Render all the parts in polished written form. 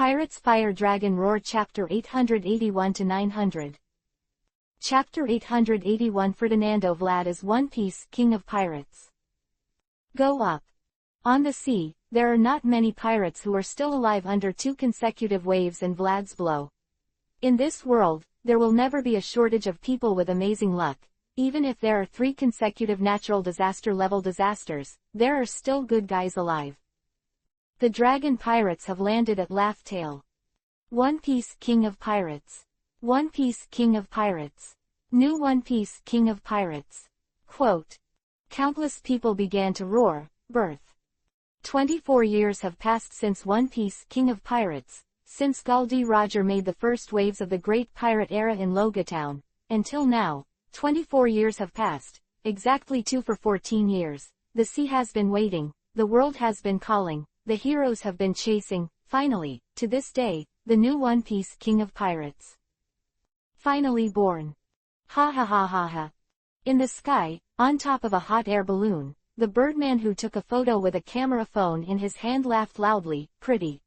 Pirates Fire Dragon Roar Chapter 881-900. Chapter 881 Ferdinando Vlad is One Piece King of Pirates. Go up. On the sea, there are not many pirates who are still alive under 2 consecutive waves and Vlad's blow. In this world, there will never be a shortage of people with amazing luck. Even if there are 3 consecutive natural disaster-level disasters, there are still good guys alive. The Dragon Pirates have landed at Laugh Tale. One Piece King of Pirates. One Piece King of Pirates. New One Piece King of Pirates. Quote. Countless people began to roar, birth. 24 years have passed since One Piece King of Pirates, since Gol D. Roger made the first waves of the Great Pirate Era in Logatown. Until now, 24 years have passed, exactly 2 for 14 years. The sea has been waiting, the world has been calling, the heroes have been chasing, finally, to this day, the new One Piece King of Pirates. Finally born. Ha ha ha ha ha. In the sky, on top of a hot air balloon, the Birdman who took a photo with a camera phone in his hand laughed loudly, pretty.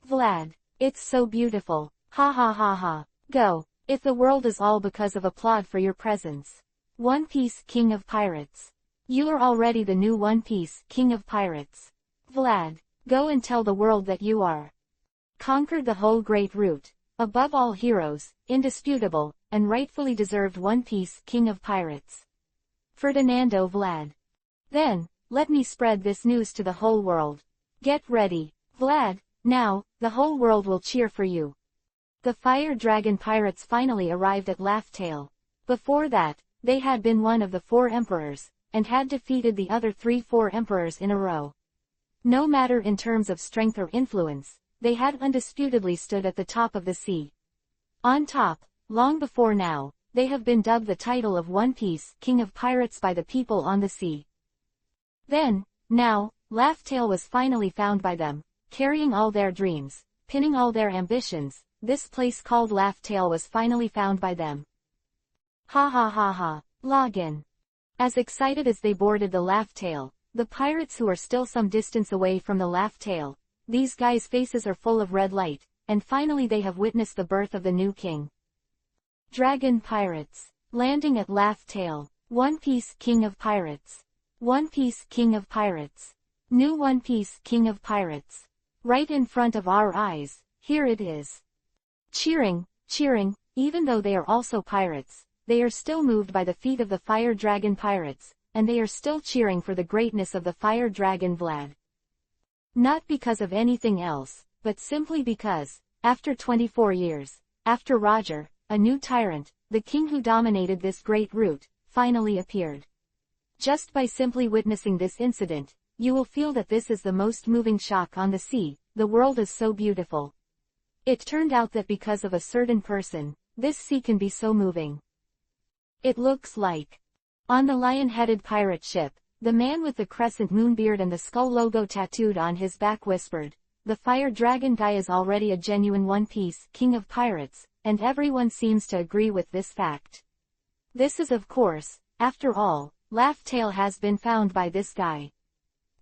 Vlad, it's so beautiful, ha ha ha ha. Go, if the world is all because of applaud for your presence. One Piece King of Pirates. You are already the new One Piece King of Pirates. Vlad, go and tell the world that you are. Conquered the whole great route, above all heroes, indisputable, and rightfully deserved One Piece King of Pirates. Ferdinando Vlad. Then, let me spread this news to the whole world. Get ready, Vlad, now, the whole world will cheer for you. The Fire Dragon Pirates finally arrived at Laugh Tale. Before that, they had been one of the 4 emperors, and had defeated the other 3-4 emperors in a row. No matter in terms of strength or influence, they had undisputedly stood at the top of the sea. On top, long before now, they have been dubbed the title of One Piece King of Pirates by the people on the sea. Then, now, Laugh Tale was finally found by them, carrying all their dreams, pinning all their ambitions. This place called Laugh Tale was finally found by them. Ha ha ha ha, login. As excited as they boarded the Laugh Tale, the pirates who are still some distance away from the Laugh Tale, these guys' faces are full of red light, and finally they have witnessed the birth of the new king. Dragon Pirates. Landing at Laugh Tale. One Piece King of Pirates. One Piece King of Pirates. New One Piece King of Pirates. Right in front of our eyes, here it is. Cheering, cheering, even though they are also pirates, they are still moved by the feat of the Fire Dragon Pirates, and they are still cheering for the greatness of the Fire Dragon Vlad. Not because of anything else, but simply because, after 24 years, after Roger, a new tyrant, the king who dominated this great route, finally appeared. Just by simply witnessing this incident, you will feel that this is the most moving shock on the sea. The world is so beautiful. It turned out that because of a certain person, this sea can be so moving. It looks like. On the lion-headed pirate ship, the man with the crescent moon beard and the skull logo tattooed on his back whispered, the Fire Dragon guy is already a genuine One Piece King of Pirates, and everyone seems to agree with this fact. This is of course, after all, Laugh Tale has been found by this guy.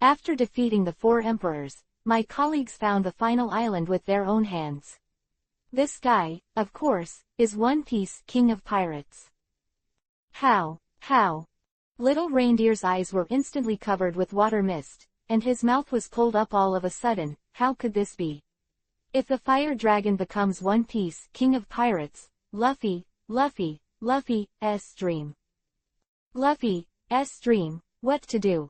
After defeating the 4 emperors, my colleagues found the final island with their own hands. This guy, of course, is One Piece King of Pirates. How? Little Reindeer's eyes were instantly covered with water mist, and his mouth was pulled up all of a sudden. How could this be? If the Fire Dragon becomes One Piece King of Pirates, Luffy's dream. Luffy's dream, what to do?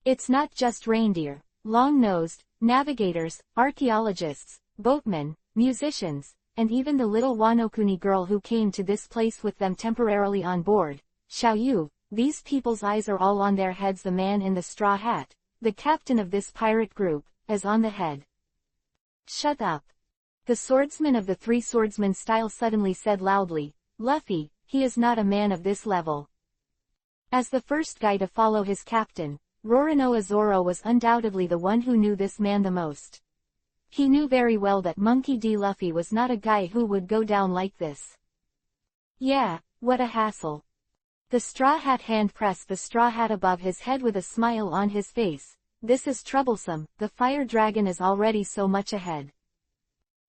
It's not just reindeer, long-nosed, navigators, archaeologists, boatmen, musicians, and even the little Wanokuni girl who came to this place with them temporarily on board, Xiaoyu. These people's eyes are all on their heads. The man in the straw hat, the captain of this pirate group, is on the head. Shut up. The swordsman of the 3 swordsmen style suddenly said loudly, Luffy, he is not a man of this level. As the first guy to follow his captain, Roronoa Zoro was undoubtedly the one who knew this man the most. He knew very well that Monkey D. Luffy was not a guy who would go down like this. Yeah, what a hassle. The straw hat hand pressed the straw hat above his head with a smile on his face. This is troublesome, the Fire Dragon is already so much ahead.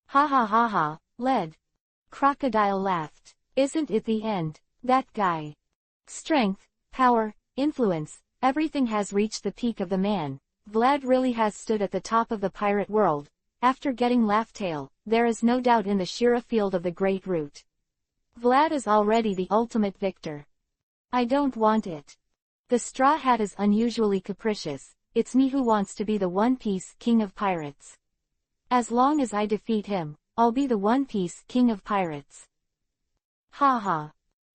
Ha ha ha ha, lead. Crocodile laughed. Isn't it the end? That guy. Strength, power, influence, everything has reached the peak of the man. Vlad really has stood at the top of the pirate world. After getting Laughtail, there is no doubt in the Shira field of the Great Root. Vlad is already the ultimate victor. I don't want it. The Straw Hat is unusually capricious. It's me who wants to be the One Piece King of Pirates. As long as I defeat him, I'll be the One Piece King of Pirates. Ha ha.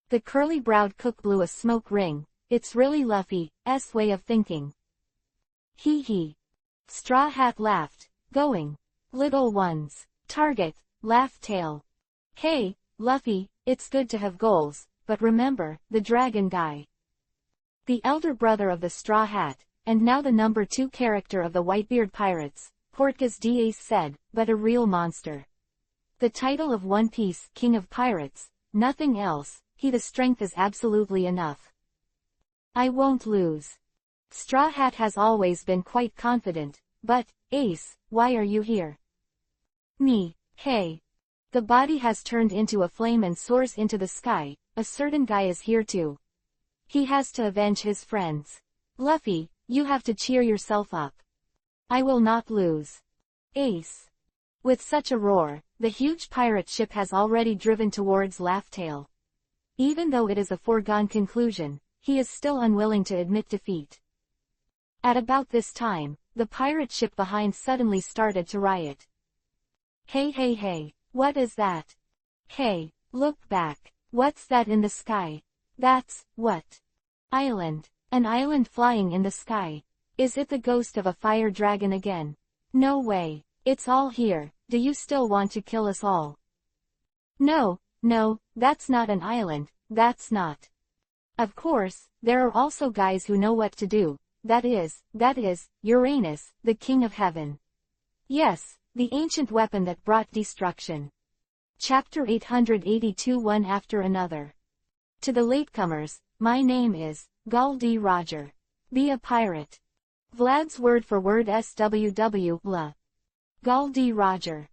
The curly-browed cook blew a smoke ring. It's really Luffy's way of thinking. Hee hee. Straw Hat laughed, going. Little ones. Target, Laughtail. Hey, Luffy, it's good to have goals, but remember, the dragon guy. The elder brother of the Straw Hat, and now the number 2 character of the Whitebeard Pirates, Portgas d'Ace said, but a real monster. The title of One Piece King of Pirates, nothing else, the strength is absolutely enough. I won't lose. Straw Hat has always been quite confident, but, Ace, why are you here? Me, hey. The body has turned into a flame and soars into the sky. A certain guy is here too. He has to avenge his friends. Luffy, you have to cheer yourself up. I will not lose. Ace. With such a roar, the huge pirate ship has already driven towards Laughtail. Even though it is a foregone conclusion, he is still unwilling to admit defeat. At about this time, the pirate ship behind suddenly started to riot. Hey hey hey, what is that? Hey, look back. What's that in the sky? That's, what? Island. An island flying in the sky. Is it the ghost of a fire dragon again? No way. It's all here. Do you still want to kill us all? No, that's not an island, that's not. Of course, there are also guys who know what to do. That is, Uranus, the king of heaven. Yes, the ancient weapon that brought destruction. Chapter 882 One After Another. To the latecomers, my name is, Gul D. Roger. Be a pirate. Vlad's word for word SWW, la. Gul D. Roger.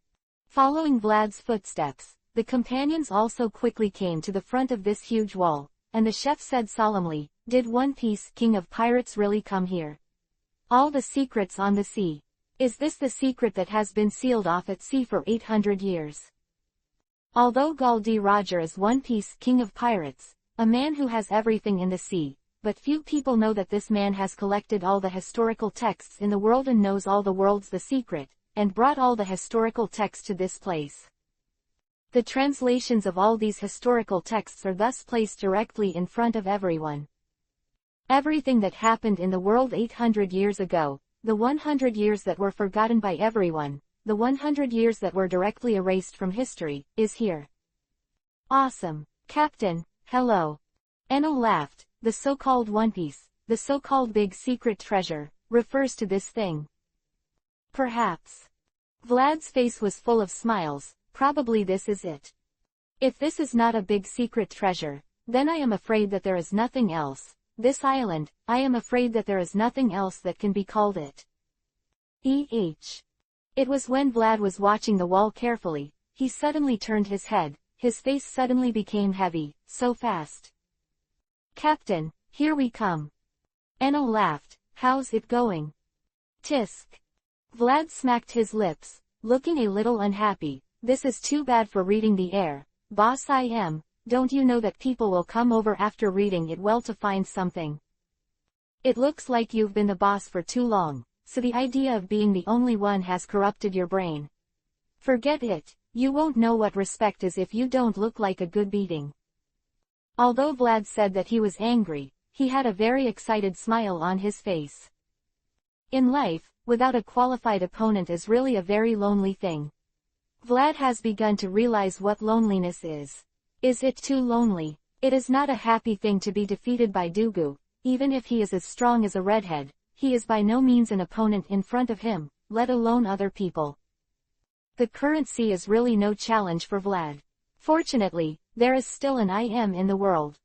Following Vlad's footsteps, the companions also quickly came to the front of this huge wall, and the chef said solemnly, did One Piece King of Pirates really come here? All the secrets on the sea. Is this the secret that has been sealed off at sea for 800 years? Although Gul D. Roger is One Piece King of Pirates, a man who has everything in the sea, but few people know that this man has collected all the historical texts in the world and knows all the world's the secret, and brought all the historical texts to this place. The translations of all these historical texts are thus placed directly in front of everyone. Everything that happened in the world 800 years ago, the 100 years that were forgotten by everyone, the 100 years that were directly erased from history, is here. Awesome. Captain, hello. Enno laughed. The so-called One Piece, the so-called big secret treasure, refers to this thing. Perhaps. Vlad's face was full of smiles. Probably this is it. If this is not a big secret treasure, then I am afraid that there is nothing else. This island, I am afraid that there is nothing else that can be called it. It was when Vlad was watching the wall carefully, he suddenly turned his head, his face suddenly became heavy, so fast. Captain, here we come. Enno laughed. How's it going? Tisk. Vlad smacked his lips, looking a little unhappy. This is too bad for reading the air. Boss I am, don't you know that people will come over after reading it well to find something? It looks like you've been the boss for too long, so the idea of being the only one has corrupted your brain. Forget it, you won't know what respect is if you don't look like a good beating. Although Vlad said that he was angry, he had a very excited smile on his face. In life, without a qualified opponent is really a very lonely thing. Vlad has begun to realize what loneliness is. Is it too lonely? It is not a happy thing to be defeated by Dugu. Even if he is as strong as a redhead, he is by no means an opponent in front of him, let alone other people. The currency is really no challenge for Vlad. Fortunately, there is still an I am in the world.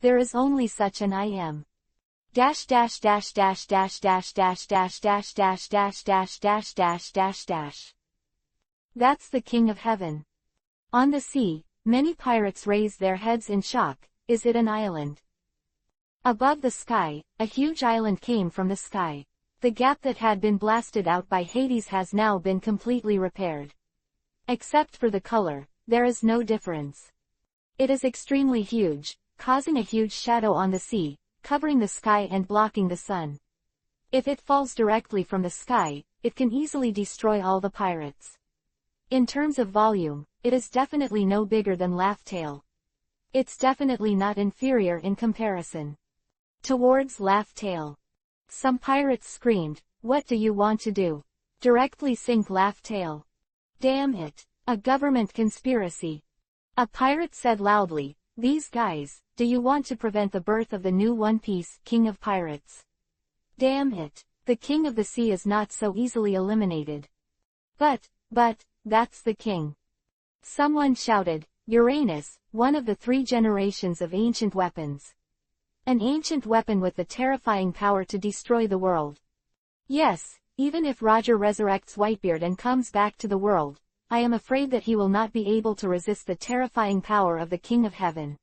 There is only such an I am. Dash dash dash dash dash dash dash dash dash dash dash dash dash dash dash dash. That's the King of Heaven. On the sea, many pirates raise their heads in shock. Is it an island? Above the sky, a huge island came from the sky. The gap that had been blasted out by Hades has now been completely repaired. Except for the color, there is no difference. It is extremely huge, causing a huge shadow on the sea, covering the sky and blocking the sun. If it falls directly from the sky, it can easily destroy all the pirates. In terms of volume, it is definitely no bigger than Laugh Tale. It's definitely not inferior in comparison. Towards Laugh Tale. Some pirates screamed, "What do you want to do? Directly sink Laugh Tale. Damn it, a government conspiracy." A pirate said loudly, "These guys, do you want to prevent the birth of the new One Piece King of Pirates? Damn it, the King of the Sea is not so easily eliminated." But, that's the king. Someone shouted, "Uranus, one of the 3 generations of ancient weapons. An ancient weapon with the terrifying power to destroy the world. Yes, even if Roger resurrects Whitebeard and comes back to the world, I am afraid that he will not be able to resist the terrifying power of the King of Heaven.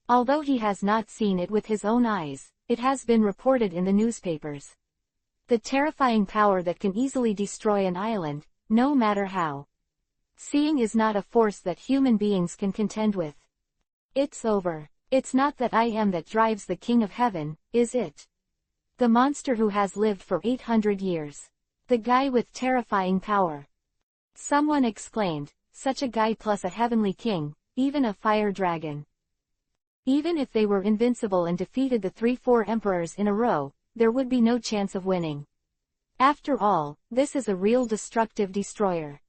Although he has not seen it with his own eyes, it has been reported in the newspapers. The terrifying power that can easily destroy an island, no matter how. Seeing is not a force that human beings can contend with. It's over. It's not that I am that drives the King of Heaven, is it? The monster who has lived for 800 years. The guy with terrifying power." Someone exclaimed, "Such a guy plus a heavenly king, even a fire dragon." Even if they were invincible and defeated the 3-4 emperors in a row, there would be no chance of winning. After all, this is a real destructive destroyer.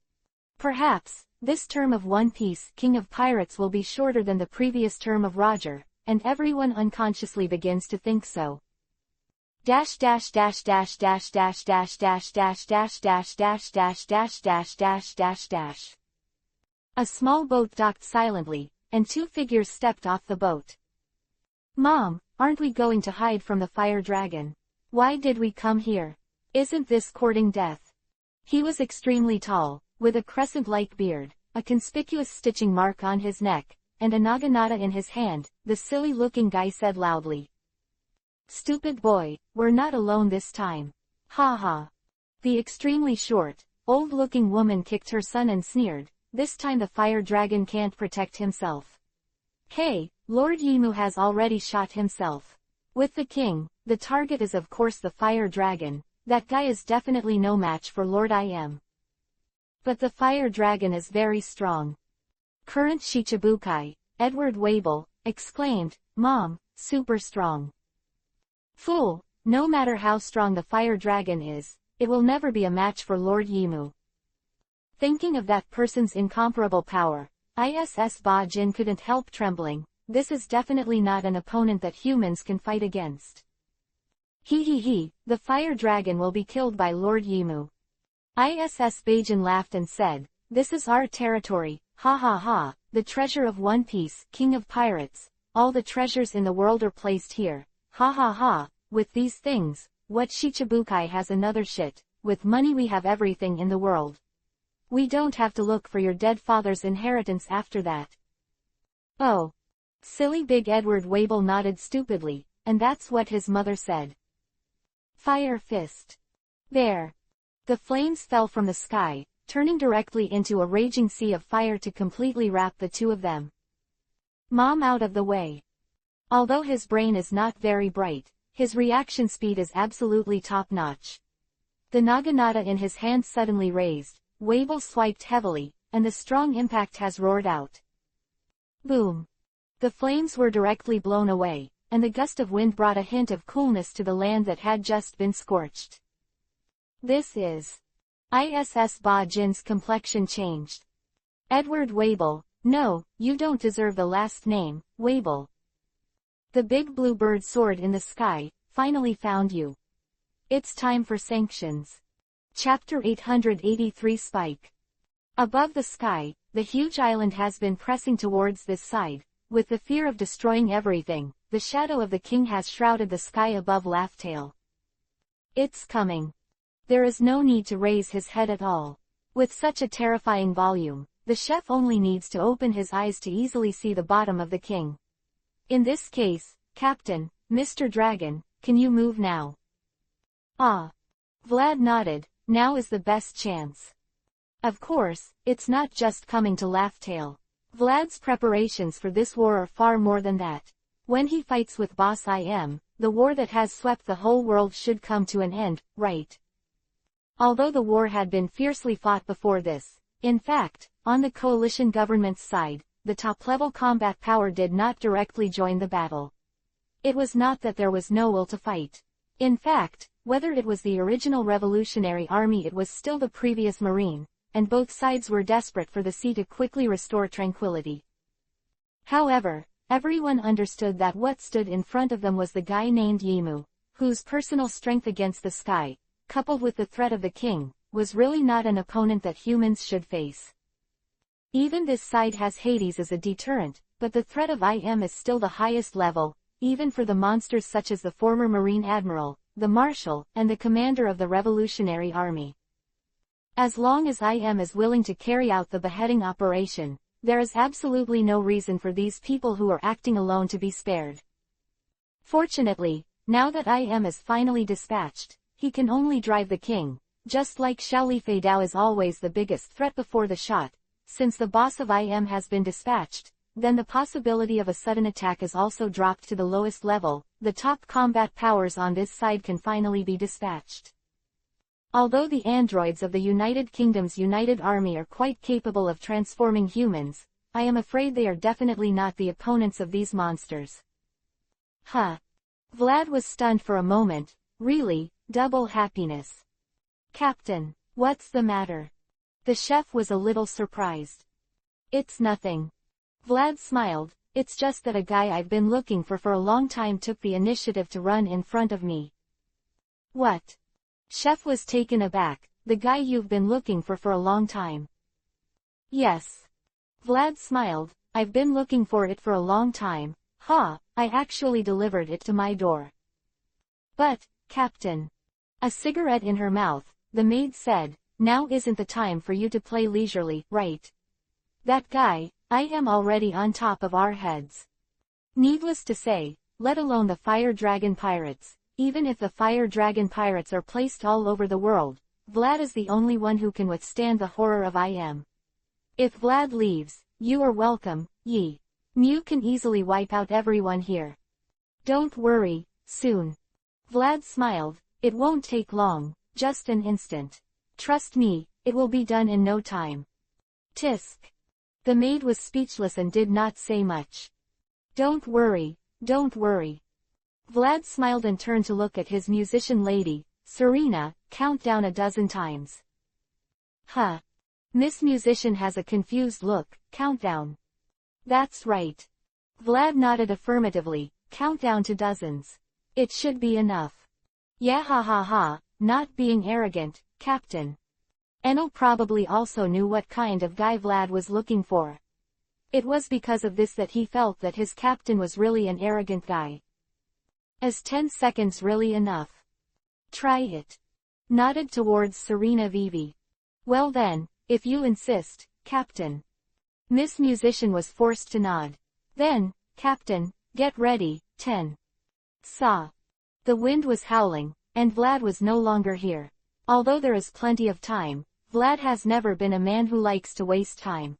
Perhaps, this term of One Piece King of Pirates will be shorter than the previous term of Roger, and everyone unconsciously begins to think so. Dash dash dash dash dash dash dash dash dash dash dash dash dash dash dash dash dash dash. A small boat docked silently, and 2 figures stepped off the boat. "Mom, aren't we going to hide from the fire dragon? Why did we come here? Isn't this courting death?" He was extremely tall, with a crescent-like beard, a conspicuous stitching mark on his neck, and a naginata in his hand. The silly-looking guy said loudly, "Stupid boy, we're not alone this time. Ha ha." The extremely short, old-looking woman kicked her son and sneered, "This time the fire dragon can't protect himself. Hey, Lord Yimu has already shot himself. With the king, the target is of course the fire dragon. That guy is definitely no match for Lord Im. But the fire dragon is very strong." Current Shichibukai, Edward Wable, exclaimed, "Mom, super strong." "Fool, no matter how strong the fire dragon is, it will never be a match for Lord Yimu." Thinking of that person's incomparable power, ISS Ba Jin couldn't help trembling. This is definitely not an opponent that humans can fight against. He, the fire dragon will be killed by Lord Yimu. ISS Bajan laughed and said, "This is our territory, ha ha ha, the treasure of One Piece, King of Pirates, all the treasures in the world are placed here, ha ha ha, with these things, what Shichibukai has another shit, with money we have everything in the world. We don't have to look for your dead father's inheritance after that." "Oh." Silly Big Edward Wable nodded stupidly, and that's what his mother said. Fire fist. There. The flames fell from the sky, turning directly into a raging sea of fire to completely wrap the 2 of them. "Mom, out of the way." Although his brain is not very bright, his reaction speed is absolutely top-notch. The naginata in his hand suddenly raised, Wable swiped heavily, and the strong impact has roared out. Boom. The flames were directly blown away, and the gust of wind brought a hint of coolness to the land that had just been scorched. This is. ISS Ba Jin's complexion changed. "Edward Wable, no, you don't deserve the last name, Wable. The big blue bird soared in the sky, finally found you. It's time for sanctions." Chapter 883 Spike. Above the sky, the huge island has been pressing towards this side, with the fear of destroying everything. The shadow of the king has shrouded the sky above Laugh Tale. It's coming. There is no need to raise his head at all. With such a terrifying volume, the chef only needs to open his eyes to easily see the bottom of the king. In this case, Captain, Mr. Dragon, can you move now? Ah. Vlad nodded, now is the best chance. Of course, it's not just coming to Laugh-Tale. Vlad's preparations for this war are far more than that. When he fights with Boss IM, the war that has swept the whole world should come to an end, right? Although the war had been fiercely fought before this, in fact, on the coalition government's side, the top-level combat power did not directly join the battle. It was not that there was no will to fight. In fact, whether it was the original Revolutionary Army, it was still the previous Marine, and both sides were desperate for the sea to quickly restore tranquility. However, everyone understood that what stood in front of them was the guy named Yimu, whose personal strength against the sky, coupled with the threat of the king, was really not an opponent that humans should face. Even this side has Hades as a deterrent, but the threat of IM is still the highest level, even for the monsters such as the former Marine Admiral, the Marshal, and the commander of the Revolutionary Army. As long as IM is willing to carry out the beheading operation, there is absolutely no reason for these people who are acting alone to be spared. Fortunately, now that IM is finally dispatched, he can only drive the king, just like Xiaoli Feidao is always the biggest threat before the shot. Since the boss of IM has been dispatched, then the possibility of a sudden attack is also dropped to the lowest level. The top combat powers on this side can finally be dispatched. Although the androids of the United Kingdom's United Army are quite capable of transforming humans, I am afraid they are definitely not the opponents of these monsters. Huh. Vlad was stunned for a moment. Really, double happiness. Captain, what's the matter? The chef was a little surprised. It's nothing. Vlad smiled, it's just that a guy I've been looking for a long time took the initiative to run in front of me. What? Chef was taken aback, the guy you've been looking for a long time. Yes. Vlad smiled, I've been looking for it for a long time. Ha, I actually delivered it to my door. But, Captain. A cigarette in her mouth, the maid said, now isn't the time for you to play leisurely, right? That guy, I am already on top of our heads. Needless to say, let alone the Fire Dragon Pirates, even if the Fire Dragon Pirates are placed all over the world, Vlad is the only one who can withstand the horror of IM. If Vlad leaves, you are welcome, Yi. Mew can easily wipe out everyone here. Don't worry, soon. Vlad smiled, it won't take long, just an instant. Trust me, it will be done in no time. Tisk. The maid was speechless and did not say much. Don't worry, don't worry. Vlad smiled and turned to look at his musician lady, Serena, count down a dozen times. Huh. Miss Musician has a confused look, countdown. That's right. Vlad nodded affirmatively, countdown to dozens. It should be enough. Yeah ha ha ha, not being arrogant, Captain. Enel probably also knew what kind of guy Vlad was looking for. It was because of this that he felt that his captain was really an arrogant guy. Is 10 seconds really enough? Try it. Nodded towards Serena Vivi. Well then, if you insist, Captain. Miss Musician was forced to nod. Then, Captain, get ready, 10. Saw. The wind was howling, and Vlad was no longer here. Although there is plenty of time, Vlad has never been a man who likes to waste time.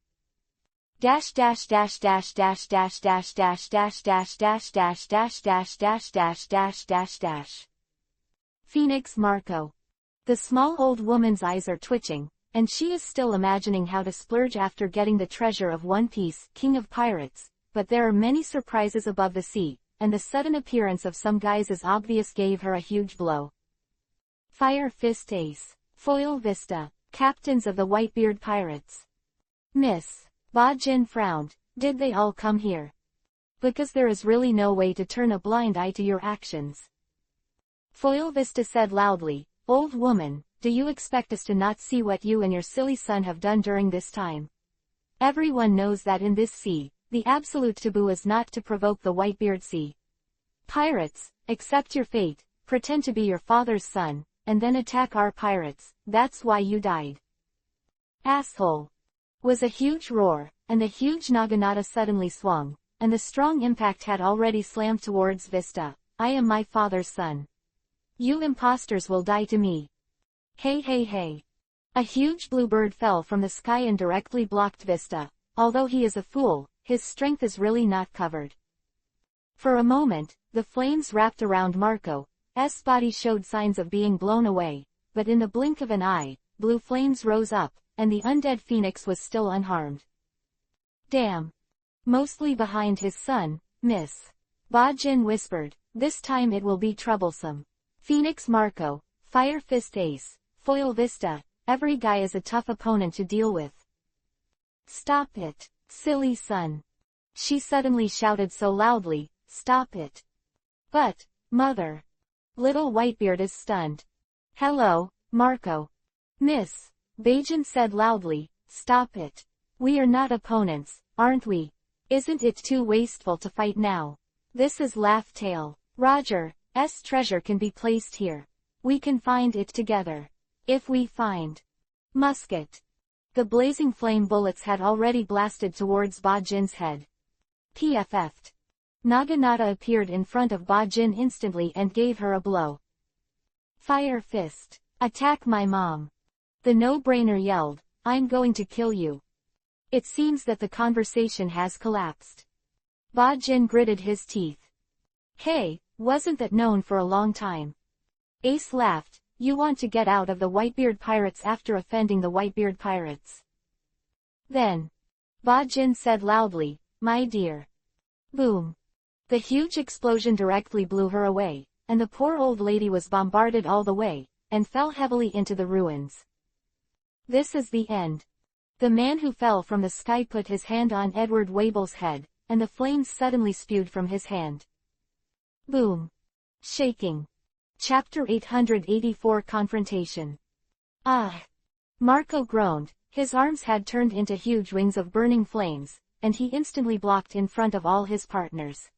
Dash dash dash dash dash dash dash dash dash dash dash dash dash dash dash dash dash dash dash. Phoenix Marco. The small old woman's eyes are twitching, and she is still imagining how to splurge after getting the treasure of One Piece, King of Pirates, but there are many surprises above the sea, and the sudden appearance of some guys as obvious gave her a huge blow. Fire Fist Ace. Foil Vista. Captains of the Whitebeard Pirates. Miss. Ba Jin frowned, did they all come here? Because there is really no way to turn a blind eye to your actions. Foil Vista said loudly, old woman, do you expect us to not see what you and your silly son have done during this time? Everyone knows that in this sea, the absolute taboo is not to provoke the Whitebeard Sea. Pirates, accept your fate, pretend to be your father's son, and then attack our pirates, that's why you died. Asshole! Was a huge roar, and the huge naginata suddenly swung, and the strong impact had already slammed towards Vista. I am my father's son. You imposters will die to me. Hey hey hey. A huge blue bird fell from the sky and directly blocked Vista. Although he is a fool, his strength is really not covered. For a moment, the flames wrapped around Marco's body showed signs of being blown away, but in the blink of an eye, blue flames rose up, and the undead phoenix was still unharmed. Damn. Mostly behind his son, Miss Ba-Jin whispered, this time it will be troublesome. Phoenix Marco, Fire Fist Ace, Foil Vista, every guy is a tough opponent to deal with. Stop it, silly son. She suddenly shouted so loudly, stop it. But, mother. Little Whitebeard is stunned. Hello, Marco. Miss Ba-Jin said loudly, stop it. We are not opponents, aren't we? Isn't it too wasteful to fight now? This is Laugh Tale. Roger's treasure can be placed here. We can find it together. If we find musket. The blazing flame bullets had already blasted towards Ba-Jin's head. PFF'd. Naginata appeared in front of Ba-Jin instantly and gave her a blow. Fire Fist. Attack my mom. The no-brainer yelled, I'm going to kill you. It seems that the conversation has collapsed. Ba-Jin gritted his teeth. Hey, wasn't that known for a long time? Ace laughed, you want to get out of the Whitebeard pirates after offending the Whitebeard pirates. Then. Ba-Jin said loudly, my dear. Boom. The huge explosion directly blew her away, and the poor old lady was bombarded all the way, and fell heavily into the ruins. This is the end. The man who fell from the sky put his hand on Edward Wable's head, and the flames suddenly spewed from his hand. Boom. Shaking. Chapter 884 Confrontation. Ah! Marco groaned, his arms had turned into huge wings of burning flames, and he instantly blocked in front of all his partners.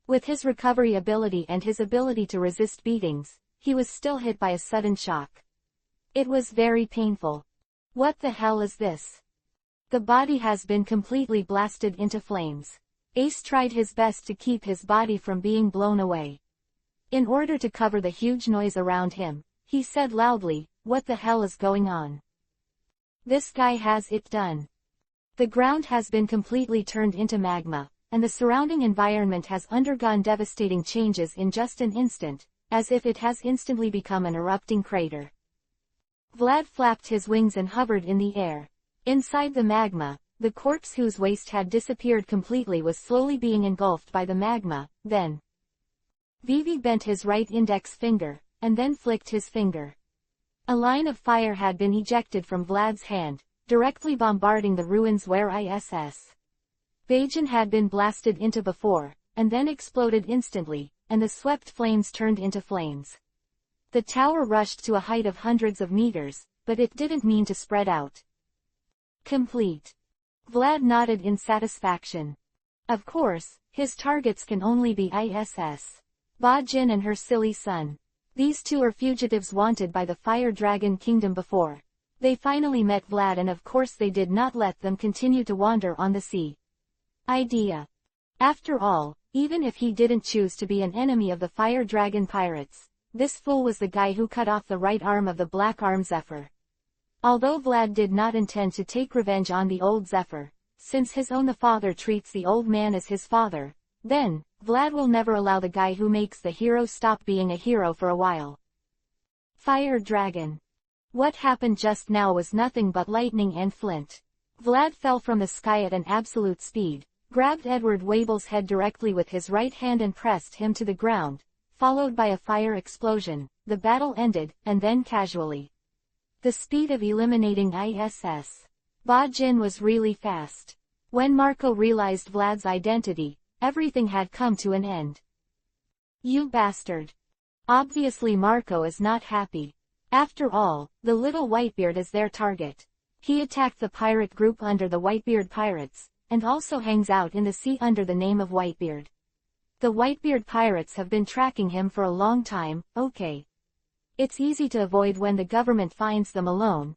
With his recovery ability and his ability to resist beatings, he was still hit by a sudden shock. It was very painful. What the hell is this? The body has been completely blasted into flames. Ace tried his best to keep his body from being blown away. In order to cover the huge noise around him, he said loudly, what the hell is going on? This guy has it done. The ground has been completely turned into magma, and the surrounding environment has undergone devastating changes in just an instant, as if it has instantly become an erupting crater. Vlad flapped his wings and hovered in the air. Inside the magma, the corpse whose waist had disappeared completely was slowly being engulfed by the magma. Then Vivi bent his right index finger, and then flicked his finger. A line of fire had been ejected from Vlad's hand, directly bombarding the ruins where ISS Ba-Jin had been blasted into before, and then exploded instantly, and the swept flames turned into flames. The tower rushed to a height of hundreds of meters, but it didn't mean to spread out. Complete. Vlad nodded in satisfaction. Of course, his targets can only be ISS Ba-Jin and her silly son. These two are fugitives wanted by the Fire Dragon Kingdom before. They finally met Vlad, and of course they did not let them continue to wander on the sea. Idea. After all, even if he didn't choose to be an enemy of the Fire Dragon pirates, this fool was the guy who cut off the right arm of the Black Arm Zephyr. Although Vlad did not intend to take revenge on the old Zephyr, since his own the father treats the old man as his father, then, Vlad will never allow the guy who makes the hero stop being a hero for a while. Fire Dragon. What happened just now was nothing but lightning and flint. Vlad fell from the sky at an absolute speed, grabbed Edward Wable's head directly with his right hand and pressed him to the ground, followed by a fire explosion. The battle ended, and then casually. The speed of eliminating ISS Ba-Jin was really fast. When Marco realized Vlad's identity, everything had come to an end. You bastard. Obviously Marco is not happy. After all, the little Whitebeard is their target. He attacked the pirate group under the Whitebeard pirates, and also hangs out in the sea under the name of Whitebeard. The Whitebeard pirates have been tracking him for a long time. Okay. It's easy to avoid when the government finds them alone,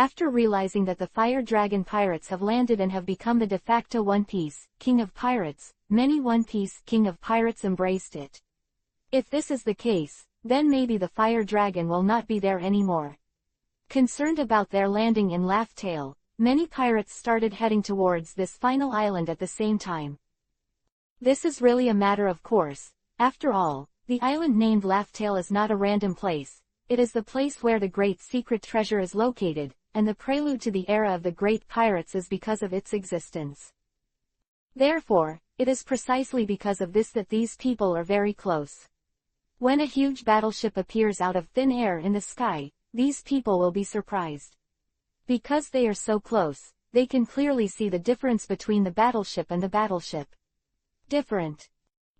After realizing that the Fire Dragon pirates have landed and have become the de facto One Piece King of Pirates, many One Piece King of Pirates embraced it. If this is the case, then maybe the Fire Dragon will not be there anymore. Concerned about their landing in Laugh Tale, many pirates started heading towards this final island at the same time. This is really a matter of course. After all, the island named Laugh Tale is not a random place. It is the place where the great secret treasure is located, and the prelude to the era of the great pirates is because of its existence. Therefore, it is precisely because of this that these people are very close. When a huge battleship appears out of thin air in the sky, these people will be surprised. Because they are so close, they can clearly see the difference between the battleship and the battleship. Different.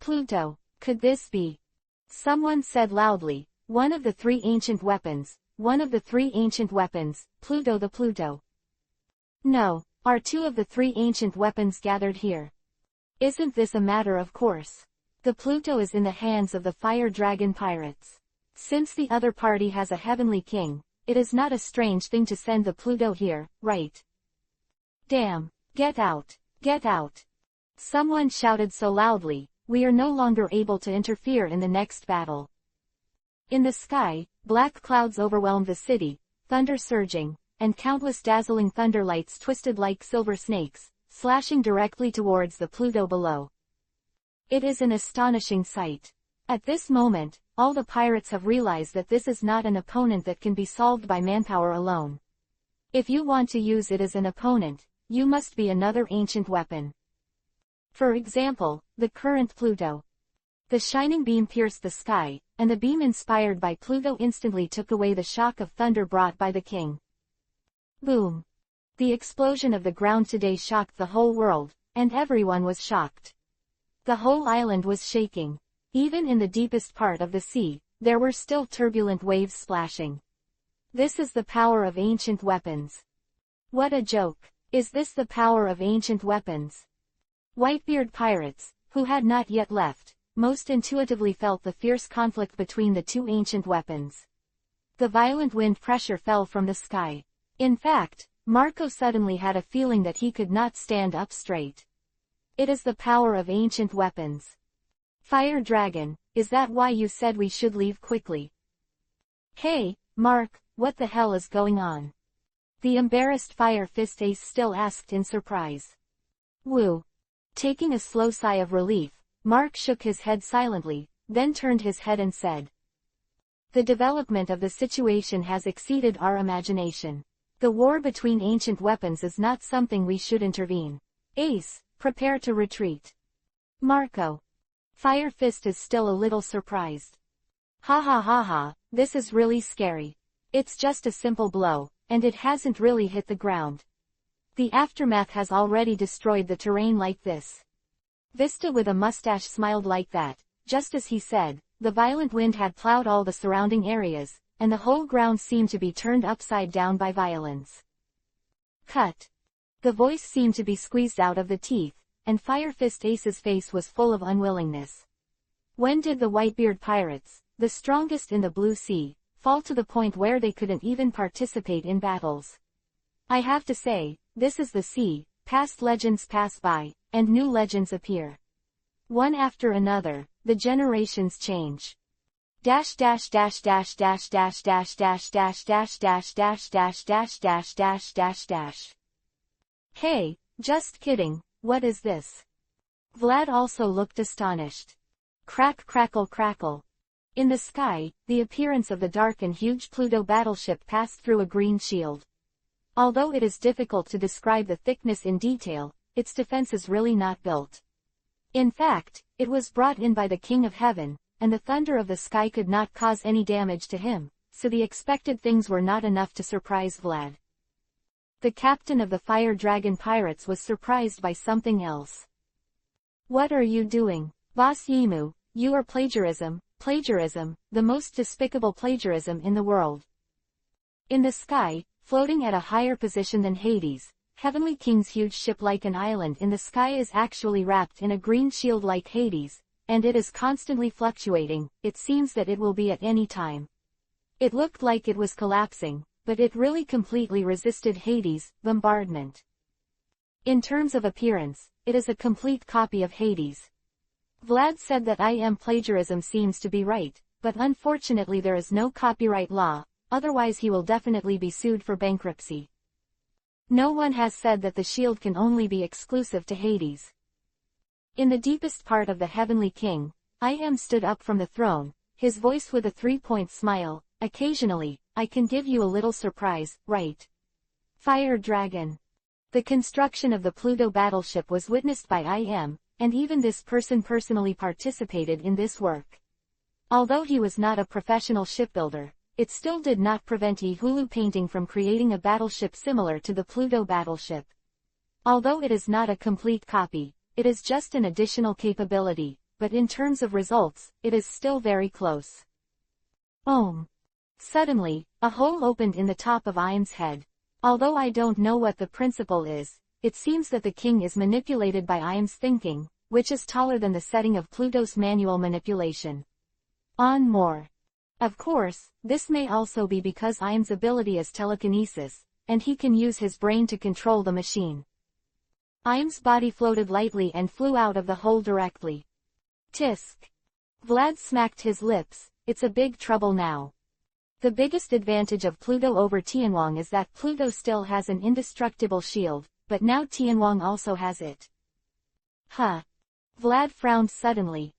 Pluto, could this be? Someone said loudly, one of the three ancient weapons, Pluto the Pluto. No, are two of the three ancient weapons gathered here? Isn't this a matter of course? The Pluto is in the hands of the Fire Dragon pirates. Since the other party has a heavenly king, it is not a strange thing to send the Pluto here, right? Damn, get out, get out. Someone shouted so loudly, we are no longer able to interfere in the next battle. In the sky, black clouds overwhelmed the city, thunder surging, and countless dazzling thunder lights twisted like silver snakes, slashing directly towards the Pluto below. It is an astonishing sight. At this moment, all the pirates have realized that this is not an opponent that can be solved by manpower alone. If you want to use it as an opponent, you must be another ancient weapon. For example, the current Pluto. The shining beam pierced the sky, and the beam inspired by Pluto instantly took away the shock of thunder brought by the king. Boom! The explosion of the ground today shocked the whole world, and everyone was shocked. The whole island was shaking. Even in the deepest part of the sea, there were still turbulent waves splashing. This is the power of ancient weapons. What a joke! Is this the power of ancient weapons? Whitebeard pirates, who had not yet left, most intuitively felt the fierce conflict between the two ancient weapons. The violent wind pressure fell from the sky. In fact, Marco suddenly had a feeling that he could not stand up straight. It is the power of ancient weapons. Fire Dragon, is that why you said we should leave quickly? Hey, Mark, what the hell is going on? The embarrassed Fire Fist Ace still asked in surprise. Woo. Taking a slow sigh of relief, Mark shook his head silently, then turned his head and said. The development of the situation has exceeded our imagination. The war between ancient weapons is not something we should intervene. Ace, prepare to retreat. Marco. Fire Fist is still a little surprised. Ha ha ha ha, this is really scary. It's just a simple blow, and it hasn't really hit the ground. The aftermath has already destroyed the terrain like this. Vista with a mustache smiled like that. Just as he said, the violent wind had plowed all the surrounding areas, and the whole ground seemed to be turned upside down by violence. Cut. The voice seemed to be squeezed out of the teeth, and Fire Fist Ace's face was full of unwillingness. When did the Whitebeard pirates, the strongest in the Blue Sea, fall to the point where they couldn't even participate in battles? I have to say, this is the sea. Past legends pass by, and new legends appear. One after another, the generations change. Dash dash dash dash dash dash dash dash dash dash dash dash dash dash dash dash dash dash. Hey, just kidding, what is this? Vlad also looked astonished. Crack crackle crackle. In the sky, the appearance of the dark and huge Pluto battleship passed through a green shield. Although it is difficult to describe the thickness in detail, its defense is really not built. In fact, it was brought in by the King of Heaven, and the thunder of the sky could not cause any damage to him, so the expected things were not enough to surprise Vlad. The captain of the Fire Dragon pirates was surprised by something else. What are you doing, Boss Yimu? You are plagiarism, the most despicable plagiarism in the world. In the sky, floating at a higher position than Hades, Heavenly King's huge ship like an island in the sky is actually wrapped in a green shield like Hades, and it is constantly fluctuating. It seems that it will be at any time. It looked like it was collapsing, but it really completely resisted Hades' bombardment. In terms of appearance, it is a complete copy of Hades. Vlad said that plagiarism seems to be right, but unfortunately there is no copyright law, otherwise he will definitely be sued for bankruptcy. No one has said that the shield can only be exclusive to Hades. In the deepest part of the Heavenly King, stood up from the throne, his voice with a three-point smile. Occasionally, I can give you a little surprise, right? Fire Dragon. The construction of the Pluto battleship was witnessed by and even this person personally participated in this work. Although he was not a professional shipbuilder, it still did not prevent Hulu Painting from creating a battleship similar to the Pluto battleship. Although it is not a complete copy, it is just an additional capability, but in terms of results, it is still very close. Suddenly, a hole opened in the top of Iam's head. Although I don't know what the principle is, it seems that the king is manipulated by Iam's thinking, which is taller than the setting of Pluto's manual manipulation. More. Of course, this may also be because Iam's ability is telekinesis, and he can use his brain to control the machine. Iam's body floated lightly and flew out of the hole directly. Tisk. Vlad smacked his lips. It's a big trouble now. The biggest advantage of Pluto over Tianwang is that Pluto still has an indestructible shield, but now Tianwang also has it. Vlad frowned suddenly.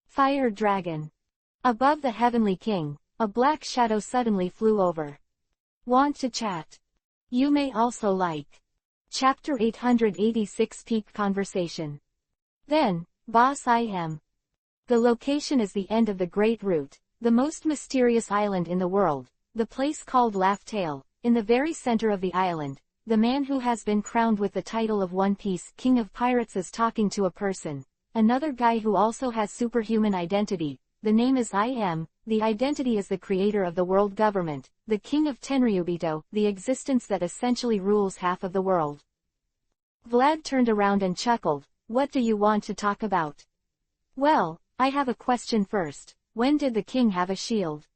Fire Dragon. Above the Heavenly King, a black shadow suddenly flew over. Want to chat? You may also like. Chapter 886 Peak Conversation. Then, Boss The location is the end of the Great Route, the most mysterious island in the world, the place called Laugh Tale. In the very center of the island, the man who has been crowned with the title of One Piece King of Pirates is talking to a person, another guy who also has superhuman identity. The name is the identity is the creator of the world government, the king of Tenryubito, the existence that essentially rules half of the world. Vlad turned around and chuckled. What do you want to talk about? Well, I have a question first. When did the king have a shield?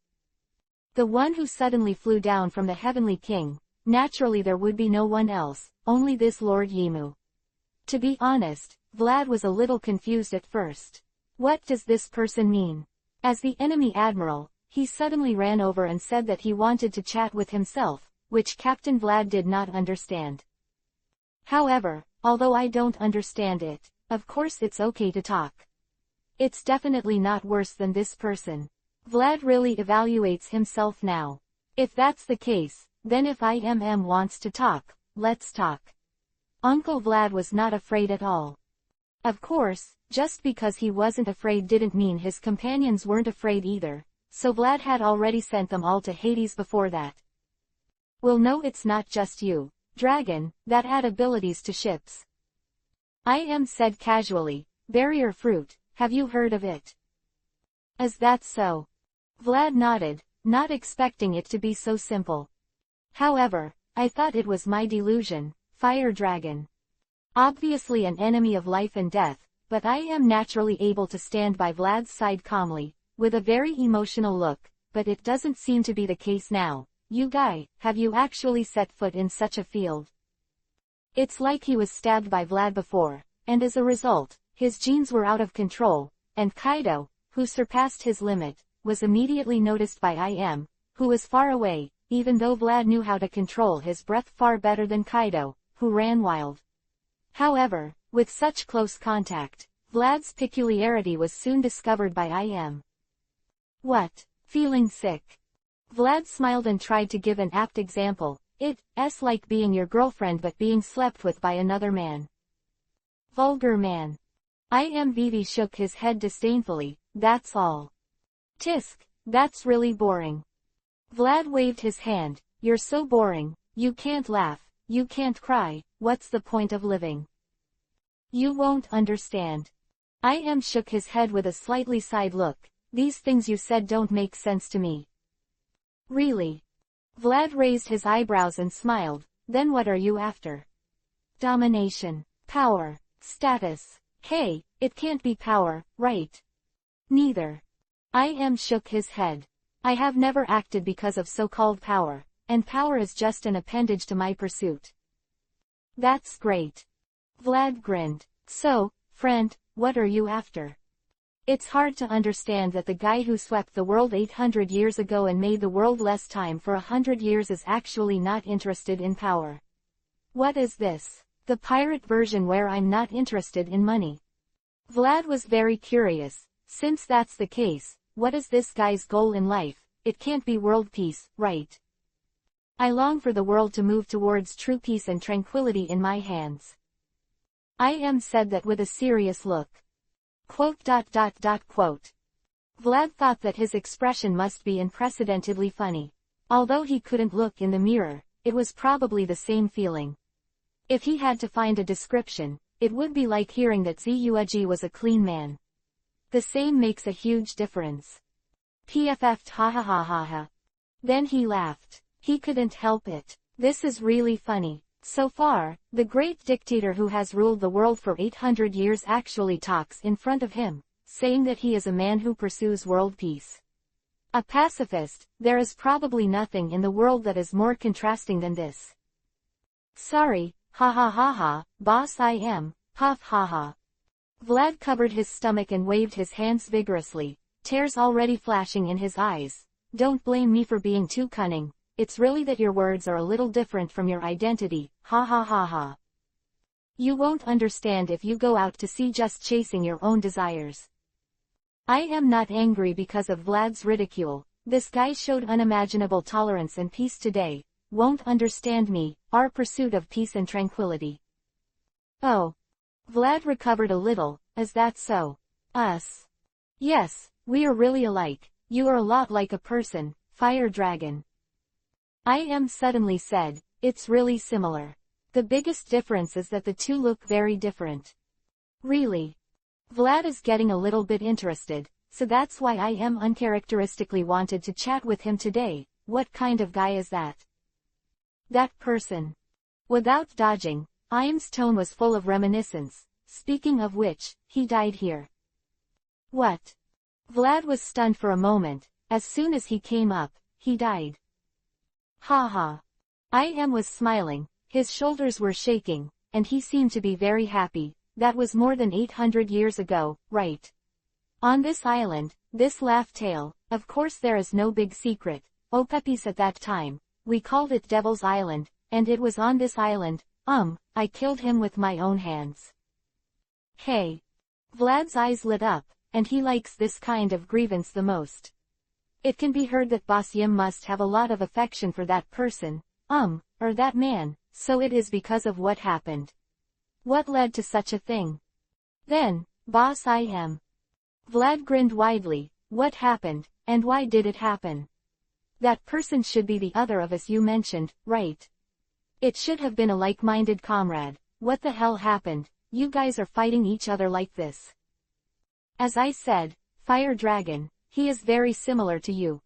The one who suddenly flew down from the Heavenly King. Naturally there would be no one else, only this Lord Yimu. To be honest, Vlad was a little confused at first. What does this person mean? As the enemy admiral, he suddenly ran over and said that he wanted to chat with himself, which Captain Vlad did not understand. However, although I don't understand it, of course it's okay to talk. It's definitely not worse than this person. Vlad really evaluates himself now. If that's the case, then if wants to talk, let's talk. Uncle Vlad was not afraid at all. Of course, just because he wasn't afraid didn't mean his companions weren't afraid either, so Vlad had already sent them all to Hades before that. Well, no, it's not just you, Dragon, that add abilities to ships. Said casually. Barrier fruit, have you heard of it? Is that so? Vlad nodded, not expecting it to be so simple. However, I thought it was my delusion. Fire Dragon. Obviously an enemy of life and death, but I am naturally able to stand by Vlad's side calmly, with a very emotional look, but it doesn't seem to be the case now. You guy, have you actually set foot in such a field? It's like he was stabbed by Vlad before, and as a result, his genes were out of control, and Kaido, who surpassed his limit, was immediately noticed by who was far away, even though Vlad knew how to control his breath far better than Kaido, who ran wild. However, with such close contact, Vlad's peculiarity was soon discovered by What? Feeling sick? Vlad smiled and tried to give an apt example. It's like being your girlfriend but being slept with by another man. Vulgar man. Vivi shook his head disdainfully. That's all. Tisk, that's really boring. Vlad waved his hand. You're so boring, you can't laugh, you can't cry, what's the point of living? You won't understand. Shook his head with a slightly side look. These things you said don't make sense to me. Really? Vlad raised his eyebrows and smiled. Then what are you after? Domination, power, status. Hey, it can't be power, right? Neither. Shook his head. I have never acted because of so-called power. and power is just an appendage to my pursuit. That's great. Vlad grinned. So, friend, what are you after? It's hard to understand that the guy who swept the world 800 years ago and made the world less time for 100 years is actually not interested in power. What is this? The pirate version where I'm not interested in money. Vlad was very curious. Since that's the case, what is this guy's goal in life? It can't be world peace, right? I long for the world to move towards true peace and tranquility in my hands. I said that with a serious look. Quote. Vlad thought that his expression must be unprecedentedly funny. Although he couldn't look in the mirror, it was probably the same feeling. If he had to find a description, it would be like hearing that Zuj was a clean man. The same makes a huge difference. PFF'd ha ha ha ha ha. Then he laughed. He couldn't help it. This is really funny. So far, the great dictator who has ruled the world for 800 years actually talks in front of him, saying that he is a man who pursues world peace. A pacifist. There is probably nothing in the world that is more contrasting than this. Sorry, ha ha ha ha, boss puff ha ha. Vlad covered his stomach and waved his hands vigorously, tears already flashing in his eyes. Don't blame me for being too cunning. It's really that your words are a little different from your identity, ha ha ha ha. You won't understand if you go out to sea just chasing your own desires. I am not angry because of Vlad's ridicule. This guy showed unimaginable tolerance and peace today. Won't understand me, our pursuit of peace and tranquility. Oh. Vlad recovered a little. Is that so? Us? Yes, we are really alike. You are a lot like a person, Fire Dragon. I suddenly said, it's really similar. The biggest difference is that the two look very different. Really? Vlad is getting a little bit interested, so that's why I uncharacteristically wanted to chat with him today. What kind of guy is that? That person. Without dodging, Im's tone was full of reminiscence. Speaking of which, he died here. What? Vlad was stunned for a moment. As soon as he came up, he died. Ha ha. Was smiling, his shoulders were shaking, and he seemed to be very happy. That was more than 800 years ago, right? On this island, this laugh tale, of course there is no big secret. Opepis at that time, we called it Devil's Island, and it was on this island, I killed him with my own hands. Hey. Vlad's eyes lit up, and he likes this kind of grievance the most. It can be heard that Boss Yim must have a lot of affection for that person, or that man, so it is because of what happened. What led to such a thing? Then, Boss Vlad grinned widely. What happened, and why did it happen? That person should be the other of us you mentioned, right? It should have been a like-minded comrade. What the hell happened? You guys are fighting each other like this. As I said, Fire Dragon, he is very similar to you.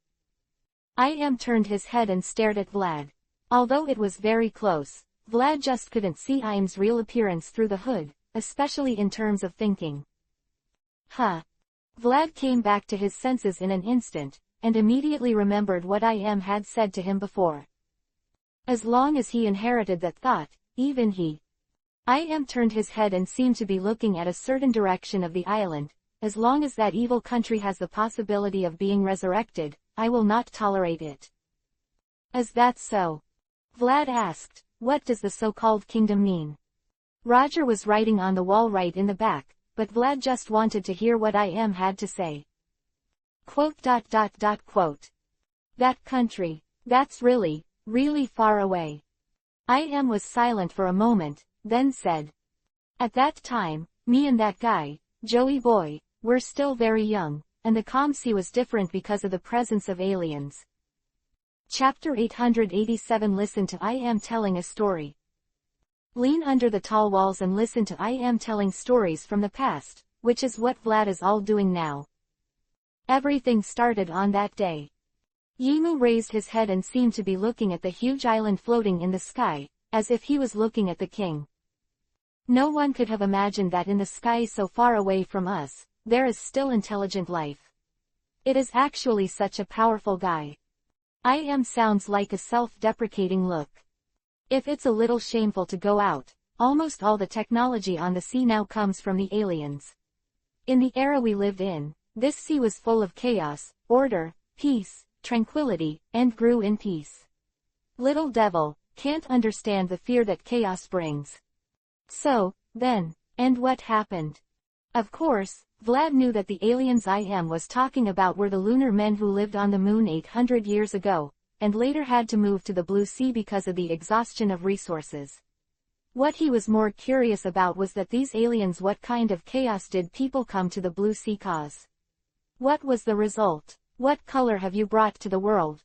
Turned his head and stared at Vlad. Although it was very close, Vlad just couldn't see Im's real appearance through the hood, especially in terms of thinking. Huh. Vlad came back to his senses in an instant, and immediately remembered what had said to him before. As long as he inherited that thought, even he. Turned his head and seemed to be looking at a certain direction of the island. As long as that evil country has the possibility of being resurrected, I will not tolerate it. Is that so? Vlad asked. What does the so-called kingdom mean? Roger was writing on the wall right in the back, but Vlad just wanted to hear what had to say. Quote. That country. That's really, really far away. Was silent for a moment, then said. At that time, me and that guy, Joey boy, were still very young, and the comms was different because of the presence of aliens. Chapter 887. Listen to I am telling a story. Lean under the tall walls and listen to I am telling stories from the past, which is what Vlad is all doing now. Everything started on that day. Yimu raised his head and seemed to be looking at the huge island floating in the sky, as if he was looking at the king. No one could have imagined that in the sky so far away from us, there is still intelligent life. It is actually such a powerful guy. Sounds like a self-deprecating look. If it's a little shameful to go out, almost all the technology on the sea now comes from the aliens. In the era we lived in, this sea was full of chaos, order, peace, tranquility, and grew in peace. Little devil, can't understand the fear that chaos brings. So, then, and what happened? Of course, Vlad knew that the aliens was talking about were the lunar men who lived on the moon 800 years ago, and later had to move to the blue sea because of the exhaustion of resources. What he was more curious about was that these aliens, what kind of chaos did people come to the blue sea cause? What was the result? What color have you brought to the world?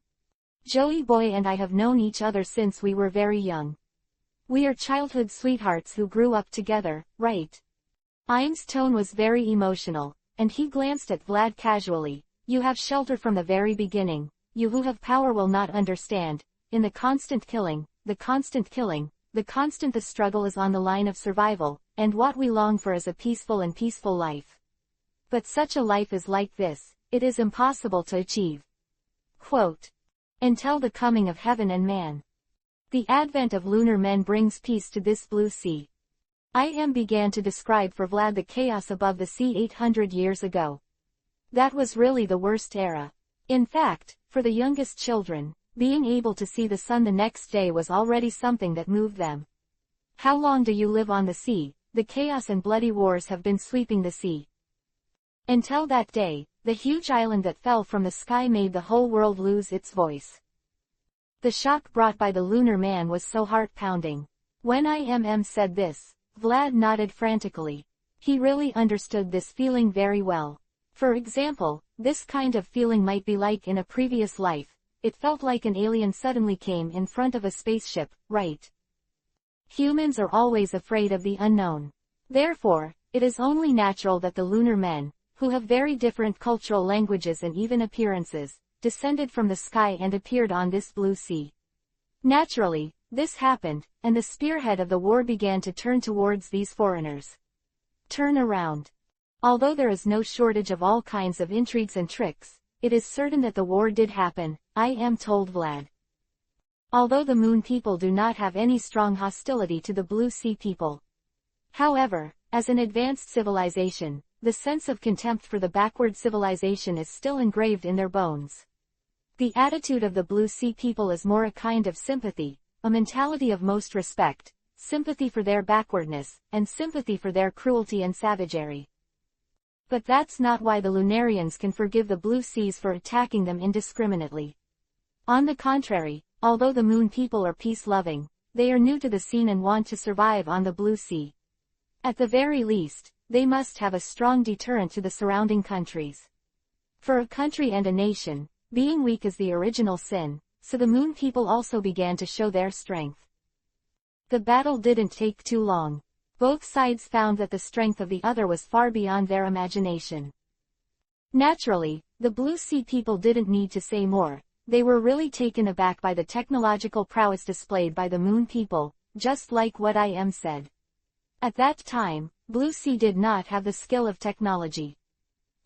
Joey boy and I have known each other since we were very young. We are childhood sweethearts who grew up together, right? Im's tone was very emotional, and he glanced at Vlad casually. You have shelter from the very beginning. You who have power will not understand. In the constant killing, the struggle is on the line of survival, and what we long for is a peaceful life. But such a life is like this, it is impossible to achieve. Quote. Until the coming of heaven and man. The advent of lunar men brings peace to this blue sea. Began to describe for Vlad the chaos above the sea 800 years ago. That was really the worst era. In fact, for the youngest children, being able to see the sun the next day was already something that moved them. How long do you live on the sea? The chaos and bloody wars have been sweeping the sea. Until that day, the huge island that fell from the sky made the whole world lose its voice. The shock brought by the lunar man was so heart-pounding. When said this, Vlad nodded frantically. He really understood this feeling very well. For example, this kind of feeling might be like in a previous life. It felt like an alien suddenly came in front of a spaceship, right? Humans are always afraid of the unknown. Therefore, it is only natural that the lunar men, who have very different cultural languages and even appearances, descended from the sky and appeared on this blue sea. Naturally, this happened, and the spearhead of the war began to turn towards these foreigners. Turn around. Although there is no shortage of all kinds of intrigues and tricks, it is certain that the war did happen, told Vlad. Although the moon people do not have any strong hostility to the blue sea people. However, as an advanced civilization, the sense of contempt for the backward civilization is still engraved in their bones. The attitude of the blue sea people is more a kind of sympathy, a mentality of most respect, sympathy for their backwardness, and sympathy for their cruelty and savagery. But that's not why the Lunarians can forgive the blue seas for attacking them indiscriminately. On the contrary, although the moon people are peace-loving, they are new to the scene and want to survive on the blue sea. At the very least, they must have a strong deterrent to the surrounding countries. For a country and a nation, being weak is the original sin, so the moon people also began to show their strength. The battle didn't take too long. Both sides found that the strength of the other was far beyond their imagination. Naturally, the blue sea people didn't need to say more. They were really taken aback by the technological prowess displayed by the moon people, just like what said. At that time, blue sea did not have the skill of technology.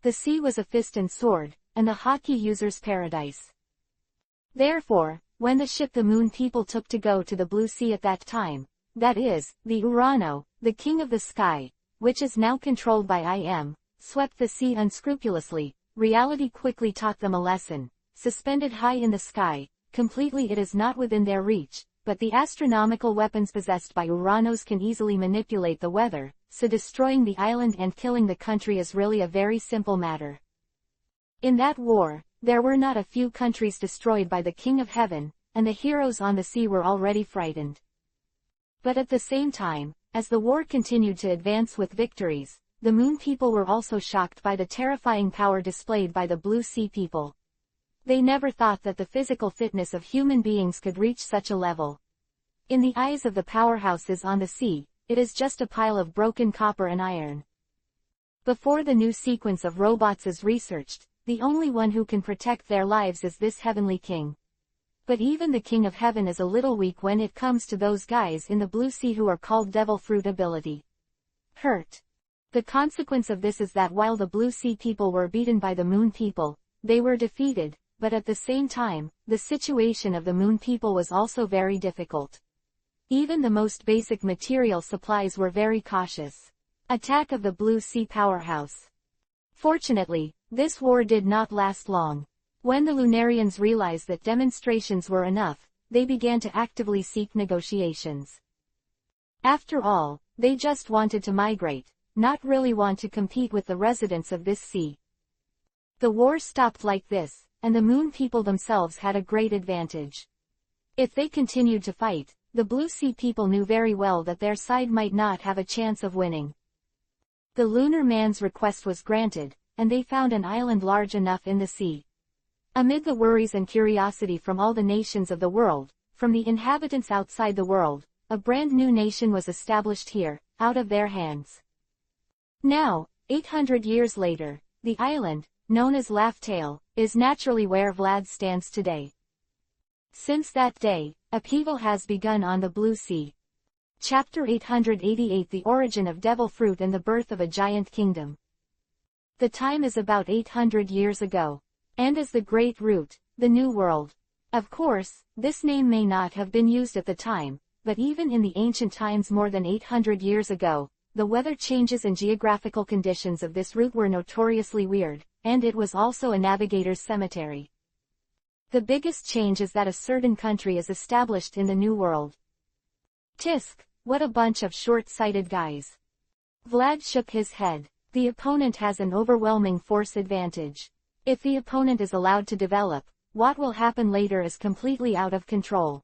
The sea was a fist and sword, and the hockey user's paradise. Therefore, when the ship the moon people took to go to the blue sea at that time, that is, the Urano, the king of the sky, which is now controlled by swept the sea unscrupulously, reality quickly taught them a lesson. Suspended high in the sky, completely it is not within their reach, but the astronomical weapons possessed by Uranos can easily manipulate the weather, so destroying the island and killing the country is really a very simple matter. In that war, there were not a few countries destroyed by the King of Heaven, and the heroes on the sea were already frightened. But at the same time, as the war continued to advance with victories, the moon people were also shocked by the terrifying power displayed by the blue sea people. They never thought that the physical fitness of human beings could reach such a level. In the eyes of the powerhouses on the sea, it is just a pile of broken copper and iron. Before the new sequence of robots is researched, the only one who can protect their lives is this heavenly king. But even the King of Heaven is a little weak when it comes to those guys in the blue sea who are called devil fruit ability. Hurt. The consequence of this is that while the blue sea people were beaten by the moon people, they were defeated. but at the same time, the situation of the Moon people was also very difficult. Even the most basic material supplies were very cautious. Attack of the Blue Sea Powerhouse. Fortunately, this war did not last long. When the Lunarians realized that demonstrations were enough, they began to actively seek negotiations. After all, they just wanted to migrate, not really want to compete with the residents of this sea. The war stopped like this, and the Moon people themselves had a great advantage. If they continued to fight, the Blue Sea people knew very well that their side might not have a chance of winning. The Lunar Man's request was granted, and they found an island large enough in the sea. Amid the worries and curiosity from all the nations of the world, from the inhabitants outside the world, a brand new nation was established here, out of their hands. Now, 800 years later, the island, known as Laugh-Tale, is naturally where Vlad stands today. Since that day, upheaval has begun on the Blue Sea. Chapter 888 The Origin of Devil Fruit and the Birth of a Giant Kingdom. The time is about 800 years ago. And as the Great Root, the New World. Of course, this name may not have been used at the time, but even in the ancient times more than 800 years ago, the weather changes and geographical conditions of this route were notoriously weird, and it was also a navigator's cemetery. The biggest change is that a certain country is established in the New World. Tisk, what a bunch of short-sighted guys. Vlad shook his head. The opponent has an overwhelming force advantage. If the opponent is allowed to develop, what will happen later is completely out of control.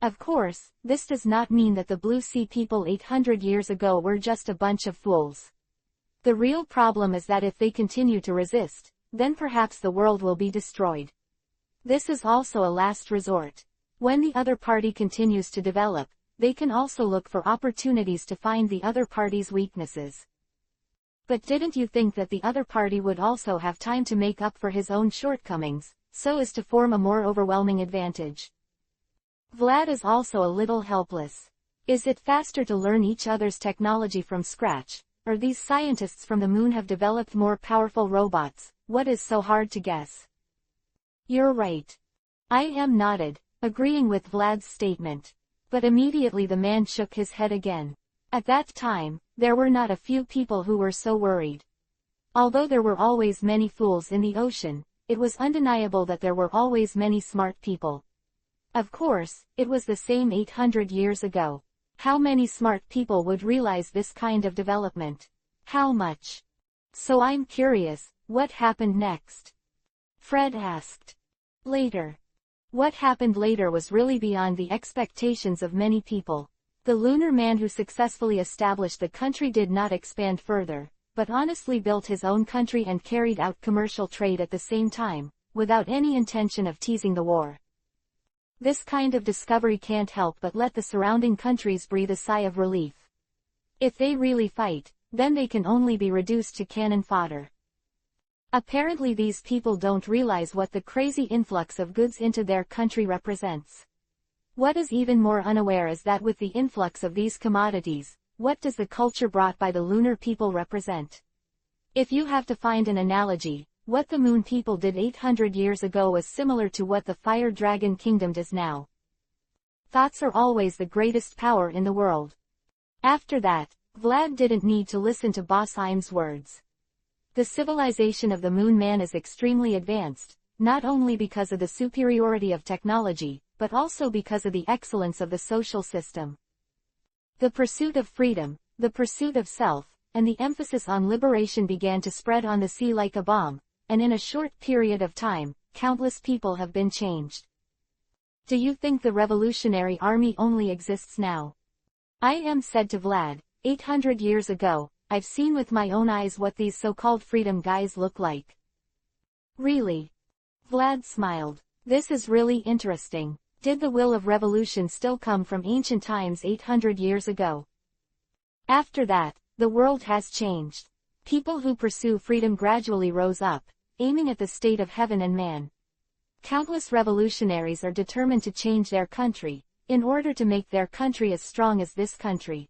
Of course, this does not mean that the Blue Sea people 800 years ago were just a bunch of fools. The real problem is that if they continue to resist, then perhaps the world will be destroyed. This is also a last resort. When the other party continues to develop, they can also look for opportunities to find the other party's weaknesses. But didn't you think that the other party would also have time to make up for his own shortcomings, so as to form a more overwhelming advantage? Vlad is also a little helpless. Is it faster to learn each other's technology from scratch, or these scientists from the moon have developed more powerful robots? What is so hard to guess? You're right. I am nodded, agreeing with Vlad's statement. But immediately the man shook his head again. At that time, there were not a few people who were so worried. Although there were always many fools in the ocean, it was undeniable that there were always many smart people. Of course, it was the same 800 years ago. How many smart people would realize this kind of development? How much? So I'm curious, what happened next? Fred asked. Later. What happened later was really beyond the expectations of many people. The lunar man who successfully established the country did not expand further, but honestly built his own country and carried out commercial trade at the same time, without any intention of teasing the war. This kind of discovery can't help but let the surrounding countries breathe a sigh of relief. If they really fight, then they can only be reduced to cannon fodder. Apparently these people don't realize what the crazy influx of goods into their country represents. What is even more unaware is that with the influx of these commodities, what does the culture brought by the lunar people represent? If you have to find an analogy, what the moon people did 800 years ago was similar to what the fire dragon kingdom does now. Thoughts are always the greatest power in the world. After that, Vlad didn't need to listen to Boss Im's words. The civilization of the moon man is extremely advanced, not only because of the superiority of technology, but also because of the excellence of the social system. The pursuit of freedom, the pursuit of self, and the emphasis on liberation began to spread on the sea like a bomb, and in a short period of time, countless people have been changed. Do you think the Revolutionary Army only exists now? I am said to Vlad, 800 years ago, I've seen with my own eyes what these so-called freedom guys look like. Really? Vlad smiled. This is really interesting. Did the will of revolution still come from ancient times 800 years ago? After that, the world has changed. People who pursue freedom gradually rose up, aiming at the state of heaven and man. Countless revolutionaries are determined to change their country, in order to make their country as strong as this country.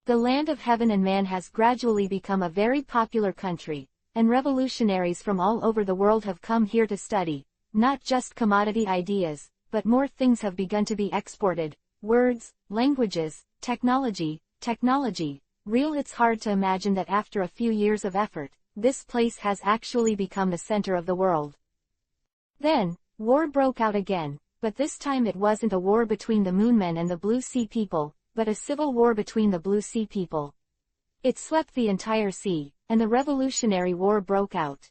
The land of heaven and man has gradually become a very popular country, and revolutionaries from all over the world have come here to study, not just commodity ideas, but more things have begun to be exported, words, languages, technology. Real. It's hard to imagine that after a few years of effort, this place has actually become the center of the world. Then, war broke out again, but this time it wasn't a war between the Moonmen and the Blue Sea people, but a civil war between the Blue Sea people. It swept the entire sea, and the Revolutionary War broke out.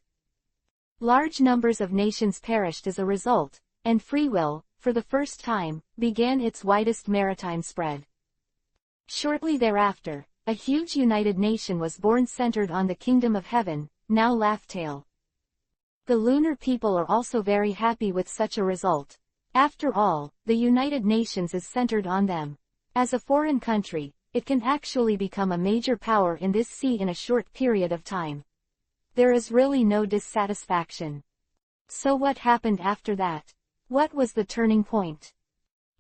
Large numbers of nations perished as a result, and free will, for the first time, began its widest maritime spread. Shortly thereafter, a huge united nation was born centered on the Kingdom of Heaven, now Laughtale. The lunar people are also very happy with such a result. After all, the United Nations is centered on them. As a foreign country, it can actually become a major power in this sea in a short period of time. There is really no dissatisfaction. So what happened after that? What was the turning point?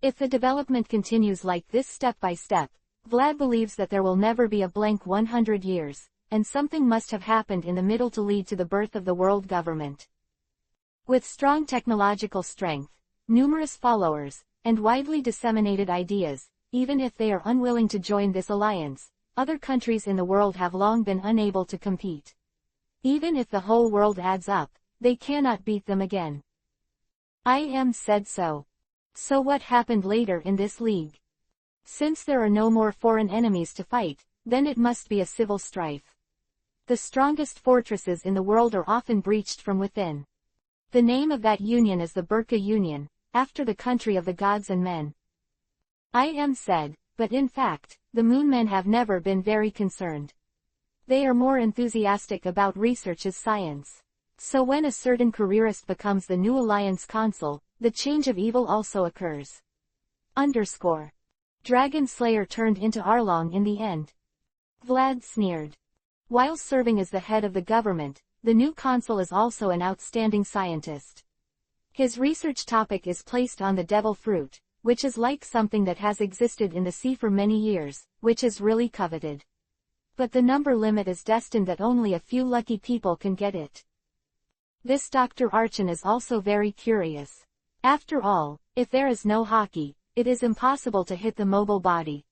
If the development continues like this step by step, Vlad believes that there will never be a blank 100 years, and something must have happened in the middle to lead to the birth of the world government. With strong technological strength, numerous followers, and widely disseminated ideas, even if they are unwilling to join this alliance, other countries in the world have long been unable to compete. Even if the whole world adds up, they cannot beat them again. I said so. So what happened later in this league? Since there are no more foreign enemies to fight, then it must be a civil strife. The strongest fortresses in the world are often breached from within. The name of that union is the Burqa Union, after the country of the gods and men. I said, but in fact, the Moonmen have never been very concerned. They are more enthusiastic about research as science. So when a certain careerist becomes the new alliance consul, the change of evil also occurs. Dragon Slayer turned into Arlong in the end. Vlad sneered. While serving as the head of the government, the new consul is also an outstanding scientist. His research topic is placed on the devil fruit, which is like something that has existed in the sea for many years, which is really coveted. But the number limit is destined that only a few lucky people can get it. This Dr. Archon is also very curious. After all, if there is no hockey, it is impossible to hit the mobile body.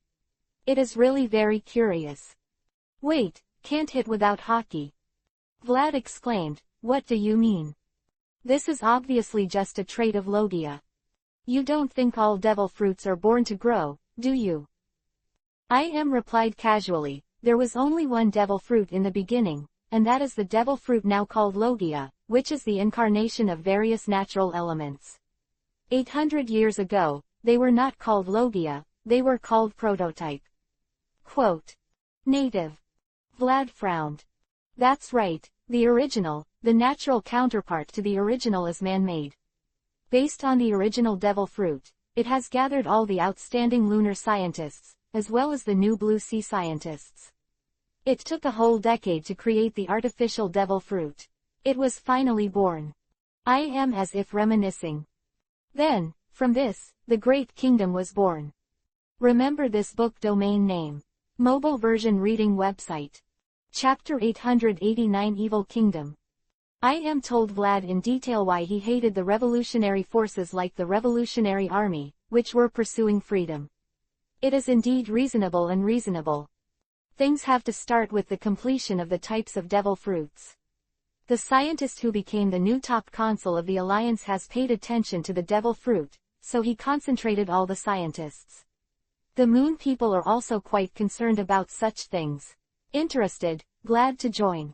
It is really very curious. Wait, can't hit without hockey? Vlad exclaimed, what do you mean? This is obviously just a trait of Logia. You don't think all devil fruits are born to grow, do you? I replied casually, there was only one devil fruit in the beginning, and that is the devil fruit now called Logia, which is the incarnation of various natural elements. 800 years ago, they were not called Logia, they were called prototype. Quote. Native. Vlad frowned. That's right, the original, the natural counterpart to the original is man-made. Based on the original devil fruit, it has gathered all the outstanding lunar scientists, as well as the new blue sea scientists. It took a whole decade to create the artificial devil fruit. It was finally born. I am as if reminiscing. Then, from this, the Great Kingdom was born. Remember this book domain name. Mobile version reading website. Chapter 889 Evil Kingdom. I told Vlad in detail why he hated the revolutionary forces like the Revolutionary Army, which were pursuing freedom. It is indeed reasonable and reasonable. Things have to start with the completion of the types of devil fruits. The scientist who became the new top consul of the Alliance has paid attention to the devil fruit, so he concentrated all the scientists. The moon people are also quite concerned about such things. Interested, glad to join.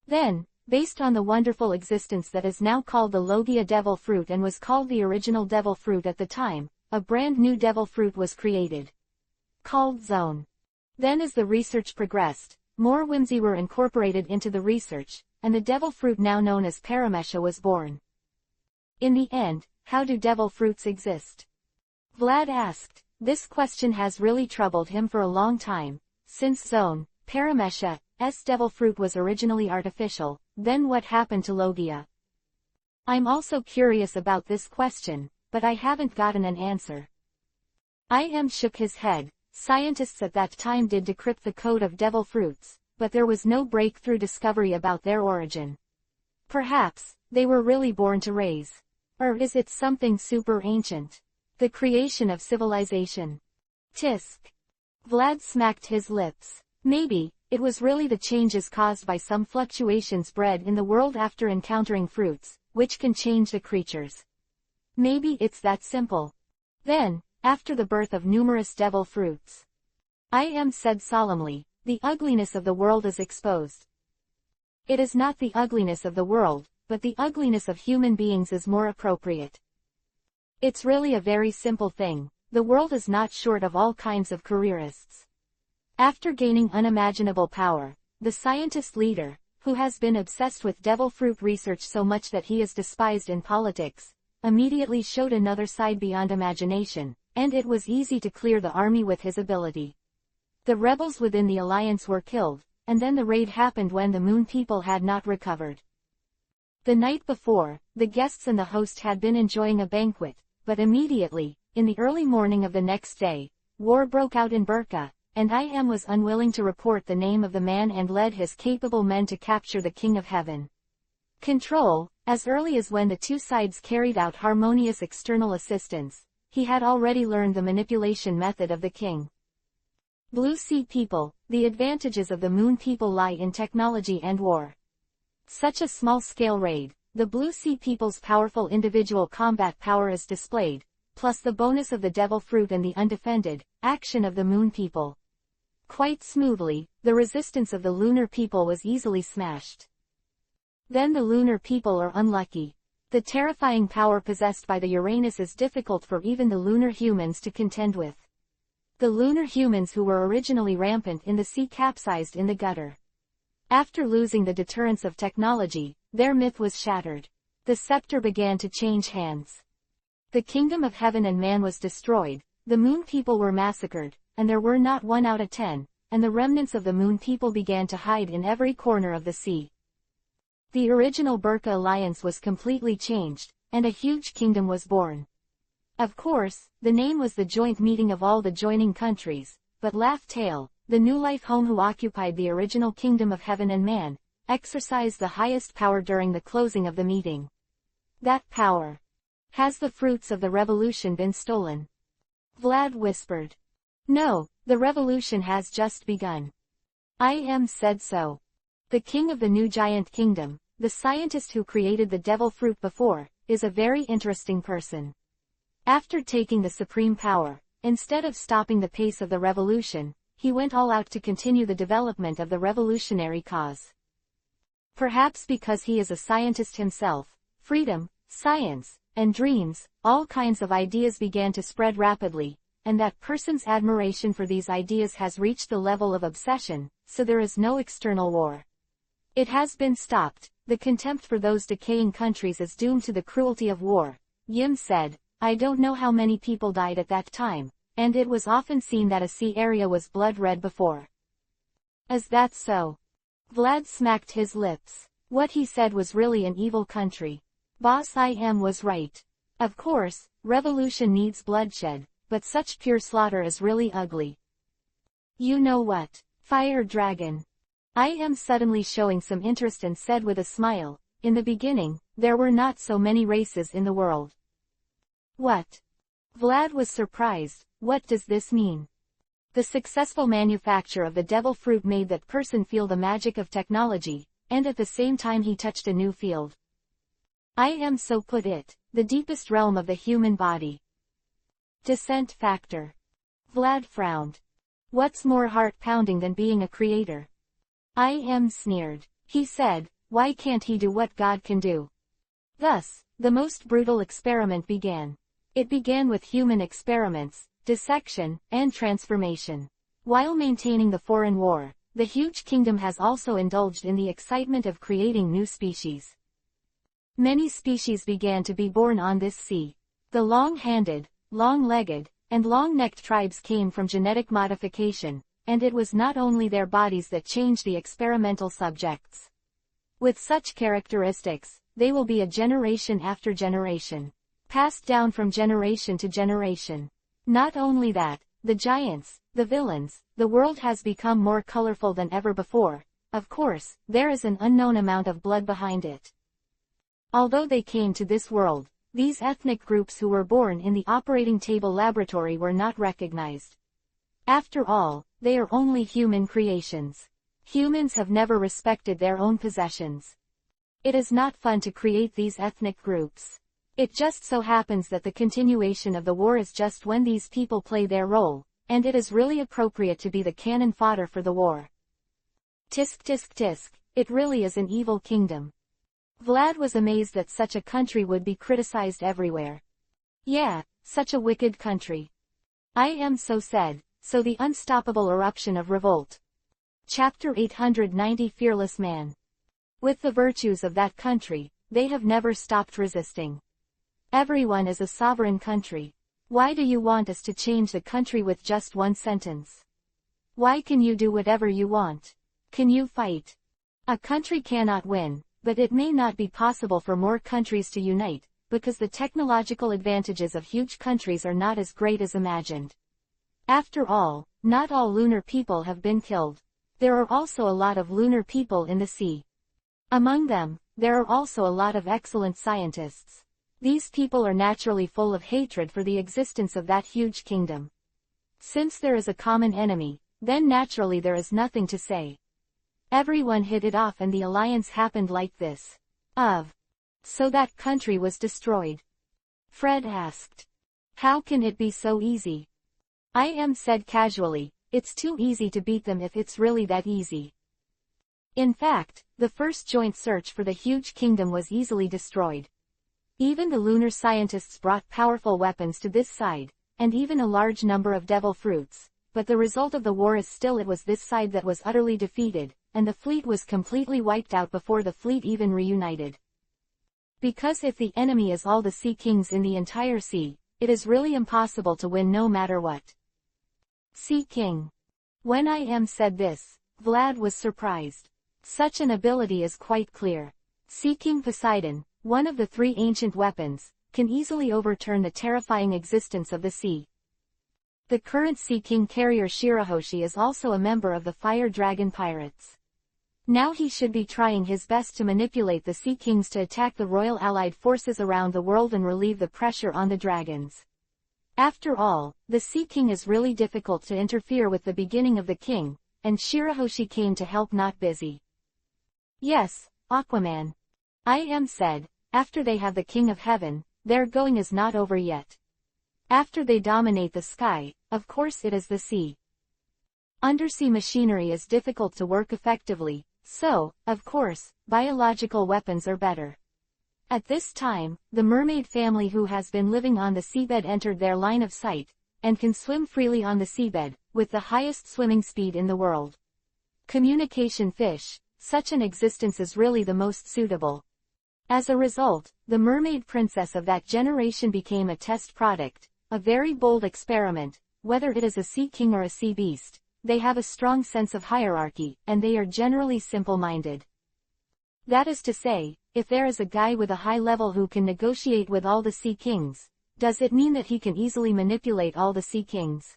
Then, based on the wonderful existence that is now called the Logia devil fruit and was called the original devil fruit at the time, a brand new devil fruit was created. Called Zone. Then as the research progressed, more whimsy were incorporated into the research, and the devil fruit now known as Paramesha was born. In the end, how do devil fruits exist? Vlad asked. This question has really troubled him for a long time, since Zone, Paramesha's devil fruit was originally artificial, then what happened to Logia? I'm also curious about this question, but I haven't gotten an answer. I shook his head. Scientists at that time did decrypt the code of devil fruits, but there was no breakthrough discovery about their origin. Perhaps, they were really born to raise. Or is it something super ancient? The creation of civilization. Tisk. Vlad smacked his lips. Maybe, it was really the changes caused by some fluctuations bred in the world after encountering fruits, which can change the creatures. Maybe it's that simple. Then, after the birth of numerous devil fruits. I said solemnly, the ugliness of the world is exposed. It is not the ugliness of the world, but the ugliness of human beings is more appropriate. It's really a very simple thing. The world is not short of all kinds of careerists. After gaining unimaginable power, the scientist leader, who has been obsessed with devil fruit research so much that he is despised in politics, immediately showed another side beyond imagination, and it was easy to clear the army with his ability. The rebels within the alliance were killed, and then the raid happened when the moon people had not recovered. The night before, the guests and the host had been enjoying a banquet, but immediately, in the early morning of the next day, war broke out in Burka, and was unwilling to report the name of the man and led his capable men to capture the King of Heaven. Control, as early as when the two sides carried out harmonious external assistance, he had already learned the manipulation method of the king. Blue Sea people, the advantages of the moon people lie in technology and war. Such a small-scale raid, the Blue Sea people's powerful individual combat power is displayed, plus the bonus of the devil fruit and the undefended action of the moon people. Quite smoothly, the resistance of the lunar people was easily smashed. Then the lunar people are unlucky. The terrifying power possessed by the Uranus is difficult for even the lunar humans to contend with. The lunar humans who were originally rampant in the sea capsized in the gutter. After losing the deterrence of technology, their myth was shattered. The scepter began to change hands. The kingdom of heaven and man was destroyed, the moon people were massacred, and there were not 1 out of 10, and the remnants of the moon people began to hide in every corner of the sea. The original Burka alliance was completely changed, and a huge kingdom was born. Of course, the name was the joint meeting of all the joining countries, but Laugh Tale, the new life home who occupied the original kingdom of heaven and man, exercised the highest power during the closing of the meeting. That power. Has the fruits of the revolution been stolen? Vlad whispered. No, the revolution has just begun. Said so. The king of the new giant kingdom, the scientist who created the devil fruit before, is a very interesting person. After taking the supreme power, instead of stopping the pace of the revolution, he went all out to continue the development of the revolutionary cause. Perhaps because he is a scientist himself, freedom, science, and dreams, all kinds of ideas began to spread rapidly, and that person's admiration for these ideas has reached the level of obsession, so there is no external war. It has been stopped. The contempt for those decaying countries is doomed to the cruelty of war, Yim said. I don't know how many people died at that time, and it was often seen that a sea area was blood red before. Is that so? Vlad smacked his lips. What he said was really an evil country. Boss was right. Of course, revolution needs bloodshed, but such pure slaughter is really ugly. You know what? Fire dragon. Suddenly showing some interest and said with a smile, in the beginning, there were not so many races in the world. What? Vlad was surprised. What does this mean? The successful manufacture of the devil fruit made that person feel the magic of technology, and at the same time he touched a new field. So put it, the deepest realm of the human body. Descent factor. Vlad frowned. What's more heart-pounding than being a creator? Sneered. He said, why can't he do what God can do? Thus, the most brutal experiment began. It began with human experiments, dissection, and transformation. While maintaining the foreign war, the huge kingdom has also indulged in the excitement of creating new species. Many species began to be born on this sea. The long-handed, long-legged, and long-necked tribes came from genetic modification, and it was not only their bodies that changed the experimental subjects. With such characteristics, they will be a generation after generation, passed down from generation to generation. Not only that, the giants, the villains, the world has become more colorful than ever before. Of course, there is an unknown amount of blood behind it. Although they came to this world, these ethnic groups who were born in the operating table laboratory were not recognized. After all, they are only human creations. Humans have never respected their own possessions. It is not fun to create these ethnic groups. It just so happens that the continuation of the war is just when these people play their role, and it is really appropriate to be the cannon fodder for the war. Tisk tisk tisk, it really is an evil kingdom. Vlad was amazed that such a country would be criticized everywhere. Yeah, such a wicked country. I am so said, so the unstoppable eruption of revolt. Chapter 890 Fearless Man. With the virtues of that country, they have never stopped resisting. Everyone is a sovereign country. Why do you want us to change the country with just one sentence? Why can you do whatever you want? Can you fight? A country cannot win, but it may not be possible for more countries to unite, because the technological advantages of huge countries are not as great as imagined. After all, not all lunar people have been killed. There are also a lot of lunar people in the sea. Among them, there are also a lot of excellent scientists. These people are naturally full of hatred for the existence of that huge kingdom. Since there is a common enemy, then naturally there is nothing to say. Everyone hit it off and the alliance happened like this. So that country was destroyed. Fred asked. How can it be so easy? I am said casually, it's too easy to beat them if it's really that easy. In fact, the first joint search for the huge kingdom was easily destroyed. Even the lunar scientists brought powerful weapons to this side, and even a large number of devil fruits, but the result of the war is still it was this side that was utterly defeated, and the fleet was completely wiped out before the fleet even reunited. Because if the enemy is all the sea kings in the entire sea, it is really impossible to win no matter what. Sea King. When I am said this, Vlad was surprised. Such an ability is quite clear. Sea King Poseidon, one of the three ancient weapons, can easily overturn the terrifying existence of the sea. The current Sea King carrier Shirahoshi is also a member of the Fire Dragon Pirates. Now he should be trying his best to manipulate the Sea Kings to attack the Royal Allied forces around the world and relieve the pressure on the dragons. After all, the Sea King is really difficult to interfere with the beginning of the king, and Shirahoshi came to help not busy. Yes, Aquaman. I am said, after they have the King of Heaven, their going is not over yet. After they dominate the sky, of course it is the sea. Undersea machinery is difficult to work effectively, so, of course, biological weapons are better. At this time, the mermaid family who has been living on the seabed entered their line of sight, and can swim freely on the seabed, with the highest swimming speed in the world. Communication fish, such an existence is really the most suitable. As a result, the mermaid princess of that generation became a test product, a very bold experiment. Whether it is a sea king or a sea beast, they have a strong sense of hierarchy, and they are generally simple-minded. That is to say, if there is a guy with a high level who can negotiate with all the sea kings, does it mean that he can easily manipulate all the sea kings?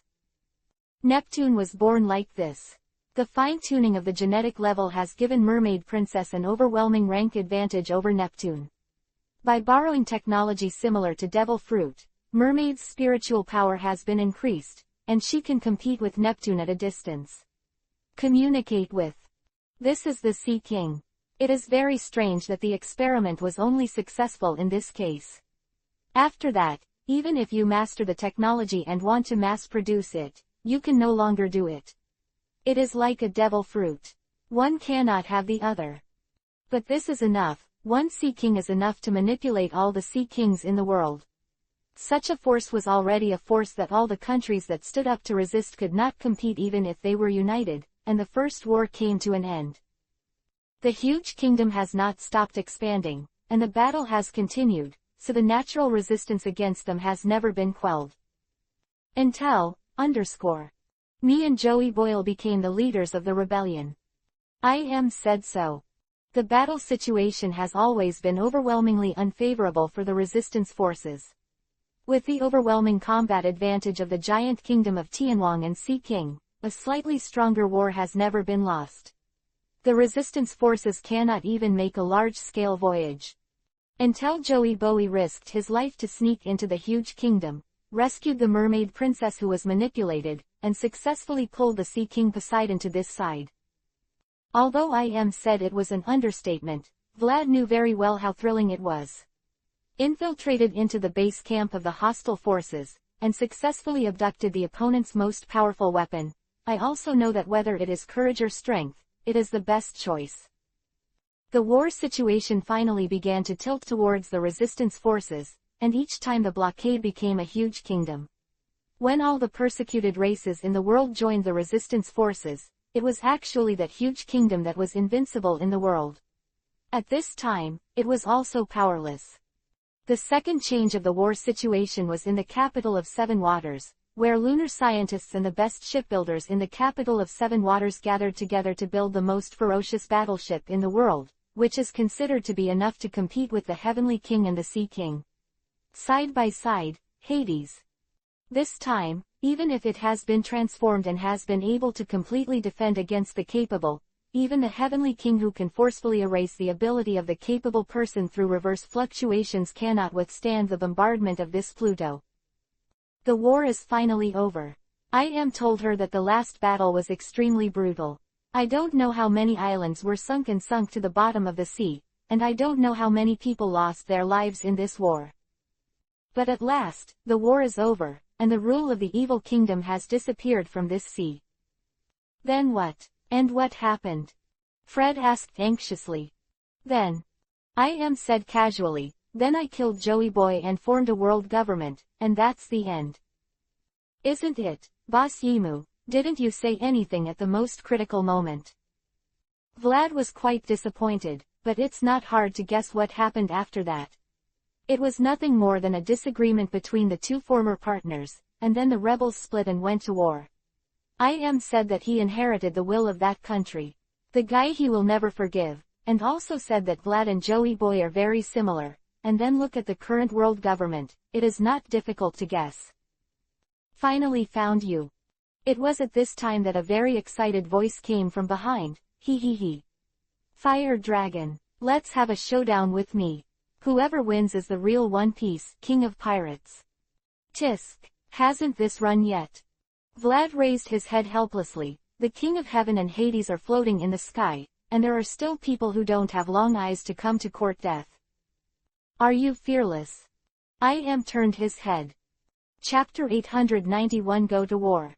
Neptune was born like this. The fine-tuning of the genetic level has given Mermaid Princess an overwhelming rank advantage over Neptune. By borrowing technology similar to Devil Fruit, Mermaid's spiritual power has been increased, and she can compete with Neptune at a distance. Communicate with. This is the Sea King. It is very strange that the experiment was only successful in this case. After that, even if you master the technology and want to mass-produce it, you can no longer do it. It is like a devil fruit. One cannot have the other. But this is enough. One Sea King is enough to manipulate all the Sea Kings in the world. Such a force was already a force that all the countries that stood up to resist could not compete even if they were united, and the First War came to an end. The huge kingdom has not stopped expanding, and the battle has continued, so the natural resistance against them has never been quelled. Until, me and Joey Boyle became the leaders of the rebellion. I am said so. The battle situation has always been overwhelmingly unfavorable for the resistance forces. With the overwhelming combat advantage of the giant kingdom of Tianwang and Sea King, a slightly stronger war has never been lost. The resistance forces cannot even make a large-scale voyage. Until Joey Bowie risked his life to sneak into the huge kingdom, rescued the mermaid princess who was manipulated, and successfully pulled the Sea King Poseidon to this side. Although I said it was an understatement, Vlad knew very well how thrilling it was. Infiltrated into the base camp of the hostile forces, and successfully abducted the opponent's most powerful weapon. I also know that whether it is courage or strength, it is the best choice. The war situation finally began to tilt towards the resistance forces, and each time the blockade became a huge kingdom. When all the persecuted races in the world joined the resistance forces, it was actually that huge kingdom that was invincible in the world. At this time, it was also powerless. The second change of the war situation was in the capital of Seven Waters, where lunar scientists and the best shipbuilders in the capital of Seven Waters gathered together to build the most ferocious battleship in the world, which is considered to be enough to compete with the Heavenly King and the Sea King. Side by side, Hades. This time, even if it has been transformed and has been able to completely defend against the capable, even the Heavenly King who can forcefully erase the ability of the capable person through reverse fluctuations cannot withstand the bombardment of this Pluto. The war is finally over. I told her that the last battle was extremely brutal. I don't know how many islands were sunk to the bottom of the sea, and I don't know how many people lost their lives in this war. But at last, the war is over, and the rule of the evil kingdom has disappeared from this sea. Then what? And what happened? Fred asked anxiously. Then. I said casually, then I killed Joey Boy and formed a world government, and that's the end. Isn't it, Boss Yimu? Didn't you say anything at the most critical moment? Vlad was quite disappointed, but it's not hard to guess what happened after that. It was nothing more than a disagreement between the two former partners, and then the rebels split and went to war. I said that he inherited the will of that country. The guy he will never forgive, and also said that Vlad and Joey Boy are very similar, and then look at the current world government, it is not difficult to guess. Finally found you. It was at this time that a very excited voice came from behind, he. Fire Dragon, let's have a showdown with me. Whoever wins is the real One Piece, King of Pirates. Tisk, hasn't this run yet? Vlad raised his head helplessly. The King of Heaven and Hades are floating in the sky, and there are still people who don't have long eyes to come to court death. Are you fearless? Turned his head. Chapter 891 Go to War.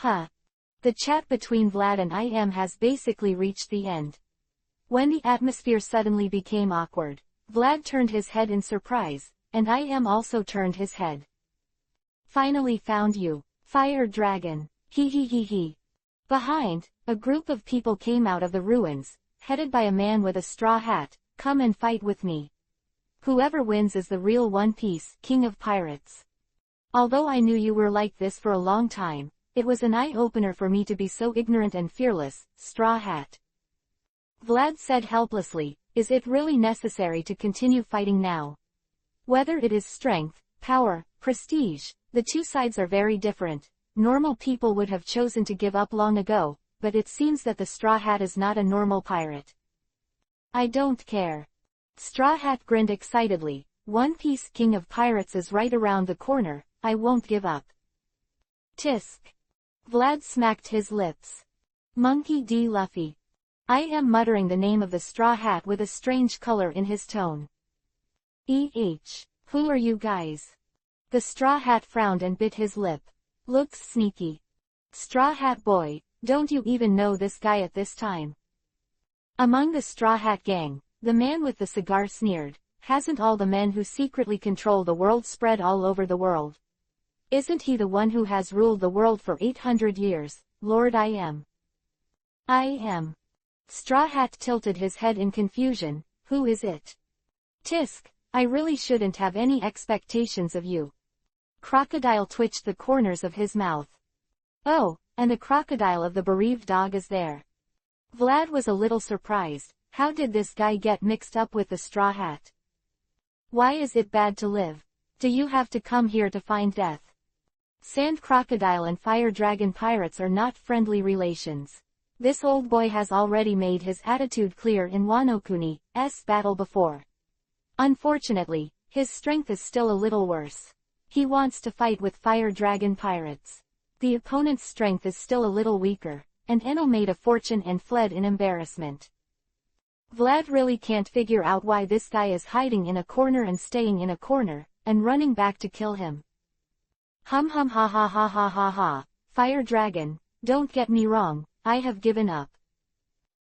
The chat between Vlad and has basically reached the end. When the atmosphere suddenly became awkward, Vlad turned his head in surprise, and also turned his head. Finally found you, Fire Dragon, he. Behind, a group of people came out of the ruins, headed by a man with a straw hat. Come and fight with me. Whoever wins is the real One Piece, King of Pirates. Although I knew you were like this for a long time, it was an eye-opener for me to be so ignorant and fearless, Straw Hat. Vlad said helplessly, is it really necessary to continue fighting now? Whether it is strength, power, prestige, the two sides are very different. Normal people would have chosen to give up long ago, but it seems that the Straw Hat is not a normal pirate. I don't care. Straw Hat grinned excitedly, One Piece King of Pirates is right around the corner, I won't give up. Tisk. Vlad smacked his lips. Monkey D. Luffy. Muttering the name of the Straw Hat with a strange color in his tone. Who are you guys? The Straw Hat frowned and bit his lip. Looks sneaky. Straw Hat Boy, don't you even know this guy at this time? Among the Straw Hat gang, the man with the cigar sneered, hasn't all the men who secretly control the world spread all over the world? Isn't he the one who has ruled the world for 800 years, Lord I am. Straw Hat tilted his head in confusion, who is it? Tisk, I really shouldn't have any expectations of you. Crocodile twitched the corners of his mouth. Oh, and the crocodile of the bereaved dog is there. Vlad was a little surprised, how did this guy get mixed up with the Straw Hat? Why is it bad to live? Do you have to come here to find death? Sand crocodile and fire dragon pirates are not friendly relations. This old boy has already made his attitude clear in Wano Kuni's battle before. Unfortunately, his strength is still a little worse. He wants to fight with fire dragon pirates. The opponent's strength is still a little weaker, and Enno made a fortune and fled in embarrassment. Vlad really can't figure out why this guy is hiding in a corner and staying in a corner, and running back to kill him. Hum hum ha ha ha ha ha ha, fire dragon, don't get me wrong, I have given up.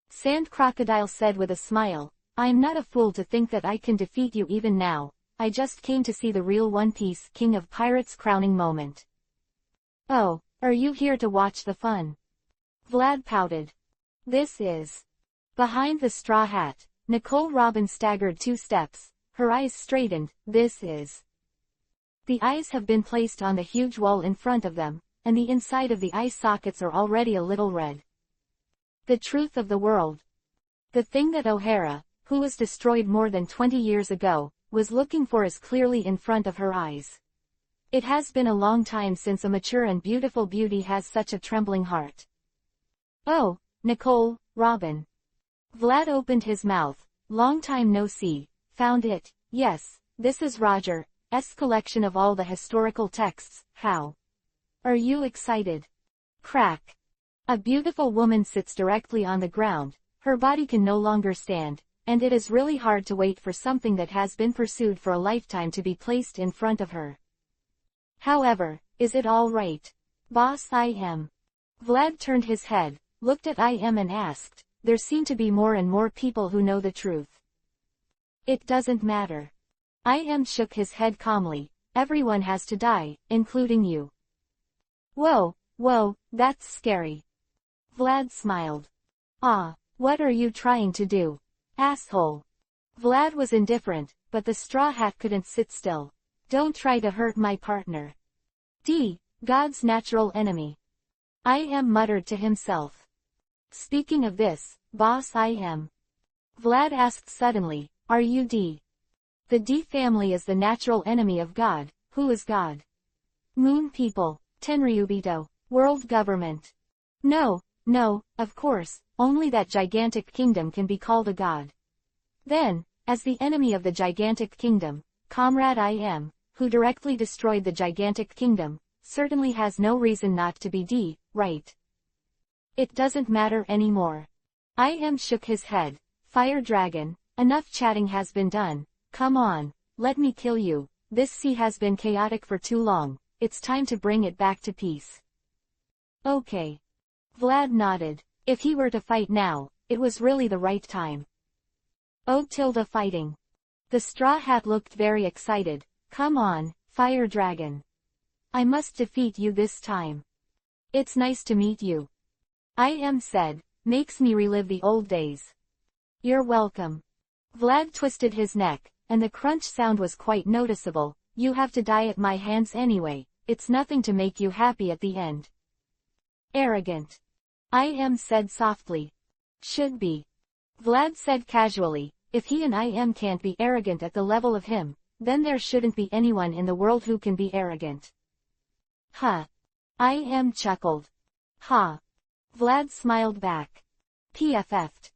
Sand crocodile said with a smile, I am not a fool to think that I can defeat you even now, I just came to see the real One Piece King of Pirates crowning moment. Oh, are you here to watch the fun? Vlad pouted. This is. Behind the straw hat, Nicole Robin staggered 2 steps, her eyes straightened, this is. The eyes have been placed on the huge wall in front of them, and the inside of the eye sockets are already a little red. The truth of the world. The thing that O'Hara, who was destroyed more than 20 years ago, was looking for is clearly in front of her eyes. It has been a long time since a mature and beautiful beauty has such a trembling heart. Oh, Nicole, Robin. Vlad opened his mouth, long time no see, found it, yes, this is Roger's collection of all the historical texts, how? Are you excited? Crack. A beautiful woman sits directly on the ground, her body can no longer stand, and it is really hard to wait for something that has been pursued for a lifetime to be placed in front of her. However, is it all right? Boss I am. Vlad turned his head, looked at I am and asked, there seem to be more and more people who know the truth. It doesn't matter. I am shook his head calmly, everyone has to die, including you. Whoa, that's scary. Vlad smiled. Ah, what are you trying to do? Asshole. Vlad was indifferent, but the straw hat couldn't sit still. Don't try to hurt my partner. God's natural enemy. I am muttered to himself. Speaking of this, boss I am. Vlad asked suddenly, are you D? The D family is the natural enemy of God. Who is God? Moon people, Tenryubito, world government. No, of course, only that gigantic kingdom can be called a god. Then, as the enemy of the gigantic kingdom, Comrade I am, who directly destroyed the gigantic kingdom, certainly has no reason not to be D, right? It doesn't matter anymore. I am shook his head. Fire dragon, enough chatting has been done, come on, let me kill you, this sea has been chaotic for too long, it's time to bring it back to peace. Okay. Vlad nodded, if he were to fight now, it was really the right time. Oh fighting. The straw hat looked very excited, come on, fire dragon. I must defeat you this time. It's nice to meet you. I am said, makes me relive the old days. You're welcome. Vlad twisted his neck, and the crunch sound was quite noticeable, you have to die at my hands anyway, it's nothing to make you happy at the end. Arrogant. I am said softly. Should be. Vlad said casually, if he and I am can't be arrogant at the level of him, then there shouldn't be anyone in the world who can be arrogant. Huh. I am chuckled. Ha. Vlad smiled back. PFF'd.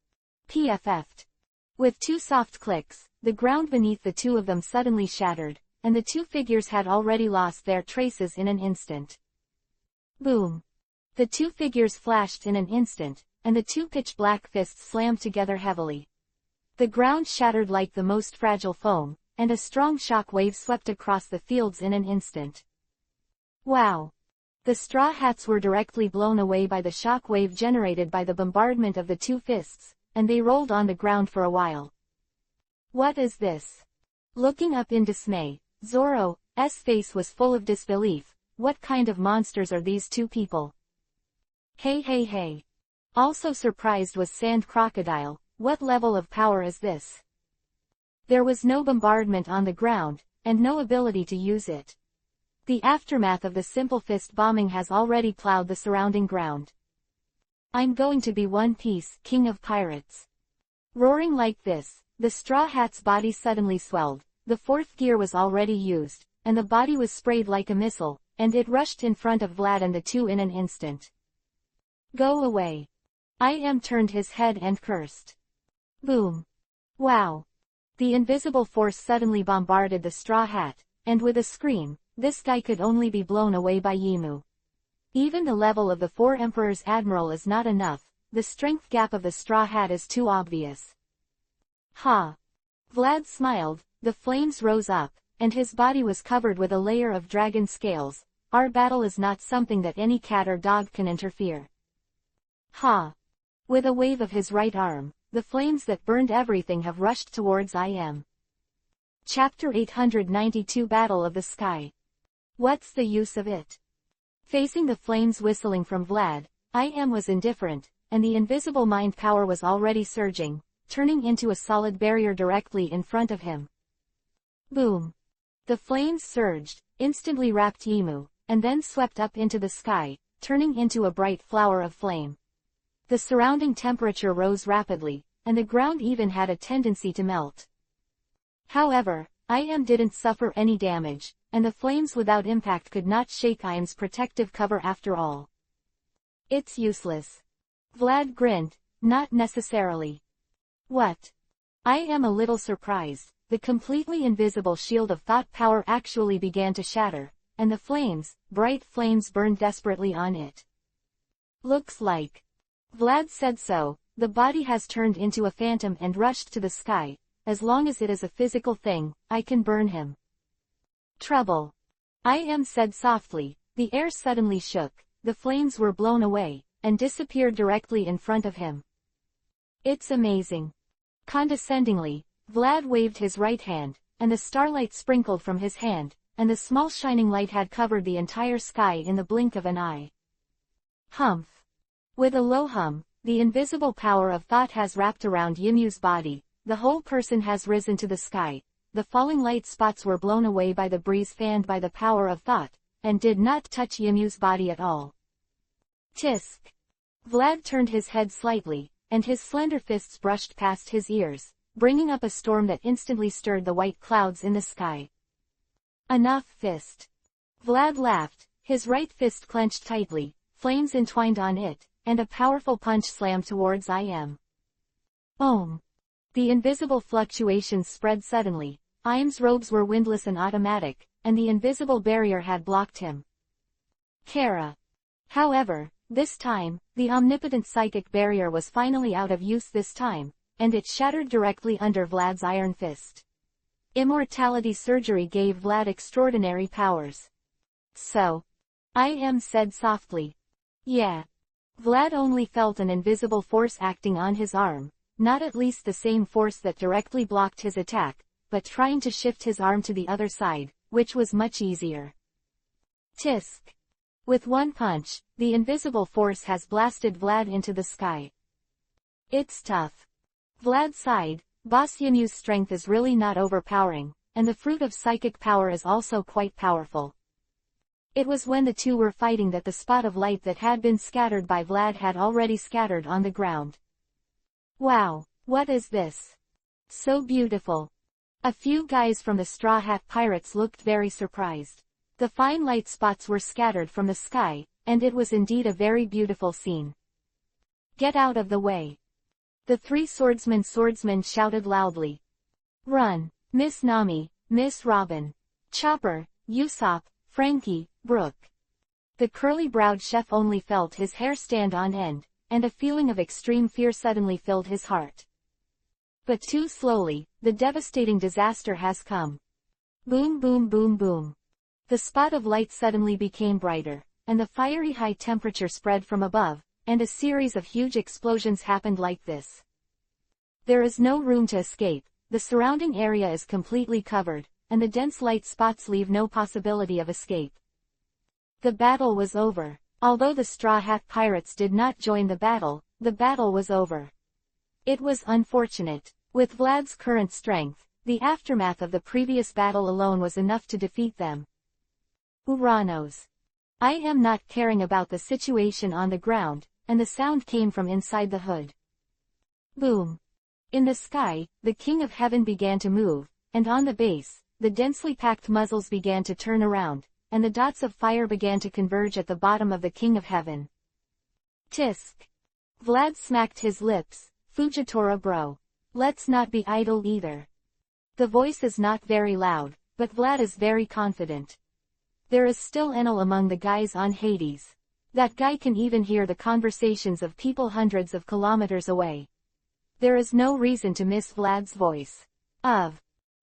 PFF'd. With 2 soft clicks, the ground beneath the 2 of them suddenly shattered, and the 2 figures had already lost their traces in an instant. Boom. The 2 figures flashed in an instant, and the 2 pitch-black fists slammed together heavily. The ground shattered like the most fragile foam, and a strong shock wave swept across the fields in an instant. Wow. The straw hats were directly blown away by the shock wave generated by the bombardment of the 2 fists, and they rolled on the ground for a while. What is this? Looking up in dismay, Zoro's face was full of disbelief. What kind of monsters are these 2 people? Hey. Also surprised was Sand Crocodile, what level of power is this? There was no bombardment on the ground, and no ability to use it. The aftermath of the simple fist bombing has already plowed the surrounding ground. I'm going to be One Piece, King of Pirates. Roaring like this, the straw hat's body suddenly swelled, the 4th gear was already used, and the body was sprayed like a missile, and it rushed in front of Vlad and the two in an instant. Go away. I turned his head and cursed. Boom. Wow. The invisible force suddenly bombarded the straw hat, and with a scream, this guy could only be blown away by Yimu. Even the level of the four Emperor's Admiral is not enough, the strength gap of the straw hat is too obvious. Ha! Vlad smiled, the flames rose up, and his body was covered with a layer of dragon scales. Our battle is not something that any cat or dog can interfere. Ha! With a wave of his right arm, the flames that burned everything have rushed towards IM. Chapter 892 Battle of the Sky. What's the use of it? Facing the flames whistling from Vlad, IM was indifferent, and the invisible mind power was already surging, turning into a solid barrier directly in front of him. Boom! The flames surged, instantly wrapped Yimu, and then swept up into the sky, turning into a bright flower of flame. The surrounding temperature rose rapidly, and the ground even had a tendency to melt. However, IM didn't suffer any damage, and the flames without impact could not shake IM's protective cover after all. It's useless. Vlad grinned, not necessarily. What? I am a little surprised. The completely invisible shield of thought power actually began to shatter, and the flames, bright flames burned desperately on it. Looks like. Vlad said so, the body has turned into a phantom and rushed to the sky. As long as it is a physical thing, I can burn him. Trouble. IM said softly, the air suddenly shook, the flames were blown away, and disappeared directly in front of him. It's amazing. Condescendingly, Vlad waved his right hand, and the starlight sprinkled from his hand, and the small shining light had covered the entire sky in the blink of an eye. Humph. With a low hum, the invisible power of thought has wrapped around Yimu's body, the whole person has risen to the sky, the falling light spots were blown away by the breeze fanned by the power of thought, and did not touch Yimu's body at all. Tisk. Vlad turned his head slightly, and his slender fists brushed past his ears, bringing up a storm that instantly stirred the white clouds in the sky. Enough fist. Vlad laughed, his right fist clenched tightly, flames entwined on it, and a powerful punch slammed towards IM. Om. The invisible fluctuations spread suddenly, IM's robes were windless and automatic, and the invisible barrier had blocked him. Kara. However, this time, the omnipotent psychic barrier was finally out of use this time, and it shattered directly under Vlad's iron fist. Immortality surgery gave Vlad extraordinary powers. So. IM said softly. Yeah. Vlad only felt an invisible force acting on his arm, not at least the same force that directly blocked his attack, but trying to shift his arm to the other side, which was much easier. Tisk. With one punch, the invisible force has blasted Vlad into the sky. It's tough. Vlad sighed, Boss Yimu's strength is really not overpowering, and the fruit of psychic power is also quite powerful. It was when the two were fighting that the spot of light that had been scattered by Vlad had already scattered on the ground. Wow, what is this? So beautiful. A few guys from the Straw Hat Pirates looked very surprised. The fine light spots were scattered from the sky, and it was indeed a very beautiful scene. Get out of the way. The three swordsmen shouted loudly. Run, Miss Nami, Miss Robin, Chopper, Usopp, Frankie, Brooke. The curly-browed chef only felt his hair stand on end, and a feeling of extreme fear suddenly filled his heart. But too slowly, the devastating disaster has come. Boom boom boom boom. The spot of light suddenly became brighter, and the fiery high temperature spread from above, and a series of huge explosions happened like this. There is no room to escape, the surrounding area is completely covered, and the dense light spots leave no possibility of escape. The battle was over. Although the Straw Hat Pirates did not join the battle was over. It was unfortunate. With Vlad's current strength, the aftermath of the previous battle alone was enough to defeat them. Uranos. I am not caring about the situation on the ground, and the sound came from inside the hood. Boom. In the sky, the King of Heaven began to move, and on the base, the densely packed muzzles began to turn around, and the dots of fire began to converge at the bottom of the King of Heaven. Tisk. Vlad smacked his lips. Fujitora bro. Let's not be idle either. The voice is not very loud, but Vlad is very confident. There is still Enel among the guys on Hades. That guy can even hear the conversations of people hundreds of kilometers away. There is no reason to miss Vlad's voice.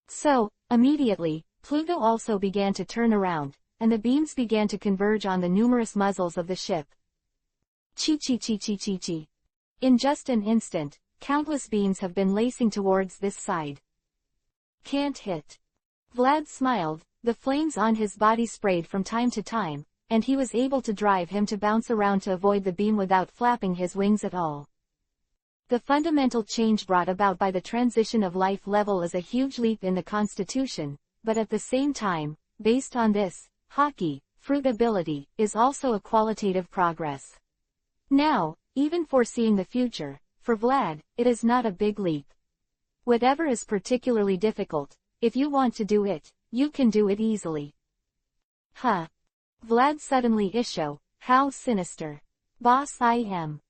So, immediately, Pluto also began to turn around, and the beams began to converge on the numerous muzzles of the ship. Chi. In just an instant, countless beams have been lacing towards this side. Can't hit. Vlad smiled, the flames on his body sprayed from time to time, and he was able to drive him to bounce around to avoid the beam without flapping his wings at all. The fundamental change brought about by the transition of life level is a huge leap in the constitution, but at the same time, based on this, hockey, fruit ability, is also a qualitative progress. Now, even foreseeing the future, for Vlad, it is not a big leap. Whatever is particularly difficult, if you want to do it, you can do it easily. Vlad suddenly isho, how sinister. Boss I am.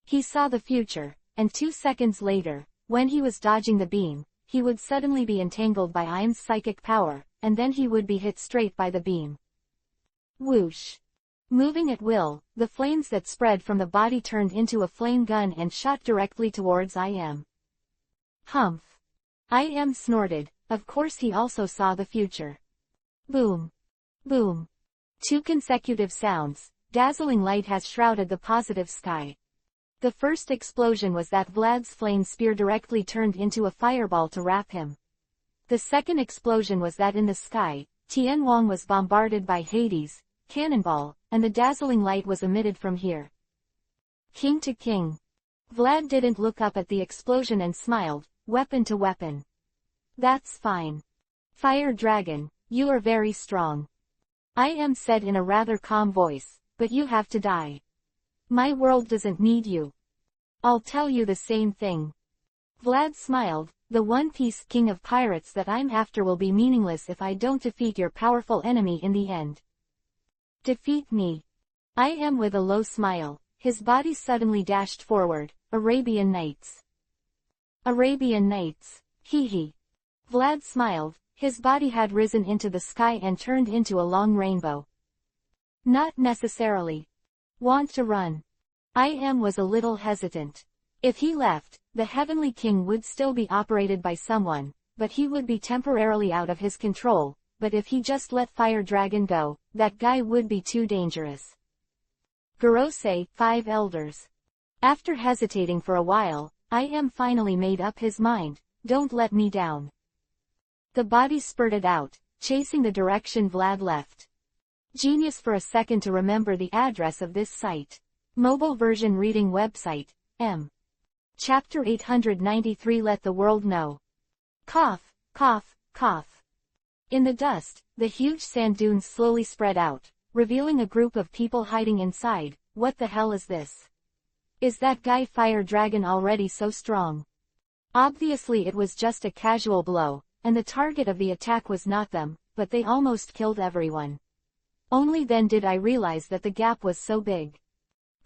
He saw the future, and 2 seconds later, when he was dodging the beam, he would suddenly be entangled by Im's psychic power, and then he would be hit straight by the beam. Whoosh. Moving at will, the flames that spread from the body turned into a flame gun and shot directly towards Im. Humph. Im snorted, of course he also saw the future. Boom. Boom. 2 consecutive sounds, dazzling light has shrouded the positive sky. The first explosion was that Vlad's flame spear directly turned into a fireball to wrap him. The second explosion was that in the sky, Tianwang was bombarded by Hades, cannonball, and the dazzling light was emitted from here. King to king. Vlad didn't look up at the explosion and smiled, weapon to weapon. That's fine. Fire Dragon, you are very strong. Im said in a rather calm voice, but you have to die. My world doesn't need you. I'll tell you the same thing. Vlad smiled, the one-piece king of pirates that I'm after will be meaningless if I don't defeat your powerful enemy in the end. Defeat me. Im with a low smile, his body suddenly dashed forward, Arabian Nights. Arabian Nights, hee. Vlad smiled, his body had risen into the sky and turned into a long rainbow. Not necessarily. Want to run. Im was a little hesitant. If he left, the Heavenly King would still be operated by someone, but he would be temporarily out of his control, but if he just let Fire Dragon go, that guy would be too dangerous. Gorosei, 5 Elders. After hesitating for a while, Im finally made up his mind, don't let me down. The body spurted out, chasing the direction Vlad left. Genius for a second to remember the address of this site. Mobile version reading website, M. Chapter 893 Let the World Know. Cough, cough, cough. In the dust, the huge sand dunes slowly spread out, revealing a group of people hiding inside. What the hell is this? Is that guy Fire Dragon already so strong? Obviously it was just a casual blow, and the target of the attack was not them, but they almost killed everyone. Only then did I realize that the gap was so big.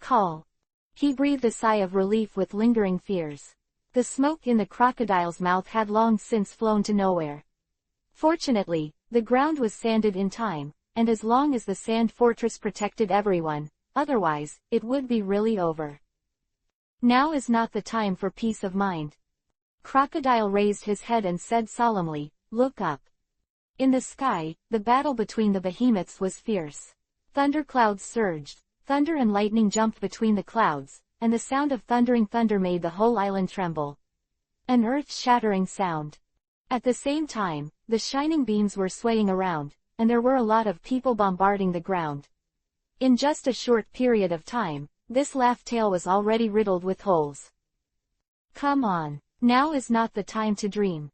Call. He breathed a sigh of relief with lingering fears. The smoke in the crocodile's mouth had long since flown to nowhere. Fortunately, the ground was sanded in time, and as long as the sand fortress protected everyone, otherwise, it would be really over. Now is not the time for peace of mind. Crocodile raised his head and said solemnly, look up. In the sky, the battle between the behemoths was fierce. Thunderclouds surged, thunder and lightning jumped between the clouds, and the sound of thundering thunder made the whole island tremble. An earth-shattering sound. At the same time, the shining beams were swaying around, and there were a lot of people bombarding the ground. In just a short period of time, this laugh tale was already riddled with holes. Come on, now is not the time to dream.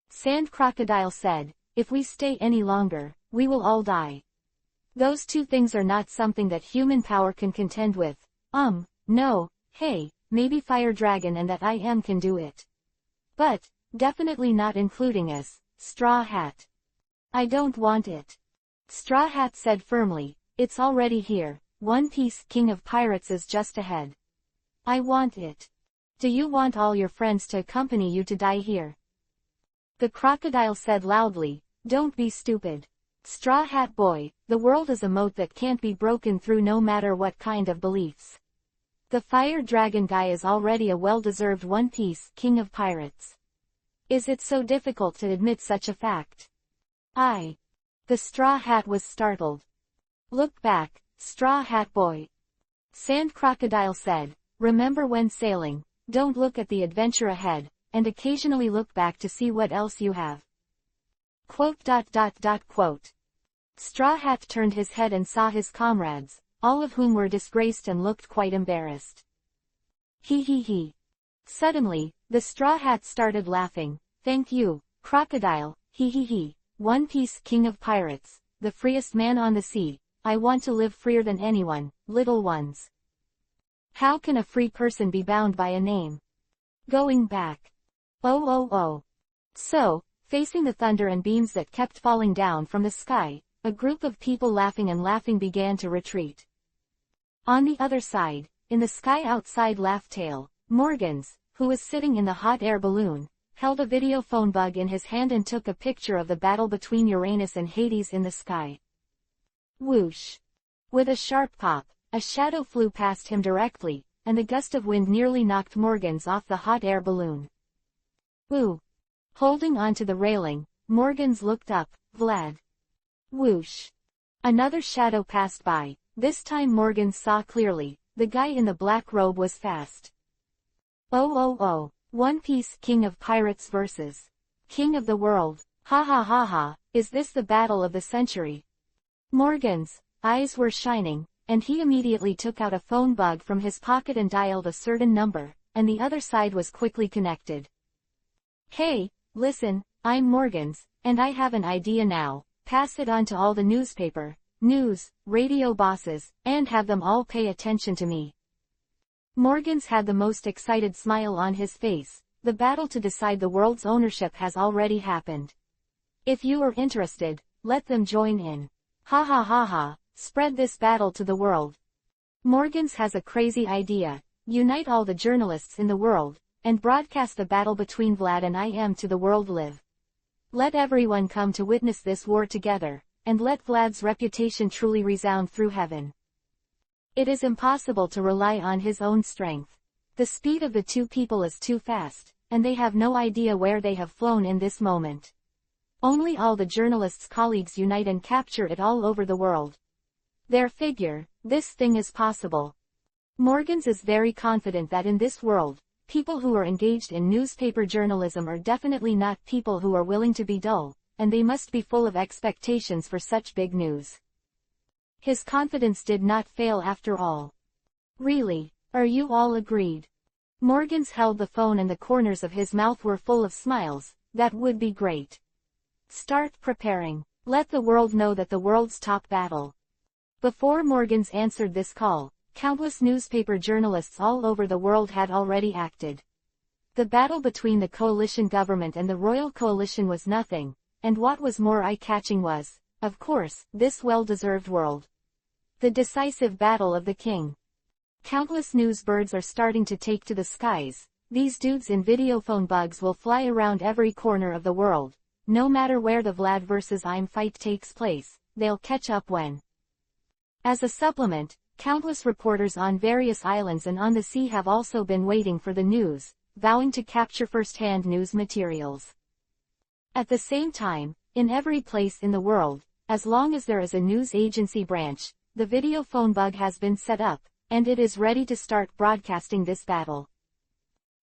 Sand Crocodile said, if we stay any longer, we will all die. Those two things are not something that human power can contend with. No, hey, maybe Fire Dragon and that Im can do it. But, definitely not including us, Straw Hat. I don't want it. Straw Hat said firmly, it's already here. One Piece King of Pirates is just ahead. I want it. Do you want all your friends to accompany you to die here? The crocodile said loudly, don't be stupid. Straw Hat Boy, the world is a moat that can't be broken through no matter what kind of beliefs. The fire dragon guy is already a well-deserved One Piece King of Pirates. Is it so difficult to admit such a fact? The Straw Hat was startled. Look back, Straw Hat Boy. Sand Crocodile said, remember when sailing, don't look at the adventure ahead, and occasionally look back to see what else you have. Quote. Straw Hat turned his head and saw his comrades, all of whom were disgraced and looked quite embarrassed. He. Suddenly, the Straw Hat started laughing. Thank you, Crocodile, he. One Piece King of Pirates, the freest man on the sea. I want to live freer than anyone, little ones. How can a free person be bound by a name? Going back. Oh. So, facing the thunder and beams that kept falling down from the sky, a group of people laughing began to retreat. On the other side, in the sky outside Laugh-Tale, Morgans, who was sitting in the hot air balloon, held a video phone bug in his hand and took a picture of the battle between Uranus and Hades in the sky. Whoosh! With a sharp pop, a shadow flew past him directly, and the gust of wind nearly knocked Morgans off the hot air balloon. Ooh! Holding onto the railing, Morgans looked up. Vlad. Whoosh! Another shadow passed by. This time Morgans saw clearly. The guy in the black robe was fast. Oh. One Piece King of Pirates versus King of the World. Ha. Is this the battle of the century? Morgan's eyes were shining, and he immediately took out a phone bug from his pocket and dialed a certain number, and the other side was quickly connected. Hey, listen, I'm Morgans, and I have an idea now. Pass it on to all the newspaper, news, radio bosses, and have them all pay attention to me. Morgans had the most excited smile on his face. The battle to decide the world's ownership has already happened. If you are interested, let them join in. Ha. Spread this battle to the world. Morgans has a crazy idea. Unite all the journalists in the world, and broadcast the battle between Vlad and I am to the world live. Let everyone come to witness this war together, and let Vlad's reputation truly resound through heaven. It is impossible to rely on his own strength. The speed of the two people is too fast, and they have no idea where they have flown in this moment. Only all the journalists' colleagues unite and capture it all over the world. Their figure, this thing is possible. Morgans is very confident that in this world, people who are engaged in newspaper journalism are definitely not people who are willing to be dull, and they must be full of expectations for such big news. His confidence did not fail after all. Really, are you all agreed? Morgans held the phone and the corners of his mouth were full of smiles. That would be great. Start preparing. Let the world know that the world's top battle. Before Morgans answered this call, countless newspaper journalists all over the world had already acted. The battle between the coalition government and the royal coalition was nothing, and what was more eye-catching was, of course, this well-deserved world. The decisive battle of the king. Countless news birds are starting to take to the skies. These dudes in videophone bugs will fly around every corner of the world. No matter where the Vlad vs. I'm fight takes place, they'll catch up when. As a supplement, countless reporters on various islands and on the sea have also been waiting for the news, vowing to capture first-hand news materials. At the same time, in every place in the world, as long as there is a news agency branch, the video phone bug has been set up, and it is ready to start broadcasting this battle.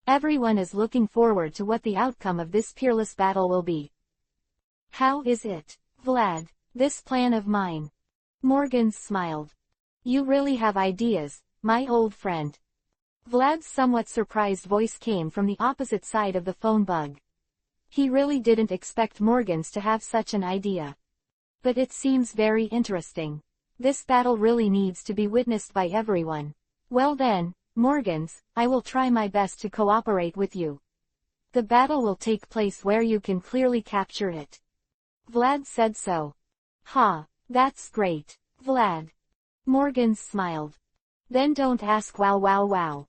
Everyone is looking forward to what the outcome of this peerless battle will be. How is it, Vlad, this plan of mine? Morgans smiled. You really have ideas, my old friend. Vlad's somewhat surprised voice came from the opposite side of the phone bug. He really didn't expect Morgans to have such an idea. But it seems very interesting. This battle really needs to be witnessed by everyone. Well then, Morgans, I will try my best to cooperate with you. The battle will take place where you can clearly capture it. Vlad said so. Ha, that's great, Vlad. Morgans smiled. Then don't ask wow wow wow.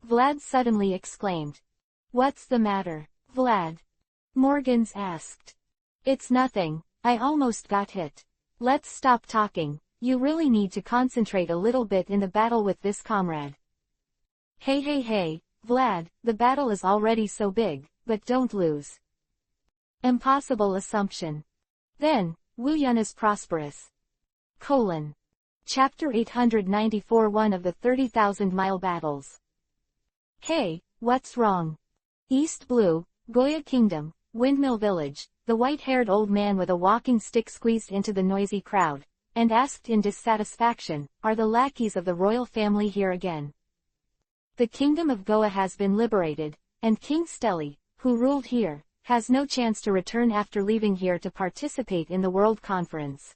Vlad suddenly exclaimed. What's the matter, Vlad? Morgans asked. It's nothing, I almost got hit. Let's stop talking, you really need to concentrate a little bit in the battle with this comrade. Hey, Vlad, the battle is already so big, but don't lose. Impossible assumption. Then, Wu Yun is prosperous. Chapter 894 One of the 30,000-mile battles. Hey, what's wrong? East Blue, Goya Kingdom, Windmill Village, the white-haired old man with a walking stick squeezed into the noisy crowd, and asked in dissatisfaction, are the lackeys of the royal family here again? The kingdom of Goa has been liberated, and King Steli, who ruled here, has no chance to return after leaving here to participate in the World Conference.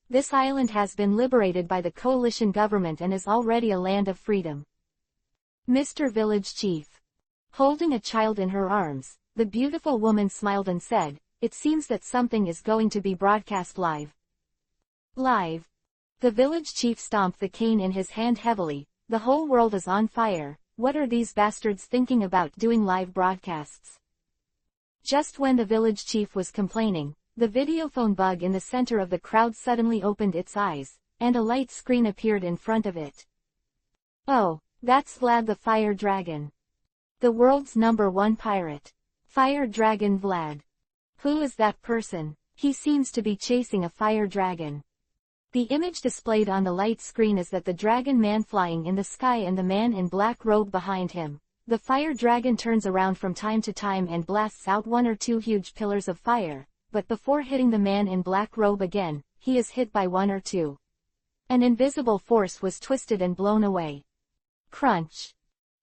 This island has been liberated by the coalition government and is already a land of freedom. Mr. Village Chief. Holding a child in her arms, the beautiful woman smiled and said, it seems that something is going to be broadcast live. Live. The village chief stomped the cane in his hand heavily. The whole world is on fire, what are these bastards thinking about doing live broadcasts? Just when the village chief was complaining, the videophone bug in the center of the crowd suddenly opened its eyes, and a light screen appeared in front of it. Oh, that's Vlad the Fire Dragon. The world's #1 pirate. Fire Dragon Vlad. Who is that person? He seems to be chasing a fire dragon. The image displayed on the light screen is that the dragon man flying in the sky and the man in black robe behind him. The fire dragon turns around from time to time and blasts out 1 or 2 huge pillars of fire, but before hitting the man in black robe again, he is hit by 1 or 2. An invisible force was twisted and blown away. Crunch.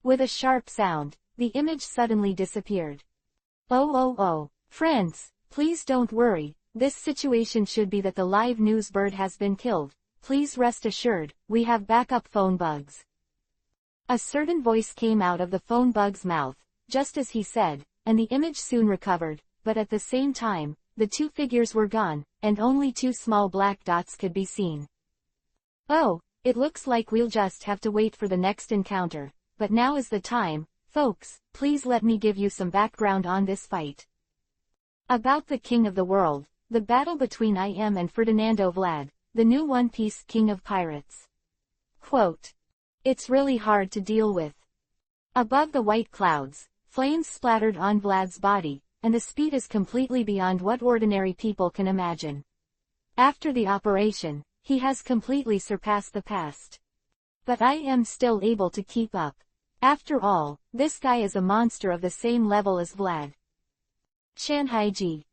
With a sharp sound, the image suddenly disappeared. Oh, friends, please don't worry, this situation should be that the live news bird has been killed, please rest assured, we have backup phone bugs. A certain voice came out of the phone bug's mouth, just as he said, and the image soon recovered, but at the same time, the 2 figures were gone, and only 2 small black dots could be seen. Oh, it looks like we'll just have to wait for the next encounter, but now is the time, folks, please let me give you some background on this fight. About the King of the World, the battle between I am and Ferdinando Vlad, the new One Piece King of Pirates. Quote. It's really hard to deal with. Above the white clouds, flames splattered on Vlad's body, and the speed is completely beyond what ordinary people can imagine. After the operation, he has completely surpassed the past. But I am still able to keep up. After all, this guy is a monster of the same level as Vlad. Chanhaiji.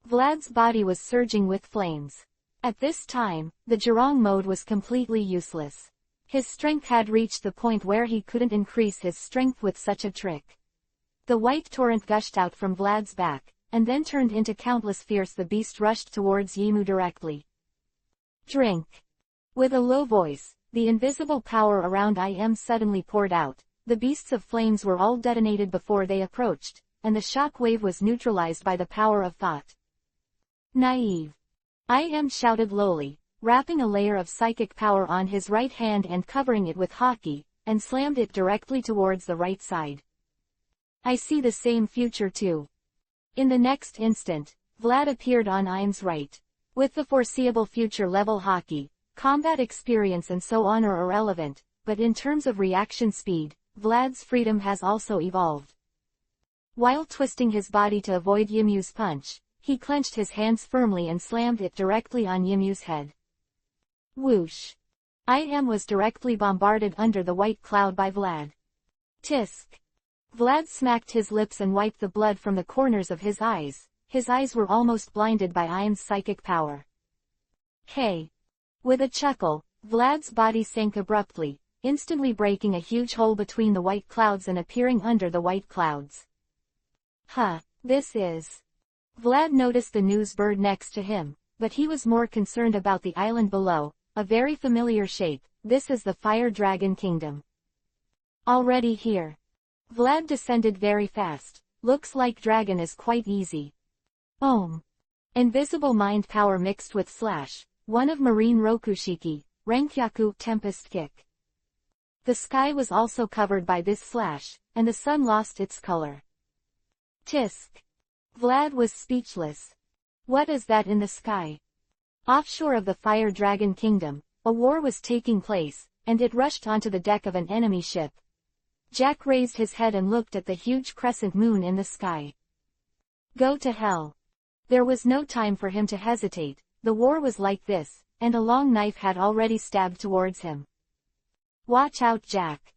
Vlad's body was surging with flames. At this time, the Jurong mode was completely useless. His strength had reached the point where he couldn't increase his strength with such a trick. The white torrent gushed out from Vlad's back, and then turned into countless fierce. The beast rushed towards Yimu directly. Drink. With a low voice, the invisible power around I am suddenly poured out. The beasts of flames were all detonated before they approached, and the shock wave was neutralized by the power of thought. Naive. I am shouted lowly, wrapping a layer of psychic power on his right hand and covering it with hockey, and slammed it directly towards the right side. I see the same future too. In the next instant, Vlad appeared on Im's right. With the foreseeable future level hockey, combat experience and so on are irrelevant, but in terms of reaction speed, Vlad's freedom has also evolved. While twisting his body to avoid Yimu's punch, he clenched his hands firmly and slammed it directly on Yimu's head. Whoosh. I am was directly bombarded under the white cloud by Vlad. Tisk. Vlad smacked his lips and wiped the blood from the corners of his eyes. His eyes were almost blinded by Im's psychic power. Hey. With a chuckle, Vlad's body sank abruptly, instantly breaking a huge hole between the white clouds and appearing under the white clouds. This is... Vlad noticed the news bird next to him, but he was more concerned about the island below, a very familiar shape. This is the Fire Dragon Kingdom. Already here. Vlad descended very fast. Looks like dragon is quite easy. Invisible mind power mixed with slash, one of marine rokushiki, renkyaku tempest kick. The sky was also covered by this slash, and the sun lost its color. Tisk. Vlad was speechless. What is that in the sky? Offshore of the Fire Dragon Kingdom, a war was taking place, and it rushed onto the deck of an enemy ship. Jack raised his head and looked at the huge crescent moon in the sky. Go to hell. There was no time for him to hesitate, the war was like this, and a long knife had already stabbed towards him. Watch out, Jack.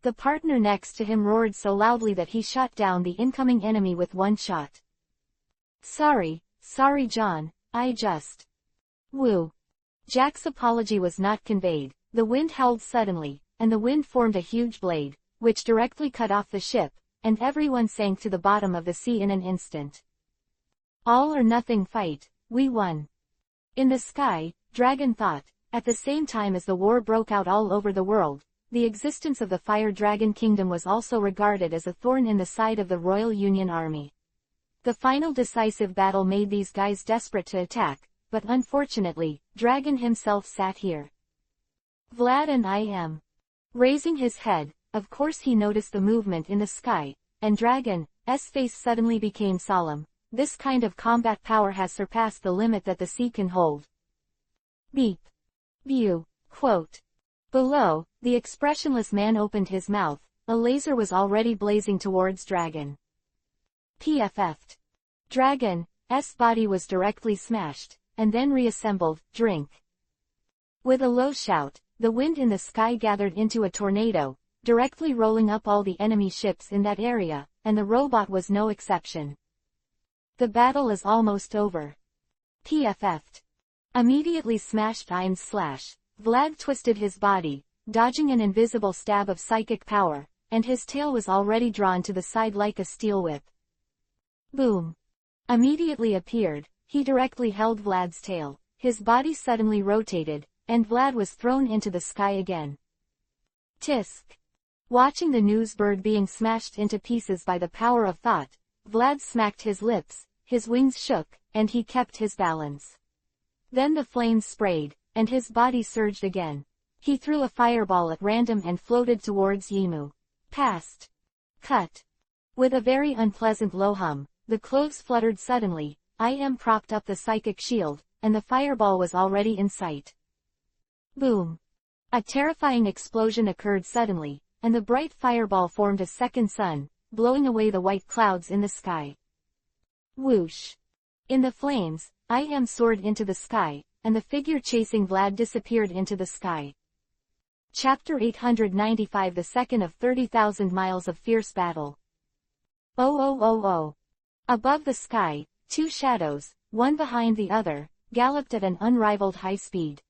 The partner next to him roared so loudly that he shot down the incoming enemy with one shot. Sorry John, I just... Woo. Jack's apology was not conveyed, the wind howled suddenly, and the wind formed a huge blade, which directly cut off the ship, and everyone sank to the bottom of the sea in an instant. All or nothing fight, we won. In the sky, Dragon thought, at the same time as the war broke out all over the world, the existence of the Fire Dragon Kingdom was also regarded as a thorn in the side of the Royal Union Army. The final decisive battle made these guys desperate to attack, but unfortunately, Dragon himself sat here. Vlad and I am. Raising his head, of course he noticed the movement in the sky, and Dragon's face suddenly became solemn. This kind of combat power has surpassed the limit that the sea can hold. Beep. View. Quote. Below, the expressionless man opened his mouth, a laser was already blazing towards Dragon. PFF'd. Dragon's body was directly smashed, and then reassembled. Drink. With a low shout, the wind in the sky gathered into a tornado, directly rolling up all the enemy ships in that area, and the robot was no exception. The battle is almost over. PFF'd. Immediately smashed Iron's slash, Vlad twisted his body, dodging an invisible stab of psychic power, and his tail was already drawn to the side like a steel whip. Boom. Immediately appeared, he directly held Vlad's tail, his body suddenly rotated, and Vlad was thrown into the sky again. Tisk. Watching the news bird being smashed into pieces by the power of thought, Vlad smacked his lips, his wings shook, and he kept his balance. Then the flames sprayed, and his body surged again. He threw a fireball at random and floated towards Yimu. Past. Cut. With a very unpleasant low hum, the clothes fluttered suddenly, IM propped up the psychic shield, and the fireball was already in sight. Boom. A terrifying explosion occurred suddenly, and the bright fireball formed a second sun, blowing away the white clouds in the sky. Whoosh. In the flames, IM soared into the sky, and the figure chasing Vlad disappeared into the sky. Chapter 895, the second of 30,000 miles of fierce battle. Oh. Above the sky, two shadows, one behind the other, galloped at an unrivaled high speed.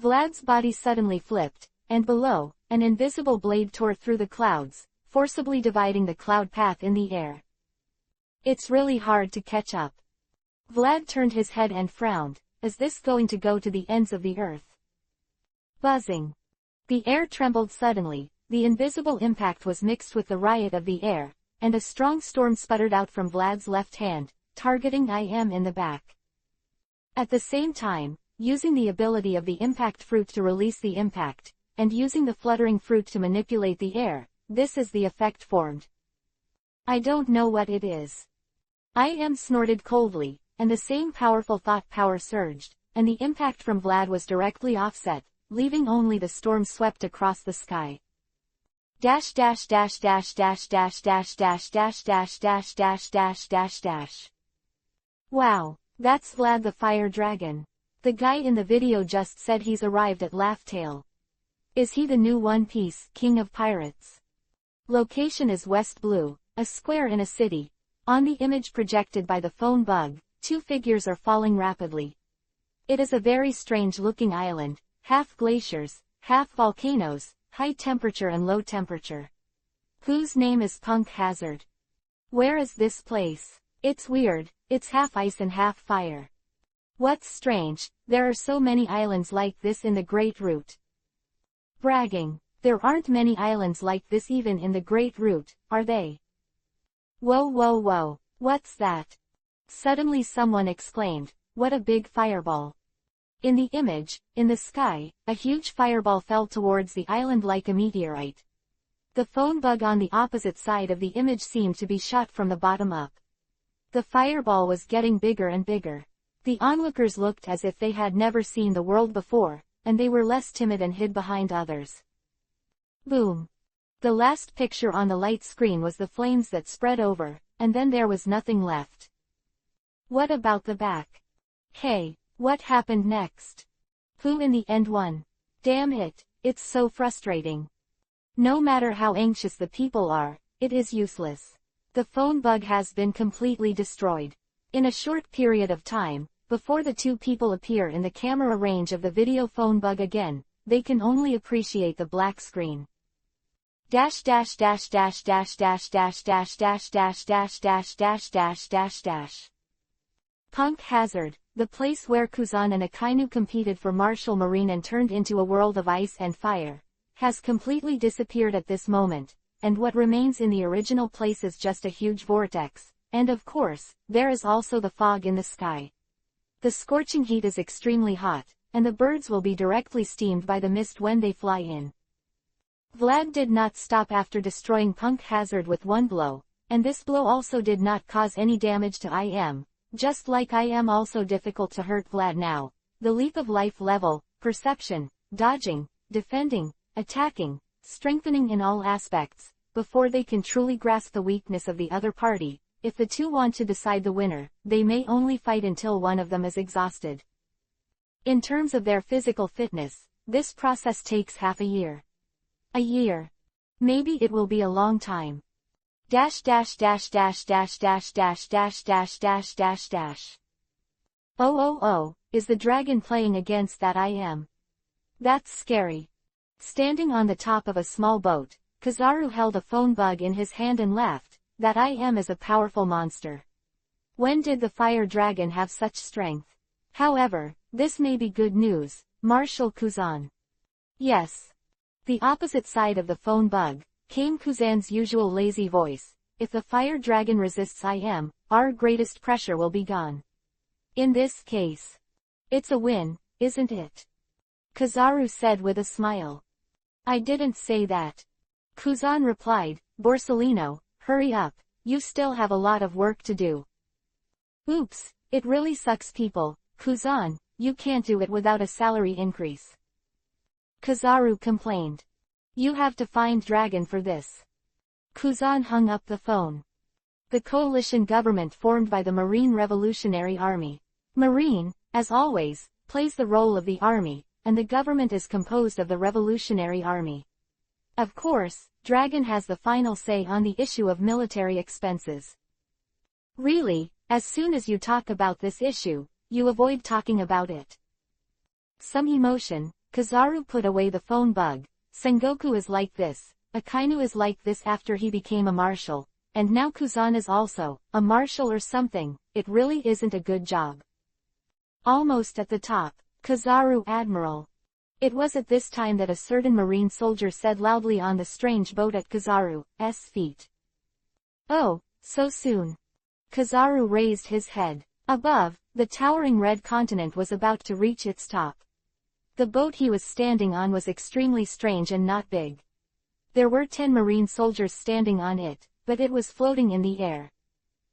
Vlad's body suddenly flipped, and below, an invisible blade tore through the clouds, forcibly dividing the cloud path in the air. It's really hard to catch up. Vlad turned his head and frowned. Is this going to go to the ends of the earth? Buzzing. The air trembled suddenly, the invisible impact was mixed with the riot of the air, and a strong storm sputtered out from Vlad's left hand, targeting IM in the back. At the same time, using the ability of the impact fruit to release the impact, and using the fluttering fruit to manipulate the air, this is the effect formed. I don't know what it is. IM snorted coldly, and the same powerful thought power surged, and the impact from Vlad was directly offset, leaving only the storm swept across the sky. Dash. Wow, that's Vlad the Fire Dragon. The guy in the video just said he's arrived at Laugh Tale. Is he the new One Piece King of Pirates? Location is West Blue, a square in a city. On the image projected by the phone bug, two figures are falling rapidly. It is a very strange-looking island, half glaciers, half volcanoes, high temperature and low temperature. Whose name is Punk Hazard? Where is this place? It's weird, it's half ice and half fire. What's strange, there are so many islands like this in the Great Route. Bragging. There aren't many islands like this even in the Great Route, are they? Whoa, what's that? Suddenly someone exclaimed, "What a big fireball!" In the image, in the sky, a huge fireball fell towards the island like a meteorite. The phone bug on the opposite side of the image seemed to be shot from the bottom up. The fireball was getting bigger and bigger. The onlookers looked as if they had never seen the world before, and they were less timid and hid behind others. Boom! The last picture on the light screen was the flames that spread over, and then there was nothing left. What about the back? Hey, what happened next? Who in the end won? Damn it, it's so frustrating. No matter how anxious the people are, it is useless. The phone bug has been completely destroyed. In a short period of time, before the two people appear in the camera range of the video phone bug again, they can only appreciate the black screen. Dash dash dash dash dash dash dash dash dash dash dash dash dash dash dash dash. Punk Hazard, the place where Kuzan and Akainu competed for Martial Marine and turned into a world of ice and fire, has completely disappeared at this moment, and what remains in the original place is just a huge vortex, and of course, there is also the fog in the sky. The scorching heat is extremely hot, and the birds will be directly steamed by the mist when they fly in. Vlad did not stop after destroying Punk Hazard with one blow, and this blow also did not cause any damage to IM, just like IM also difficult to hurt Vlad now. The leap of life level, perception, dodging, defending, attacking, strengthening in all aspects, before they can truly grasp the weakness of the other party. If the two want to decide the winner, they may only fight until one of them is exhausted. In terms of their physical fitness, this process takes half a year. A year. Maybe it will be a long time. Dash dash dash dash dash dash dash dash dash dash dash dash. Oh, is the dragon playing against that IM? That's scary. Standing on the top of a small boat, Kizaru held a phone bug in his hand and laughed. That IM is a powerful monster. When did the fire dragon have such strength? However, this may be good news, Marshal Kuzan. Yes. The opposite side of the phone bug, came Kuzan's usual lazy voice. If the fire dragon resists IM, our greatest pressure will be gone. In this case, it's a win, isn't it? Kizaru said with a smile. I didn't say that. Kuzan replied, Borsellino, hurry up, you still have a lot of work to do. Oops, it really sucks people, Kuzan, you can't do it without a salary increase. Kizaru complained. You have to find dragon for this. Kuzan hung up the phone. The coalition government formed by the Marine Revolutionary Army. Marine, as always, plays the role of the army, and the government is composed of the Revolutionary Army. Of course, Dragon has the final say on the issue of military expenses. Really, as soon as you talk about this issue, you avoid talking about it. Some emotion, Kizaru put away the phone bug. Sengoku is like this, Akainu is like this after he became a marshal, and now Kuzan is also a marshal or something. It really isn't a good job. Almost at the top, Kizaru Admiral. It was at this time that a certain marine soldier said loudly on the strange boat at Kizaru's feet. Oh, so soon. Kizaru raised his head. Above, the towering red continent was about to reach its top. The boat he was standing on was extremely strange and not big. There were 10 marine soldiers standing on it, but it was floating in the air.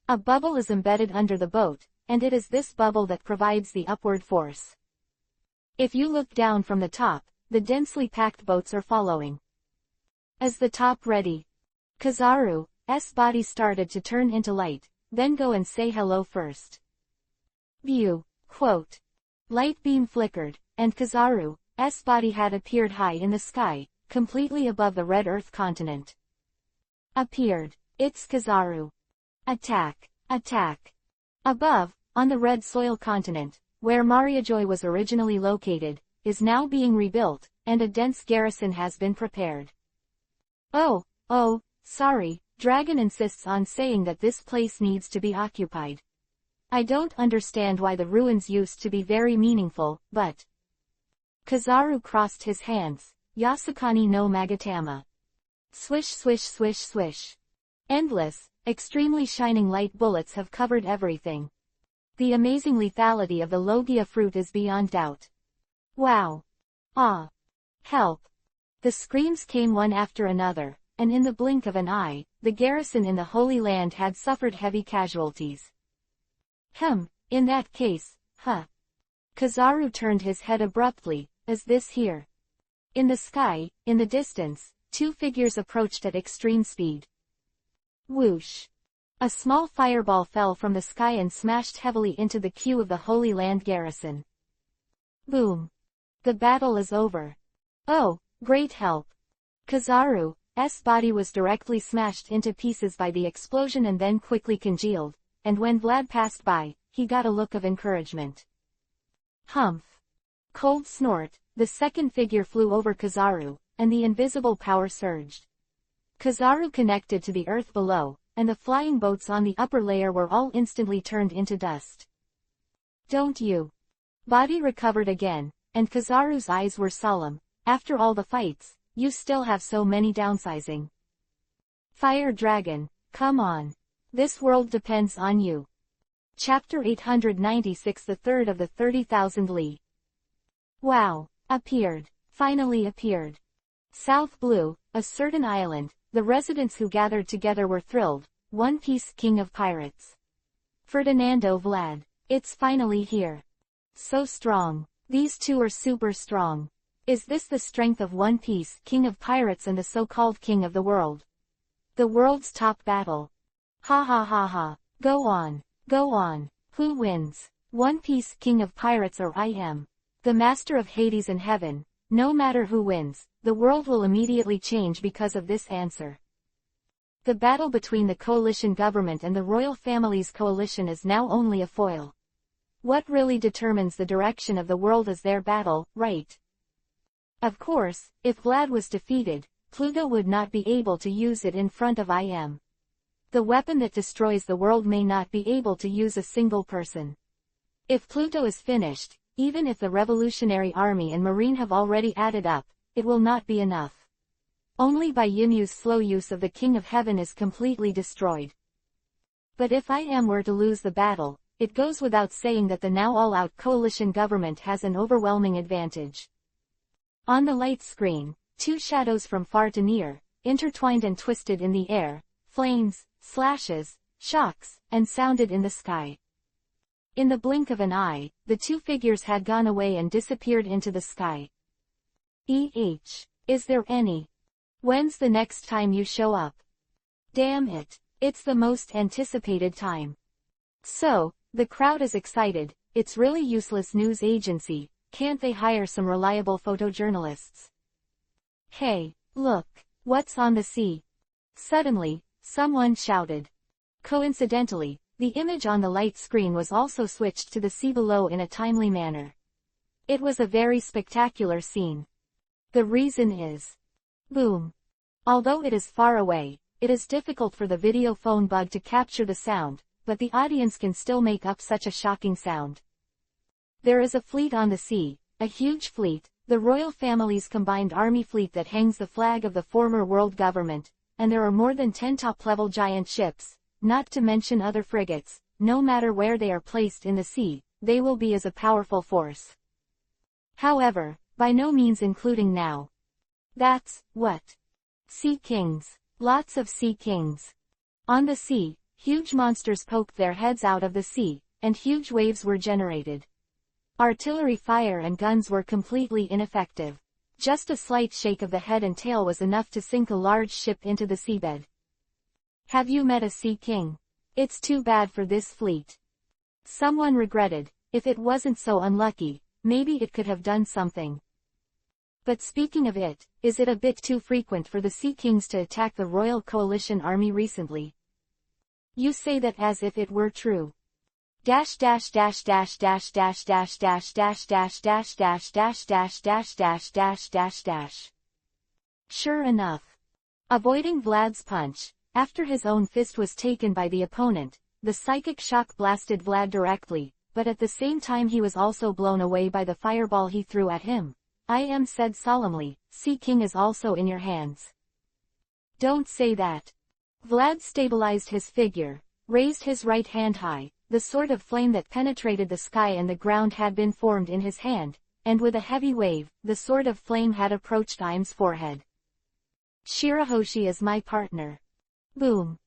A bubble is embedded under the boat, and it is this bubble that provides the upward force. If you look down from the top, the densely packed boats are following. Is the top ready? Kizaru's body started to turn into light, then go and say hello first. View, quote. Light beam flickered, and Kizaru's body had appeared high in the sky, completely above the red earth continent. Appeared. It's Kizaru. Attack, attack. Above, on the red soil continent, where Mariajoy was originally located, is now being rebuilt, and a dense garrison has been prepared. Oh, sorry, Dragon insists on saying that this place needs to be occupied. I don't understand why the ruins used to be very meaningful, but... Kizaru crossed his hands. Yasukani no Magatama. Swish swish swish swish. Endless, extremely shining light bullets have covered everything. The amazing lethality of the logia fruit is beyond doubt. Wow. Ah. Help. The screams came one after another, and in the blink of an eye, the garrison in the Holy Land had suffered heavy casualties. In that case, Kizaru turned his head abruptly. Is this here? In the sky, in the distance, two figures approached at extreme speed. Whoosh! A small fireball fell from the sky and smashed heavily into the queue of the Holy Land garrison. Boom! The battle is over. Oh, great help! Kizaru's body was directly smashed into pieces by the explosion and then quickly congealed, and when Vlad passed by, he got a look of encouragement. Humph! Cold snort, the second figure flew over Kizaru, and the invisible power surged. Kizaru connected to the earth below, and the flying boats on the upper layer were all instantly turned into dust. Don't you? Body recovered again, and Kizaru's eyes were solemn. After all the fights, you still have so many downsizing. Fire Dragon, come on. This world depends on you. Chapter 896, the third of the 30,000 Li. Wow, appeared. Finally appeared. South Blue, a certain island, the residents who gathered together were thrilled. One Piece King of Pirates. Ferdinando Vlad. It's finally here. So strong. These two are super strong. Is this the strength of One Piece, King of Pirates and the so-called King of the World? The world's top battle. Ha ha ha ha. Go on. Go on. Who wins? One Piece King of Pirates or I am? The Master of Hades and Heaven. No matter who wins, the world will immediately change because of this answer. The battle between the coalition government and the royal family's coalition is now only a foil. What really determines the direction of the world is their battle, right? Of course, if Vlad was defeated, Pluto would not be able to use it in front of IM. The weapon that destroys the world may not be able to use a single person. If Pluto is finished, even if the Revolutionary Army and Marine have already added up, it will not be enough. Only by Yinyu's slow use of the King of Heaven is completely destroyed. But if IM were to lose the battle, it goes without saying that the now all-out coalition government has an overwhelming advantage. On the light screen, two shadows from far to near, intertwined and twisted in the air, flames, slashes, shocks, and sounded in the sky. In the blink of an eye, the two figures had gone away and disappeared into the sky. Is there any? When's the next time you show up? Damn it, it's the most anticipated time. So, the crowd is excited. It's really useless news agency, can't they hire some reliable photojournalists? Hey, look, what's on the sea? Suddenly, someone shouted. Coincidentally, the image on the light screen was also switched to the sea below in a timely manner. It was a very spectacular scene. The reason is... Boom. Although it is far away, it is difficult for the video phone bug to capture the sound, but the audience can still make up such a shocking sound. There is a fleet on the sea, a huge fleet, the royal family's combined army fleet that hangs the flag of the former world government, and there are more than 10 top-level giant ships, not to mention other frigates. No matter where they are placed in the sea, they will be as a powerful force. However, by no means including now. That's what? Sea kings. Lots of sea kings. On the sea, huge monsters poked their heads out of the sea, and huge waves were generated. Artillery fire and guns were completely ineffective. Just a slight shake of the head and tail was enough to sink a large ship into the seabed. Have you met a sea king? It's too bad for this fleet. Someone regretted. If it wasn't so unlucky, maybe it could have done something. But speaking of it, is it a bit too frequent for the Sea Kings to attack the Royal Coalition Army recently? You say that as if it were true. Dash dash dash dash dash dash dash dash dash dash dash dash dash dash dash dash dash dash dash. Sure enough. Avoiding Vlad's punch, after his own fist was taken by the opponent, the psychic shock blasted Vlad directly, but at the same time he was also blown away by the fireball he threw at him. IM said solemnly, Sea King is also in your hands. Don't say that. Vlad stabilized his figure, raised his right hand high, the sort of flame that penetrated the sky and the ground had been formed in his hand, and with a heavy wave, the sort of flame had approached Im's forehead. Shirahoshi is my partner. Boom.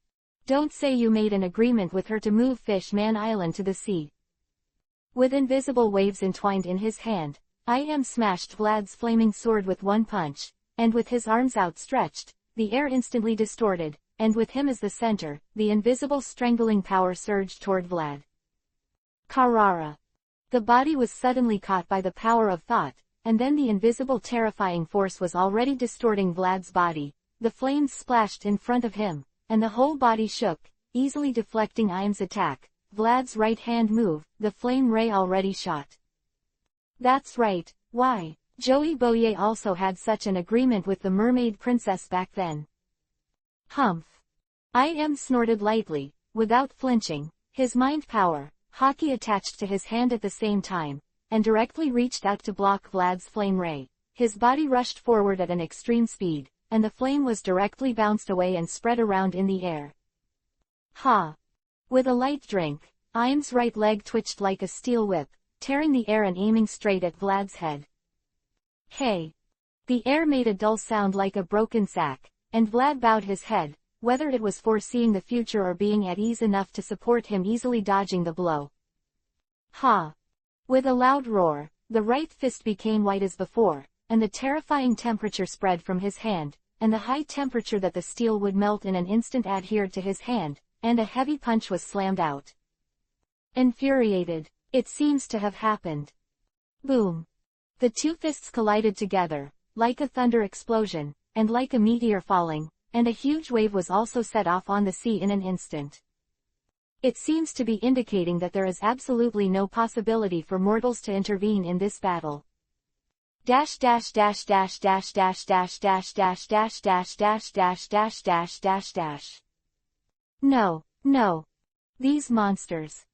Don't say you made an agreement with her to move Fish Man Island to the sea. With invisible waves entwined in his hand, Im smashed Vlad's flaming sword with one punch, and with his arms outstretched, the air instantly distorted, and with him as the center, the invisible strangling power surged toward Vlad. Karara. The body was suddenly caught by the power of thought, and then the invisible terrifying force was already distorting Vlad's body. The flames splashed in front of him, and the whole body shook, easily deflecting Im's attack. Vlad's right hand moved, the flame ray already shot. That's right, why? Joey Boye also had such an agreement with the mermaid princess back then. Humph. Im snorted lightly, without flinching, his mind power, hockey attached to his hand at the same time, and directly reached out to block Vlad's flame ray. His body rushed forward at an extreme speed, and the flame was directly bounced away and spread around in the air. Ha! With a light drink, Im's right leg twitched like a steel whip, tearing the air and aiming straight at Vlad's head. Hey! The air made a dull sound like a broken sack, and Vlad bowed his head, whether it was foreseeing the future or being at ease enough to support him easily dodging the blow. Ha! With a loud roar, the right fist became white as before, and the terrifying temperature spread from his hand, and the high temperature that the steel would melt in an instant adhered to his hand, and a heavy punch was slammed out. Infuriated, it seems to have happened. Boom. The two fists collided together, like a thunder explosion, and like a meteor falling, and a huge wave was also set off on the sea in an instant. It seems to be indicating that there is absolutely no possibility for mortals to intervene in this battle. Dash dash dash dash dash dash dash dash dash dash dash dash dash dash dash dash dash. No, no. These monsters.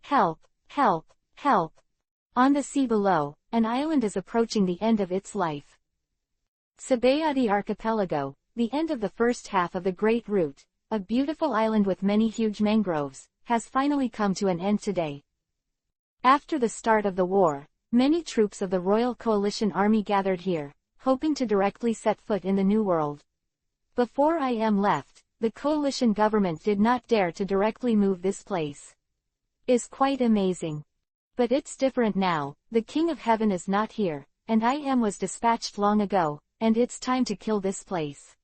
Help, help, help. On the sea below, an island is approaching the end of its life. Sabayati Archipelago, the end of the first half of the Great Route, a beautiful island with many huge mangroves, has finally come to an end today. After the start of the war, many troops of the Royal Coalition Army gathered here, hoping to directly set foot in the New World. Before Im left, the coalition government did not dare to directly move this place. Is quite amazing. But it's different now, the King of Heaven is not here, and Im was dispatched long ago, and it's time to kill this place.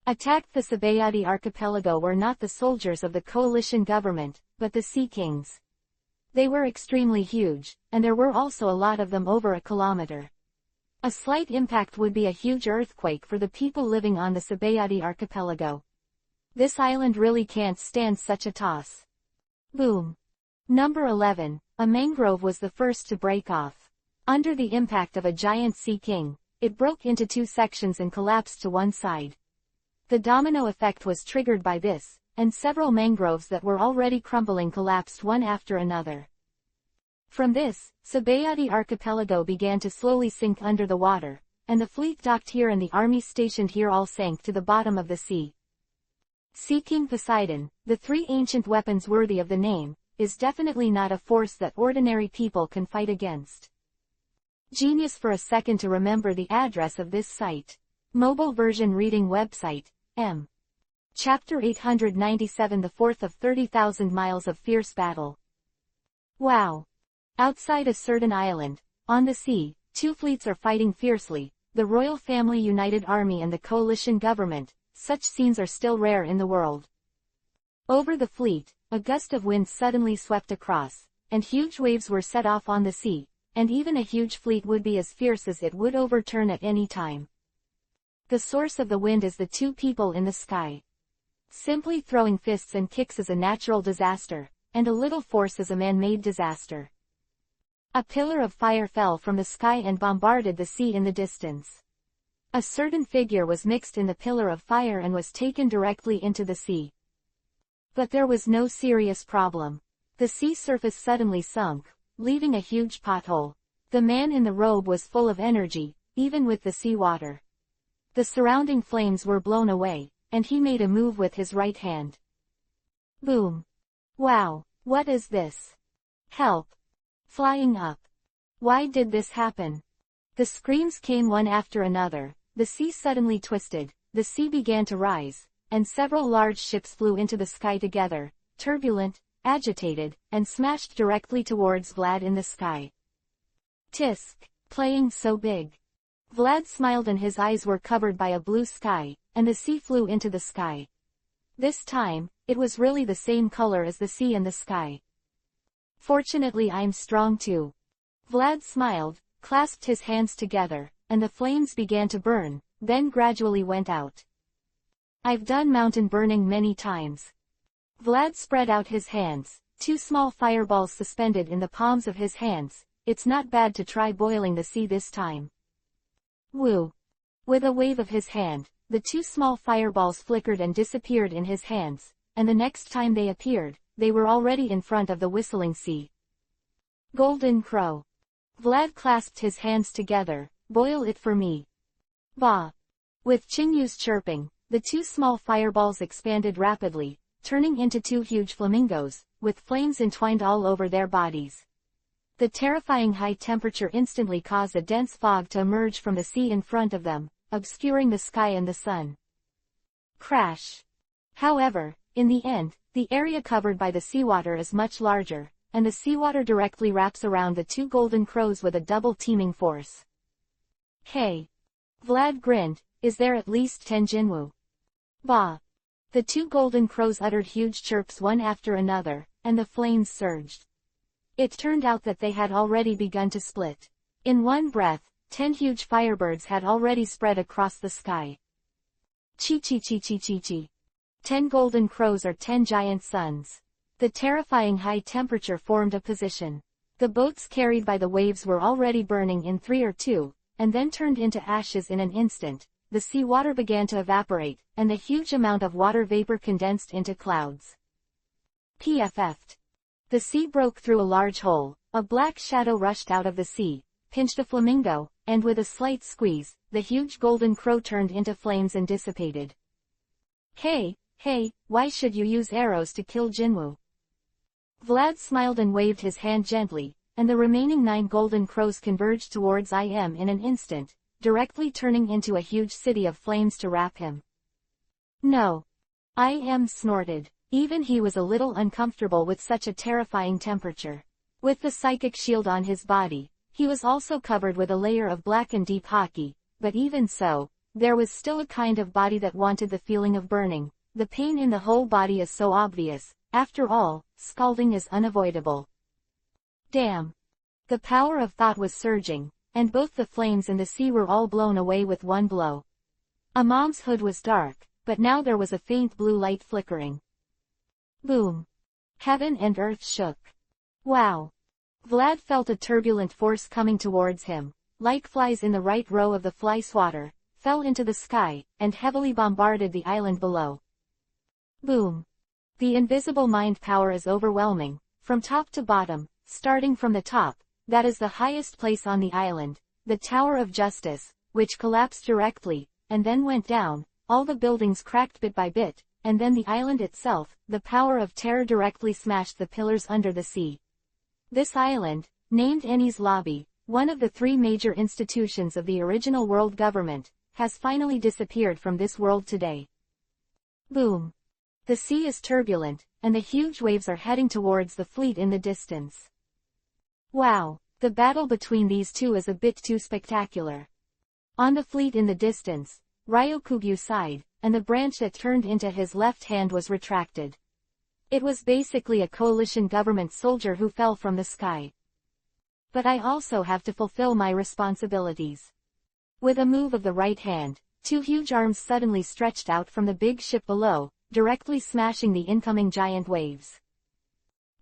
Attacked the Sabayati archipelago were not the soldiers of the coalition government, but the Sea Kings. They were extremely huge, and there were also a lot of them over a kilometer. A slight impact would be a huge earthquake for the people living on the Sabayati archipelago. This island really can't stand such a toss. Boom. Number 11, a mangrove was the first to break off. Under the impact of a giant sea king, it broke into two sections and collapsed to one side. The domino effect was triggered by this, and several mangroves that were already crumbling collapsed one after another. From this, Sabayati archipelago began to slowly sink under the water, and the fleet docked here and the army stationed here all sank to the bottom of the sea. Sea King Poseidon, the three ancient weapons worthy of the name, is definitely not a force that ordinary people can fight against. Genius for a second to remember the address of this site. Mobile version reading website, M. Chapter 897, the fourth of 30,000 miles of fierce battle. Wow. Outside a certain island, on the sea, two fleets are fighting fiercely, the Royal Family United Army and the coalition government. Such scenes are still rare in the world. Over the fleet, a gust of wind suddenly swept across, and huge waves were set off on the sea, and even a huge fleet would be as fierce as it would overturn at any time. The source of the wind is the two people in the sky. Simply throwing fists and kicks is a natural disaster, and a little force is a man-made disaster. A pillar of fire fell from the sky and bombarded the sea in the distance. A certain figure was mixed in the pillar of fire and was taken directly into the sea. But there was no serious problem. The sea surface suddenly sunk, leaving a huge pothole. The man in the robe was full of energy, even with the sea water. The surrounding flames were blown away, and he made a move with his right hand. Boom. Wow. What is this? Help! Flying up. Why did this happen? The screams came one after another. The sea suddenly twisted, the sea began to rise, and several large ships flew into the sky together, turbulent, agitated, and smashed directly towards Vlad in the sky. Tisk, playing so big. Vlad smiled and his eyes were covered by a blue sky, and the sea flew into the sky. This time, it was really the same color as the sea and the sky. Fortunately I'm strong too. Vlad smiled, clasped his hands together, and the flames began to burn, then gradually went out. I've done mountain burning many times. Vlad spread out his hands, 2 small fireballs suspended in the palms of his hands. It's not bad to try boiling the sea this time. Woo! With a wave of his hand, the 2 small fireballs flickered and disappeared in his hands, and the next time they appeared, they were already in front of the whistling sea. Golden Crow. Vlad clasped his hands together. Boil it for me. Bah! With Chingyu's chirping, the 2 small fireballs expanded rapidly, turning into 2 huge flamingos, with flames entwined all over their bodies. The terrifying high temperature instantly caused a dense fog to emerge from the sea in front of them, obscuring the sky and the sun. Crash! However, in the end, the area covered by the seawater is much larger, and the seawater directly wraps around the 2 golden crows with a double teaming force. Hey! Vlad grinned, is there at least 10 Jinwoo? Bah! The 2 golden crows uttered huge chirps one after another, and the flames surged. It turned out that they had already begun to split. In one breath, 10 huge firebirds had already spread across the sky. Chi. 10 golden crows are 10 giant suns. The terrifying high temperature formed a position. The boats carried by the waves were already burning in 3 or 2, and then turned into ashes in an instant. The sea water began to evaporate, and the huge amount of water vapor condensed into clouds. PFF'd. The sea broke through a large hole, a black shadow rushed out of the sea, pinched a flamingo, and with a slight squeeze, the huge golden crow turned into flames and dissipated. Hey, why should you use arrows to kill Jinwoo? Vlad smiled and waved his hand gently, and the remaining 9 golden crows converged towards him in an instant, directly turning into a huge city of flames to wrap him. No. Snorted. Even he was a little uncomfortable with such a terrifying temperature. With the psychic shield on his body, he was also covered with a layer of black and deep haki, but even so, there was still a kind of body that wanted the feeling of burning. The pain in the whole body is so obvious. After all, scalding is unavoidable. Damn! The power of thought was surging, and both the flames and the sea were all blown away with one blow. Imam's hood was dark, but now there was a faint blue light flickering. Boom! Heaven and earth shook. Wow! Vlad felt a turbulent force coming towards him, like flies in the right row of the fly swatter, fell into the sky, and heavily bombarded the island below. Boom! The invisible mind power is overwhelming, from top to bottom, starting from the top, that is the highest place on the island, the Tower of Justice, which collapsed directly, and then went down, all the buildings cracked bit by bit, and then the island itself, the power of terror directly smashed the pillars under the sea. This island, named Enies Lobby, one of the 3 major institutions of the original world government, has finally disappeared from this world today. Boom! The sea is turbulent, and the huge waves are heading towards the fleet in the distance. Wow! The battle between these 2 is a bit too spectacular. On the fleet in the distance, Ryokugyu sighed, and the branch that turned into his left hand was retracted. It was basically a coalition government soldier who fell from the sky. But I also have to fulfill my responsibilities. With a move of the right hand, 2 huge arms suddenly stretched out from the big ship below, directly smashing the incoming giant waves.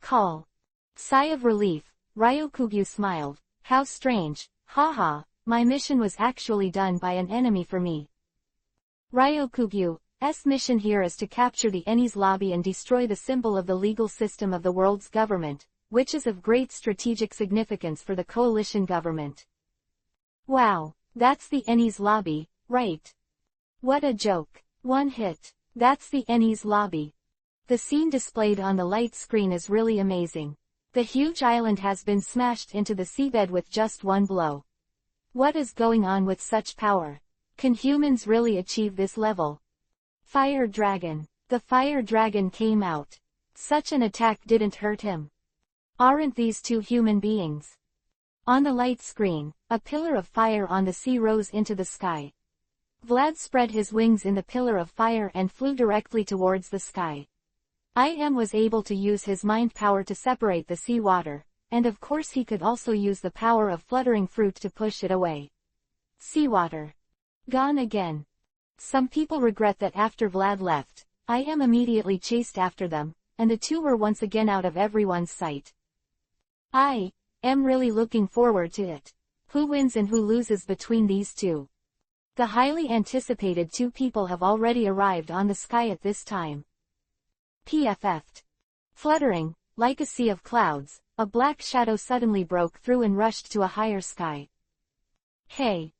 Call. Sigh of relief, Ryokugyu smiled. How strange, haha, my mission was actually done by an enemy for me. Ryokugyu's mission here is to capture the Enies Lobby and destroy the symbol of the legal system of the world's government, which is of great strategic significance for the coalition government. Wow, that's the Enies Lobby, right? What a joke. One hit. That's the Enies Lobby. The scene displayed on the light screen is really amazing. The huge island has been smashed into the seabed with just one blow. What is going on with such power? Can humans really achieve this level? Fire Dragon. The fire dragon came out. Such an attack didn't hurt him. Aren't these two human beings? On the light screen, a pillar of fire on the sea rose into the sky. Vlad spread his wings in the pillar of fire and flew directly towards the sky. IM was able to use his mind power to separate the sea water, and of course he could also use the power of fluttering fruit to push it away. Seawater. Gone again. Some people regret that after Vlad left, IM immediately chased after them, and the two were once again out of everyone's sight. I am really looking forward to it. Who wins and who loses between these two? The highly anticipated two people have already arrived on the sky at this time. PFF'd. Fluttering, like a sea of clouds, a black shadow suddenly broke through and rushed to a higher sky. Hey!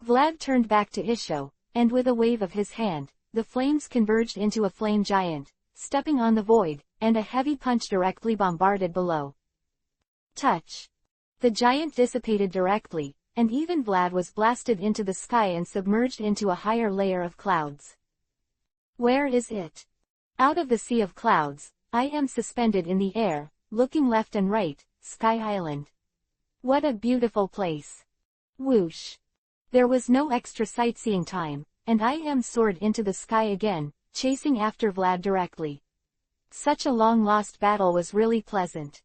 Vlad turned back to Isho, and with a wave of his hand, the flames converged into a flame giant, stepping on the void, and a heavy punch directly bombarded below. Touch! The giant dissipated directly, and even Vlad was blasted into the sky and submerged into a higher layer of clouds. Where is it? Out of the sea of clouds, I am suspended in the air, looking left and right, Sky Island. What a beautiful place. Whoosh. There was no extra sightseeing time, and I am soared into the sky again, chasing after Vlad directly. Such a long-lost battle was really pleasant.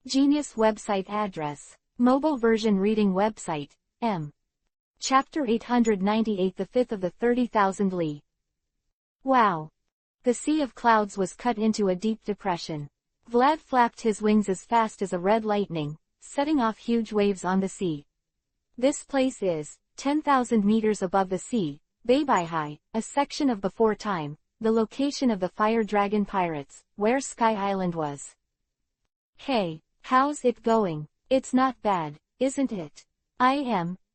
Genius website address. Mobile version reading website, M. Chapter 898 The 5th of the 30,000 Li. Wow. The sea of clouds was cut into a deep depression. Vlad flapped his wings as fast as a red lightning, setting off huge waves on the sea. This place is 10,000 meters above the sea, Baybihai, a section of Before Time, the location of the Fire Dragon Pirates, where Sky Island was. Hey, how's it going? It's not bad, isn't it?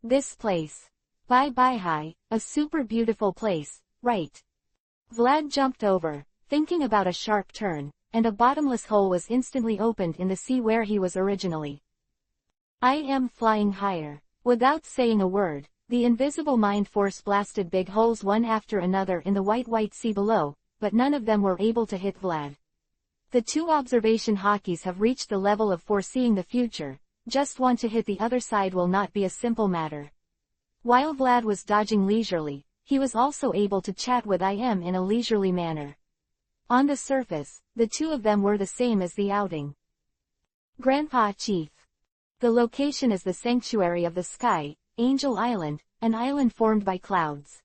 This place. Baybihai, a super beautiful place, right? Vlad jumped over, thinking about a sharp turn, and a bottomless hole was instantly opened in the sea where he was originally. I am flying higher. Without saying a word, the invisible mind force blasted big holes one after another in the white sea below, but none of them were able to hit Vlad. The two observation hockeys have reached the level of foreseeing the future, just one to hit the other side will not be a simple matter. While Vlad was dodging leisurely, he was also able to chat with IM in a leisurely manner. On the surface, the two of them were the same as the outing. Grandpa Chief. The location is the Sanctuary of the Sky, Angel Island, an island formed by clouds.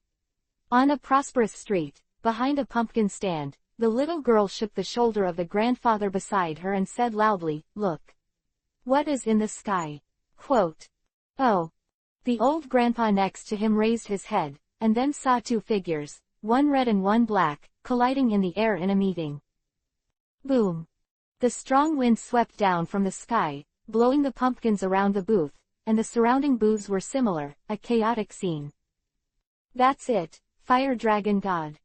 On a prosperous street, behind a pumpkin stand, the little girl shook the shoulder of the grandfather beside her and said loudly, "Look. What is in the sky?" Quote. Oh. The old grandpa next to him raised his head, and then saw two figures, one red and one black, colliding in the air in a meeting. Boom. The strong wind swept down from the sky, blowing the pumpkins around the booth, and the surrounding booths were similar, a chaotic scene. That's it, Fire Dragon God.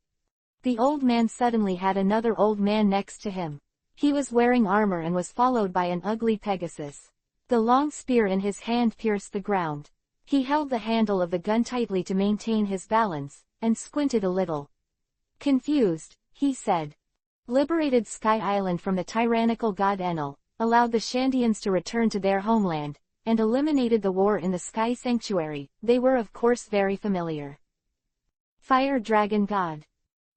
The old man suddenly had another old man next to him. He was wearing armor and was followed by an ugly Pegasus. The long spear in his hand pierced the ground. He held the handle of the gun tightly to maintain his balance, and squinted a little. Confused, he said. Liberated Sky Island from the tyrannical god Enel, allowed the Shandians to return to their homeland, and eliminated the war in the Sky Sanctuary. They were of course very familiar. Fire Dragon God.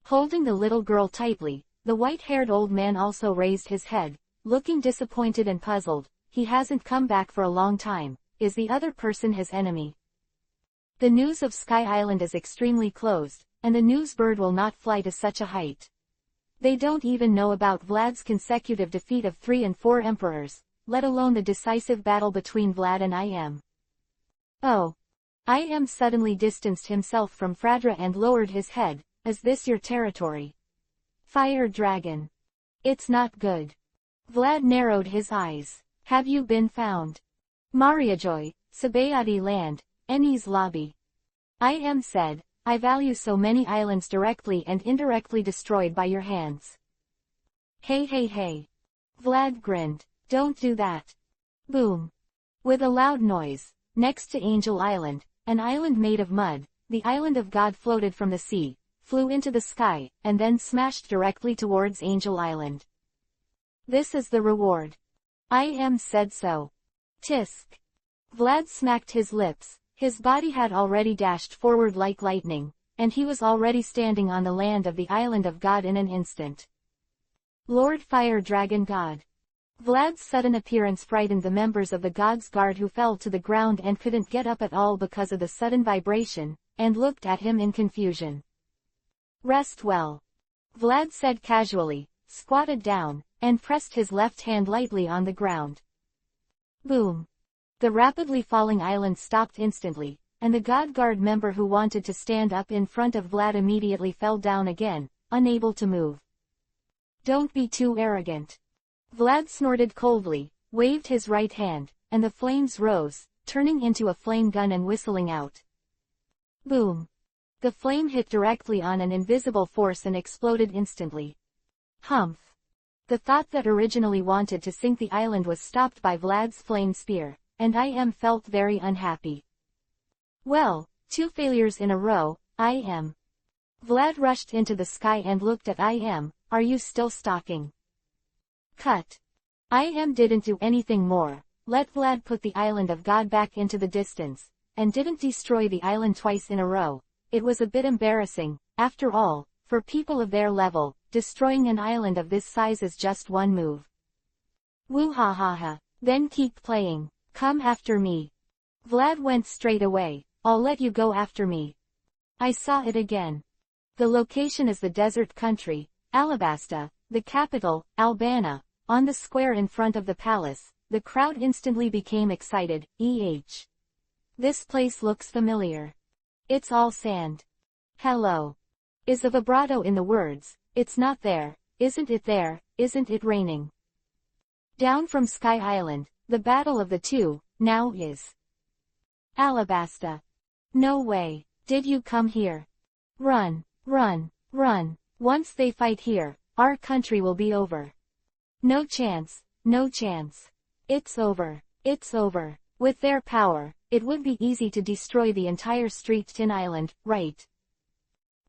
Holding the little girl tightly, the white-haired old man also raised his head, looking disappointed and puzzled. He hasn't come back for a long time. Is the other person his enemy? The news of Sky Island is extremely closed, and the news bird will not fly to such a height. They don't even know about Vlad's consecutive defeat of 3 and 4 emperors, let alone the decisive battle between Vlad and IM. Oh. IM suddenly distanced himself from Fradra and lowered his head. Is this your territory? Fire Dragon. It's not good. Vlad narrowed his eyes. Have you been found? Mariajoy, Sabayati land, Eni's lobby. IM said, I value so many islands directly and indirectly destroyed by your hands. Hey hey hey. Vlad grinned. Don't do that. Boom. With a loud noise, next to Angel Island, an island made of mud, the island of God floated from the sea, flew into the sky, and then smashed directly towards Angel Island. This is the reward. I am said so. Tisk. Vlad smacked his lips, his body had already dashed forward like lightning, and he was already standing on the land of the island of God in an instant. Lord Fire Dragon God. Vlad's sudden appearance frightened the members of the God's Guard who fell to the ground and couldn't get up at all because of the sudden vibration, and looked at him in confusion. Rest well. Vlad said casually, squatted down, and pressed his left hand lightly on the ground. Boom. The rapidly falling island stopped instantly, and the God Guard member who wanted to stand up in front of Vlad immediately fell down again, unable to move. Don't be too arrogant. Vlad snorted coldly, waved his right hand, and the flames rose, turning into a flame gun and whistling out. Boom. The flame hit directly on an invisible force and exploded instantly. Humph. The thought that originally wanted to sink the island was stopped by Vlad's flame spear, and I felt very unhappy. Well, 2 failures in a row, Vlad rushed into the sky and looked at Are you still stalking? Cut. Didn't do anything more, let Vlad put the island of God back into the distance, and didn't destroy the island twice in a row. It was a bit embarrassing, after all, for people of their level, destroying an island of this size is just one move. Woo ha ha ha, then keep playing, come after me. Vlad went straight away, I'll let you go after me. I saw it again. The location is the desert country, Alabasta, the capital, Albana. On the square in front of the palace, the crowd instantly became excited. This place looks familiar. It's all sand. Hello. Is a vibrato in the words, it's not there, isn't it there, isn't it raining? Down from Sky Island, the battle of the two, now is. Alabasta. No way, did you come here? Run, run, run, once they fight here, our country will be over. No chance, no chance. It's over, it's over. With their power, it would be easy to destroy the entire Street Tin Island, right?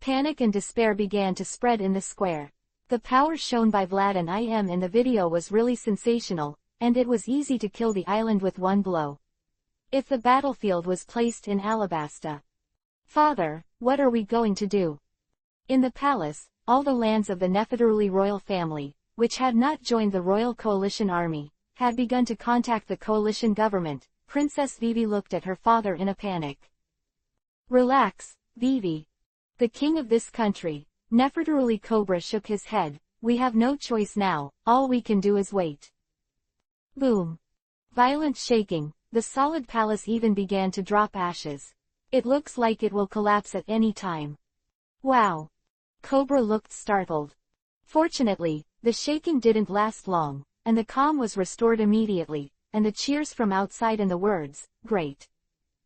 Panic and despair began to spread in the square. The power shown by Vlad and in the video was really sensational, and it was easy to kill the island with one blow. If the battlefield was placed in Alabasta. Father, what are we going to do? In the palace, all the lands of the Nefertari royal family, which had not joined the Royal Coalition Army, had begun to contact the coalition government. Princess Vivi looked at her father in a panic. Relax, Vivi. The king of this country, Nefertari Cobra shook his head. We have no choice now, all we can do is wait. Boom. Violent shaking, the solid palace even began to drop ashes. It looks like it will collapse at any time. Wow. Cobra looked startled. Fortunately, the shaking didn't last long, and the calm was restored immediately, and the cheers from outside and the words, great.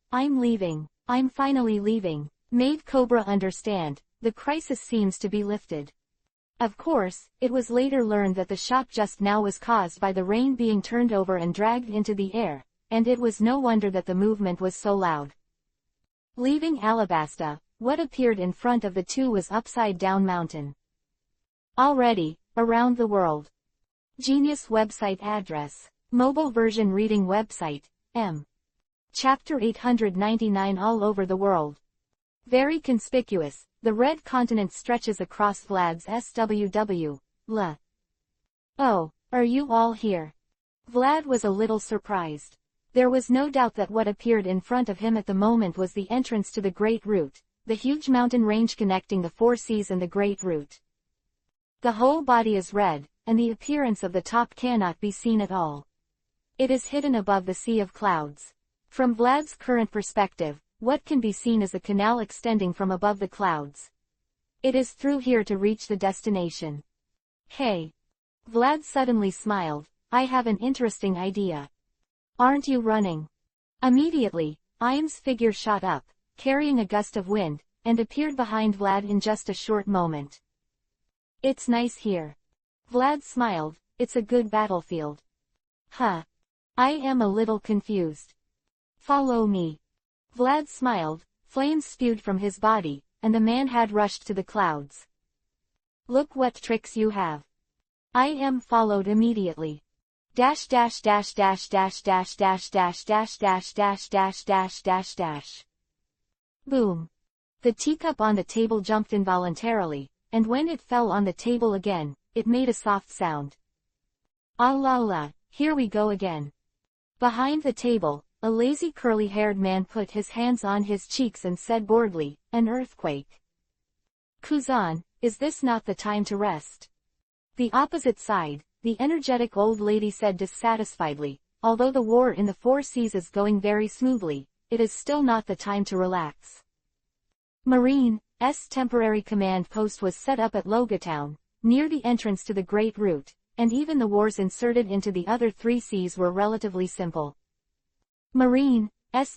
I'm leaving, I'm finally leaving, made Cobra understand, the crisis seems to be lifted. Of course, it was later learned that the shock just now was caused by the rain being turned over and dragged into the air, and it was no wonder that the movement was so loud. Leaving Alabasta, what appeared in front of the two was Upside Down Mountain. Already, around the world. Genius website address. Mobile version reading website, Chapter 899 all over the world. Very conspicuous, the red continent stretches across Vlad's SWW, Oh, are you all here? Vlad was a little surprised. There was no doubt that what appeared in front of him at the moment was the entrance to the Great Route, the huge mountain range connecting the Four Seas and the Great Route. The whole body is red, and the appearance of the top cannot be seen at all. It is hidden above the sea of clouds. From Vlad's current perspective, what can be seen is a canal extending from above the clouds. It is through here to reach the destination. Hey! Vlad suddenly smiled, I have an interesting idea. Aren't you running? Immediately, Im's figure shot up, carrying a gust of wind, and appeared behind Vlad in just a short moment. It's nice here. Vlad smiled, it's a good battlefield. Huh. I am a little confused. Follow me. Vlad smiled, flames spewed from his body, and the man had rushed to the clouds. Look what tricks you have. I am followed immediately. Dash dash dash dash dash dash dash dash dash dash dash dash dash dash dash. Boom. The teacup on the table jumped involuntarily, and when it fell on the table again, it made a soft sound. Ah la la, here we go again. Behind the table, a lazy curly-haired man put his hands on his cheeks and said boredly, an earthquake. Kuzan, is this not the time to rest? The opposite side, the energetic old lady said dissatisfiedly, although the war in the Four Seas is going very smoothly, it is still not the time to relax. Marine's temporary command post was set up at Logatown, near the entrance to the Great Route, and even the wars inserted into the other three seas were relatively simple. Marine's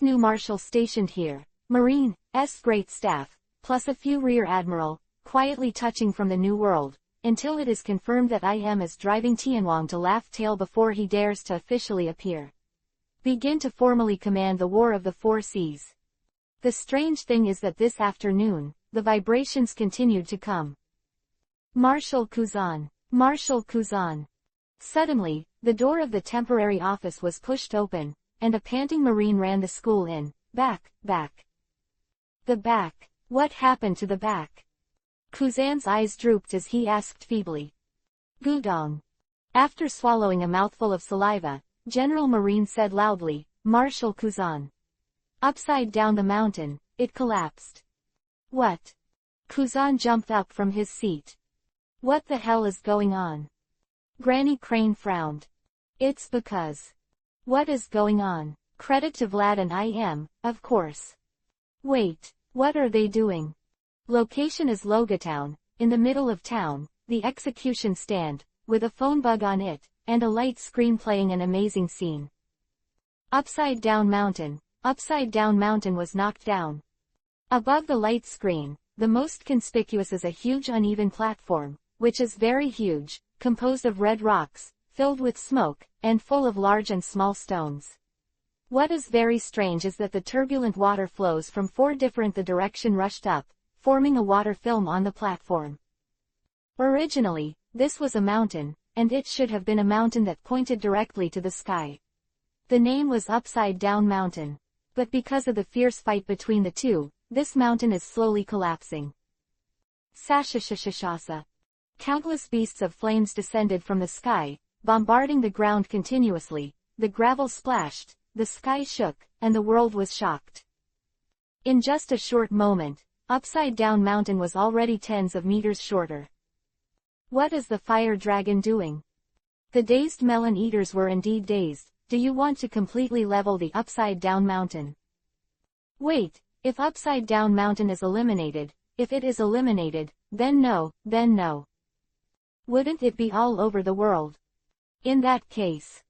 new marshal stationed here, Marine's great staff, plus a few rear admiral, quietly touching from the New World, until it is confirmed that IM is driving Tianwang to laugh tail before he dares to officially appear. Begin to formally command the War of the Four Seas. The strange thing is that this afternoon, the vibrations continued to come. Marshal Kuzan. Marshal Kuzan. Suddenly, the door of the temporary office was pushed open, and a panting Marine ran the school in. Back. The back. What happened to the back? Kuzan's eyes drooped as he asked feebly. Gudong. After swallowing a mouthful of saliva, General Marine said loudly, Marshal Kuzan. Upside down the mountain, it collapsed. What? Kuzan jumped up from his seat. What the hell is going on? Granny Crane frowned. It's because. What is going on? Credit to Vlad and IM, of course. Wait, what are they doing? Location is Logatown, in the middle of town, the execution stand, with a phone bug on it, and a light screen playing an amazing scene. Upside Down Mountain was knocked down. Above the light screen, the most conspicuous is a huge uneven platform, which is very huge, composed of red rocks, filled with smoke, and full of large and small stones. What is very strange is that the turbulent water flows from four different the direction rushed up, forming a water film on the platform. Originally, this was a mountain, and it should have been a mountain that pointed directly to the sky. The name was Upside Down Mountain. But because of the fierce fight between the two, this mountain is slowly collapsing. Sashashashashasa. Countless beasts of flames descended from the sky, bombarding the ground continuously, the gravel splashed, the sky shook, and the world was shocked. In just a short moment, Upside Down Mountain was already tens of meters shorter. What is the fire dragon doing? The dazed melon eaters were indeed dazed. Do you want to completely level the Upside Down Mountain? Wait, if Upside Down Mountain is eliminated, if it is eliminated, then no. Wouldn't it be all over the world? In that case.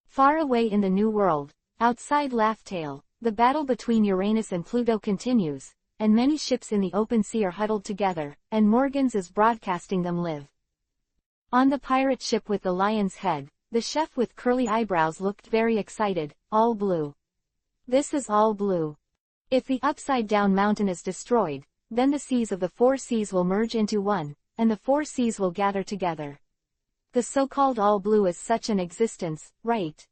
Far away in the New World, outside Laughtail, the battle between Uranus and Pluto continues, and many ships in the open sea are huddled together, and Morgans is broadcasting them live. On the pirate ship with the lion's head, the chef with curly eyebrows looked very excited, all blue. This is all blue. If the Upside Down Mountain is destroyed, then the seas of the Four Seas will merge into one, and the Four Seas will gather together. The so-called all blue is such an existence, right?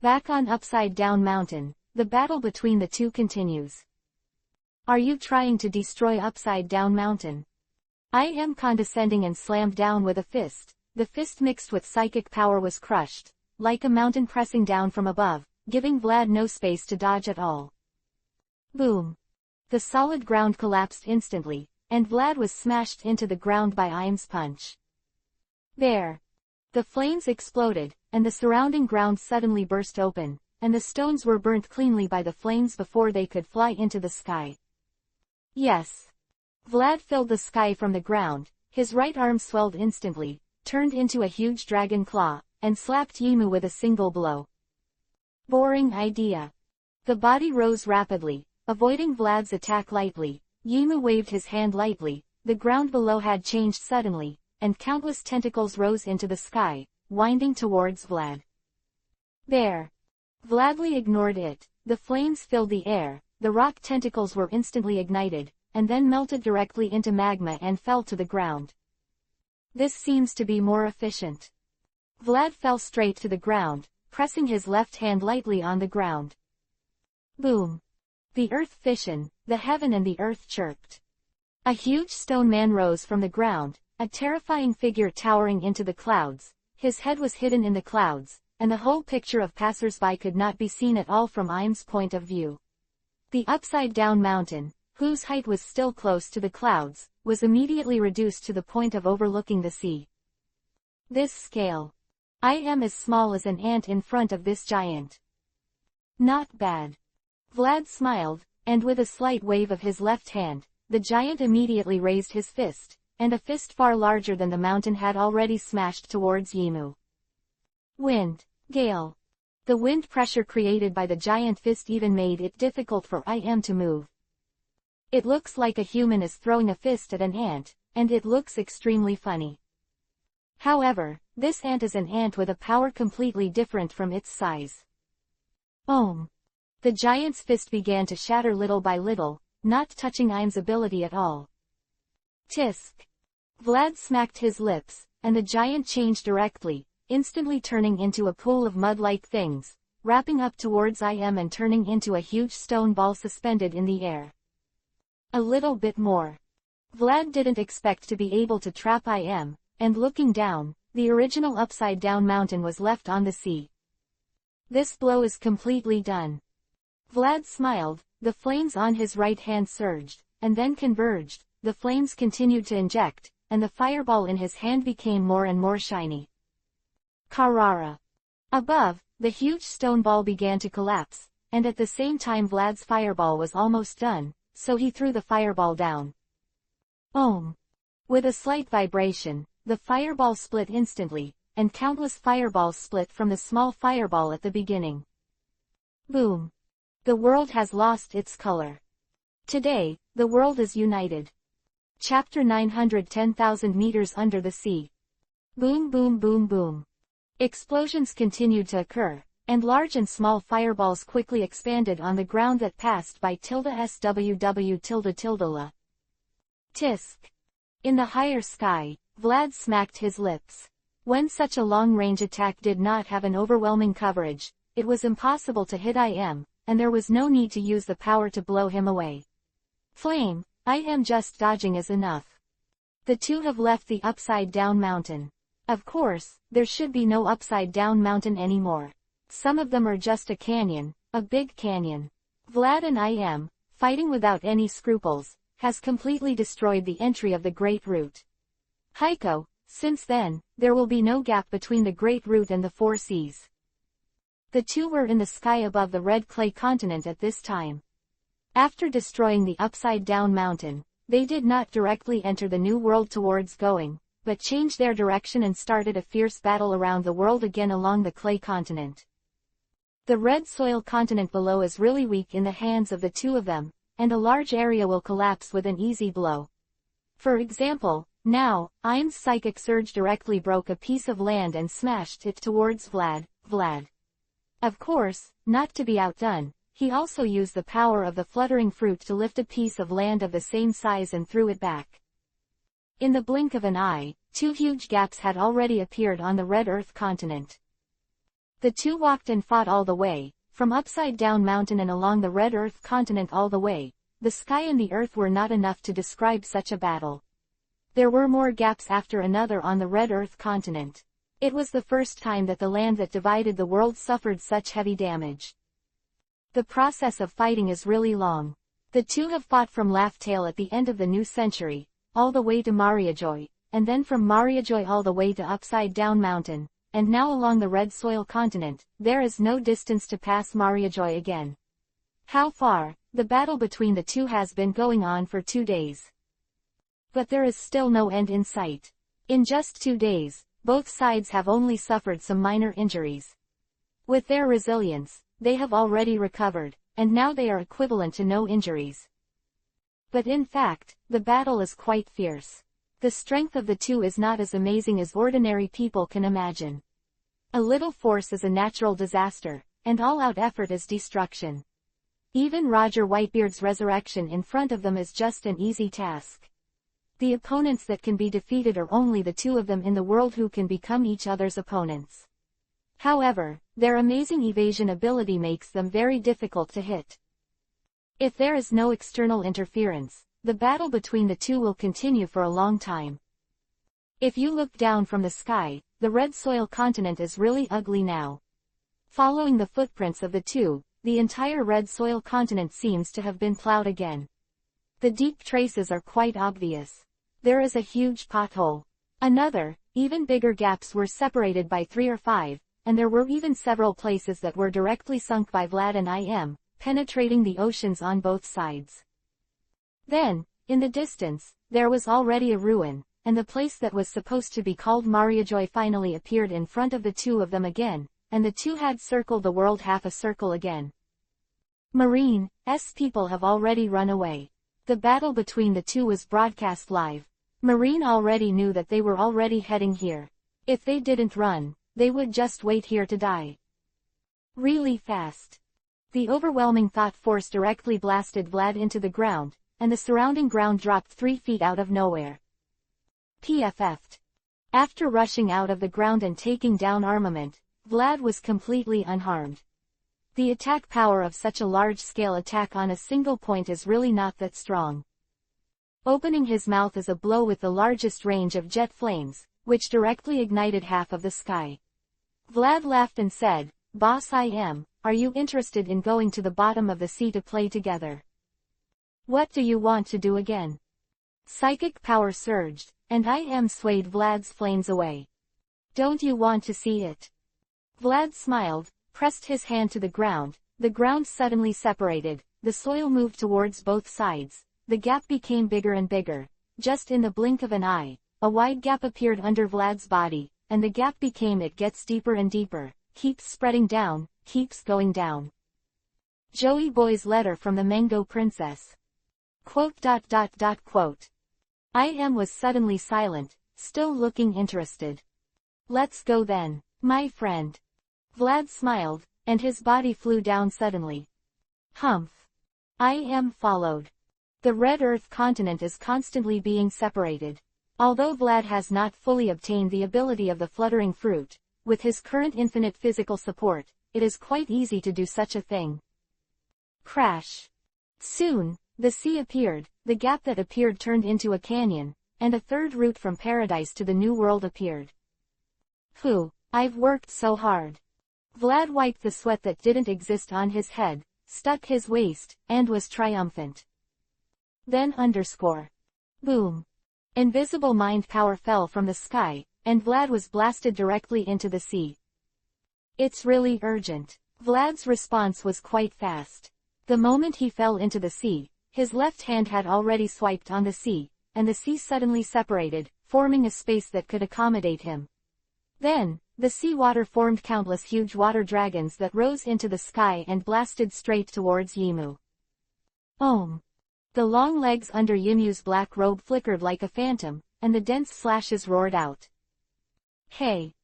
Back on Upside Down Mountain, the battle between the two continues. Are you trying to destroy Upside Down Mountain? I am condescending and slammed down with a fist. The fist mixed with psychic power was crushed, like a mountain pressing down from above, giving Vlad no space to dodge at all. Boom. The solid ground collapsed instantly, and Vlad was smashed into the ground by IM's punch. There. The flames exploded, and the surrounding ground suddenly burst open, and the stones were burnt cleanly by the flames before they could fly into the sky. Yes. Vlad filled the sky from the ground, his right arm swelled instantly, turned into a huge dragon claw, and slapped Yimu with a single blow. Boring idea. The body rose rapidly, avoiding Vlad's attack lightly. Yimu waved his hand lightly, the ground below had changed suddenly, and countless tentacles rose into the sky, winding towards Vlad. There. Vladly ignored it. The flames filled the air, the rock tentacles were instantly ignited, and then melted directly into magma and fell to the ground. This seems to be more efficient. Vlad fell straight to the ground, pressing his left hand lightly on the ground. Boom. The earth fission, the heaven and the earth chirped. A huge stone man rose from the ground, a terrifying figure towering into the clouds. His head was hidden in the clouds, and the whole picture of passers-by could not be seen at all from Im's point of view. The upside-down mountain, whose height was still close to the clouds, was immediately reduced to the point of overlooking the sea. This scale. I am as small as an ant in front of this giant. Not bad. Vlad smiled, and with a slight wave of his left hand, the giant immediately raised his fist, and a fist far larger than the mountain had already smashed towards Yimu. Wind. Gale. The wind pressure created by the giant fist even made it difficult for Im to move. It looks like a human is throwing a fist at an ant, and it looks extremely funny. However, this ant is an ant with a power completely different from its size. Ohm. The giant's fist began to shatter little by little, not touching Im's ability at all. Tisk. Vlad smacked his lips, and the giant changed directly, instantly turning into a pool of mud-like things, wrapping up towards Im and turning into a huge stone ball suspended in the air. A little bit more. Vlad didn't expect to be able to trap Im, and looking down, the original upside-down mountain was left on the sea. This blow is completely done. Vlad smiled, the flames on his right hand surged, and then converged, the flames continued to inject, and the fireball in his hand became more and more shiny. Carrara. Above, the huge stone ball began to collapse, and at the same time Vlad's fireball was almost done, so he threw the fireball down. Ohm. With a slight vibration, the fireball split instantly, and countless fireballs split from the small fireball at the beginning. Boom. The world has lost its color. Today, the world is united. Chapter 910,000 meters under the sea. Boom boom boom boom. Explosions continued to occur, and large and small fireballs quickly expanded on the ground that passed by SWW. Tisk. In the higher sky, Vlad smacked his lips. When such a long-range attack did not have an overwhelming coverage, it was impossible to hit Im, and there was no need to use the power to blow him away. Flame, Im just dodging is enough. The two have left the upside-down mountain. Of course, there should be no upside-down mountain anymore. Some of them are just a canyon, a big canyon. Vlad and Im, fighting without any scruples, has completely destroyed the entry of the Great Route. Heiko, since then, there will be no gap between the Great Route and the Four Seas. The two were in the sky above the red clay continent at this time. After destroying the upside-down mountain, they did not directly enter the new world towards going, but changed their direction and started a fierce battle around the world again along the clay continent. The red soil continent below is really weak in the hands of the two of them, and a large area will collapse with an easy blow. For example, now, Im's psychic surge directly broke a piece of land and smashed it towards Vlad. Of course, not to be outdone, he also used the power of the fluttering fruit to lift a piece of land of the same size and threw it back. In the blink of an eye, two huge gaps had already appeared on the red earth continent. The two walked and fought all the way, from upside-down mountain and along the red earth continent all the way. The sky and the earth were not enough to describe such a battle. There were more gaps after another on the red earth continent. It was the first time that the land that divided the world suffered such heavy damage. The process of fighting is really long. The two have fought from Laugh-Tale at the end of the new century, all the way to Mariajoy, and then from Mariajoy all the way to Upside-Down Mountain, and now along the red soil continent. There is no distance to pass Mariajoy again. How far? The battle between the two has been going on for 2 days. But there is still no end in sight. In just 2 days, both sides have only suffered some minor injuries. With their resilience, they have already recovered, and now they are equivalent to no injuries. But in fact, the battle is quite fierce. The strength of the two is not as amazing as ordinary people can imagine. A little force is a natural disaster, and all-out effort is destruction. Even Roger Whitebeard's resurrection in front of them is just an easy task. The opponents that can be defeated are only the two of them in the world who can become each other's opponents. However, their amazing evasion ability makes them very difficult to hit. If there is no external interference, the battle between the two will continue for a long time. If you look down from the sky, the red soil continent is really ugly now. Following the footprints of the two, the entire red soil continent seems to have been plowed again. The deep traces are quite obvious. There is a huge pothole. Another, even bigger gaps were separated by 3 or 5, and there were even several places that were directly sunk by Vlad and IM, penetrating the oceans on both sides. Then, in the distance, there was already a ruin, and the place that was supposed to be called Mariajoy finally appeared in front of the two of them again, and the two had circled the world half a circle again. Marine's people have already run away. The battle between the two was broadcast live. Marine already knew that they were already heading here. If they didn't run, they would just wait here to die. Really fast. The overwhelming thought force directly blasted Vlad into the ground, and the surrounding ground dropped 3 feet out of nowhere. PFF'd. After rushing out of the ground and taking down armament, Vlad was completely unharmed. The attack power of such a large-scale attack on a single point is really not that strong. Opening his mouth is a blow with the largest range of jet flames, which directly ignited half of the sky. Vlad laughed and said, "Boss IM, are you interested in going to the bottom of the sea to play together? What do you want to do again?" Psychic power surged, and IM swayed Vlad's flames away. "Don't you want to see it?" Vlad smiled, pressed his hand to the ground suddenly separated, the soil moved towards both sides, the gap became bigger and bigger. Just in the blink of an eye, a wide gap appeared under Vlad's body, and the gap it gets deeper and deeper, keeps spreading down, keeps going down. Joey Boy's letter from the Mango Princess. Quote. IM was suddenly silent, still looking interested. "Let's go then, my friend." Vlad smiled, and his body flew down suddenly. Humph. IM followed. The Red Earth continent is constantly being separated. Although Vlad has not fully obtained the ability of the fluttering fruit, with his current infinite physical support, it is quite easy to do such a thing. Crash. Soon, the sea appeared, the gap that appeared turned into a canyon, and a third route from paradise to the new world appeared. Phew, I've worked so hard. Vlad wiped the sweat that didn't exist on his head, stuck his waist, and was triumphant. Then Boom. Invisible mind power fell from the sky, and Vlad was blasted directly into the sea. "It's really urgent." Vlad's response was quite fast. The moment he fell into the sea, his left hand had already swiped on the sea, and the sea suddenly separated, forming a space that could accommodate him. Then, the sea water formed countless huge water dragons that rose into the sky and blasted straight towards Yimu. Om. The long legs under Yimu's black robe flickered like a phantom, and the dense slashes roared out. Hey!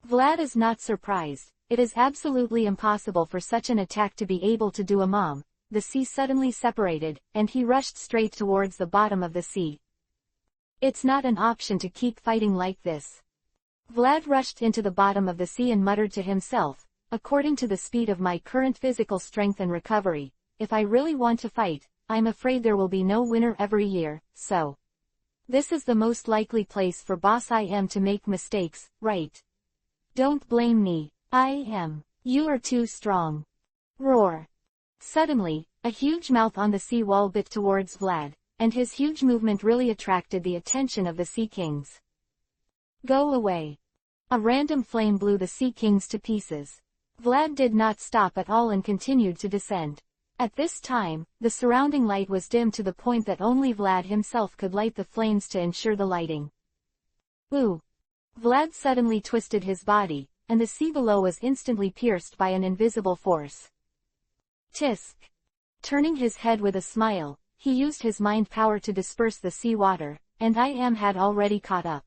Vlad is not surprised. It is absolutely impossible for such an attack to be able to do a mom. The sea suddenly separated, and he rushed straight towards the bottom of the sea. It's not an option to keep fighting like this. Vlad rushed into the bottom of the sea and muttered to himself, "According to the speed of my current physical strength and recovery, if I really want to fight, I'm afraid there will be no winner every year, so. This is the most likely place for Boss IM to make mistakes, right? Don't blame me, IM. You are too strong." Roar. Suddenly, a huge mouth on the sea wall bit towards Vlad, and his huge movement really attracted the attention of the Sea Kings. "Go away." A random flame blew the Sea Kings to pieces. Vlad did not stop at all and continued to descend. At this time, the surrounding light was dim to the point that only Vlad himself could light the flames to ensure the lighting. Ooh! Vlad suddenly twisted his body, and the sea below was instantly pierced by an invisible force. Tisk! Turning his head with a smile, he used his mind power to disperse the sea water, and I had already caught up.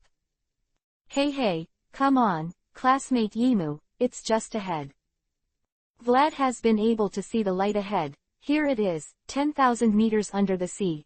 Hey, come on, classmate Yimu, it's just ahead. Vlad has been able to see the light ahead. Here it is, 10,000 meters under the sea,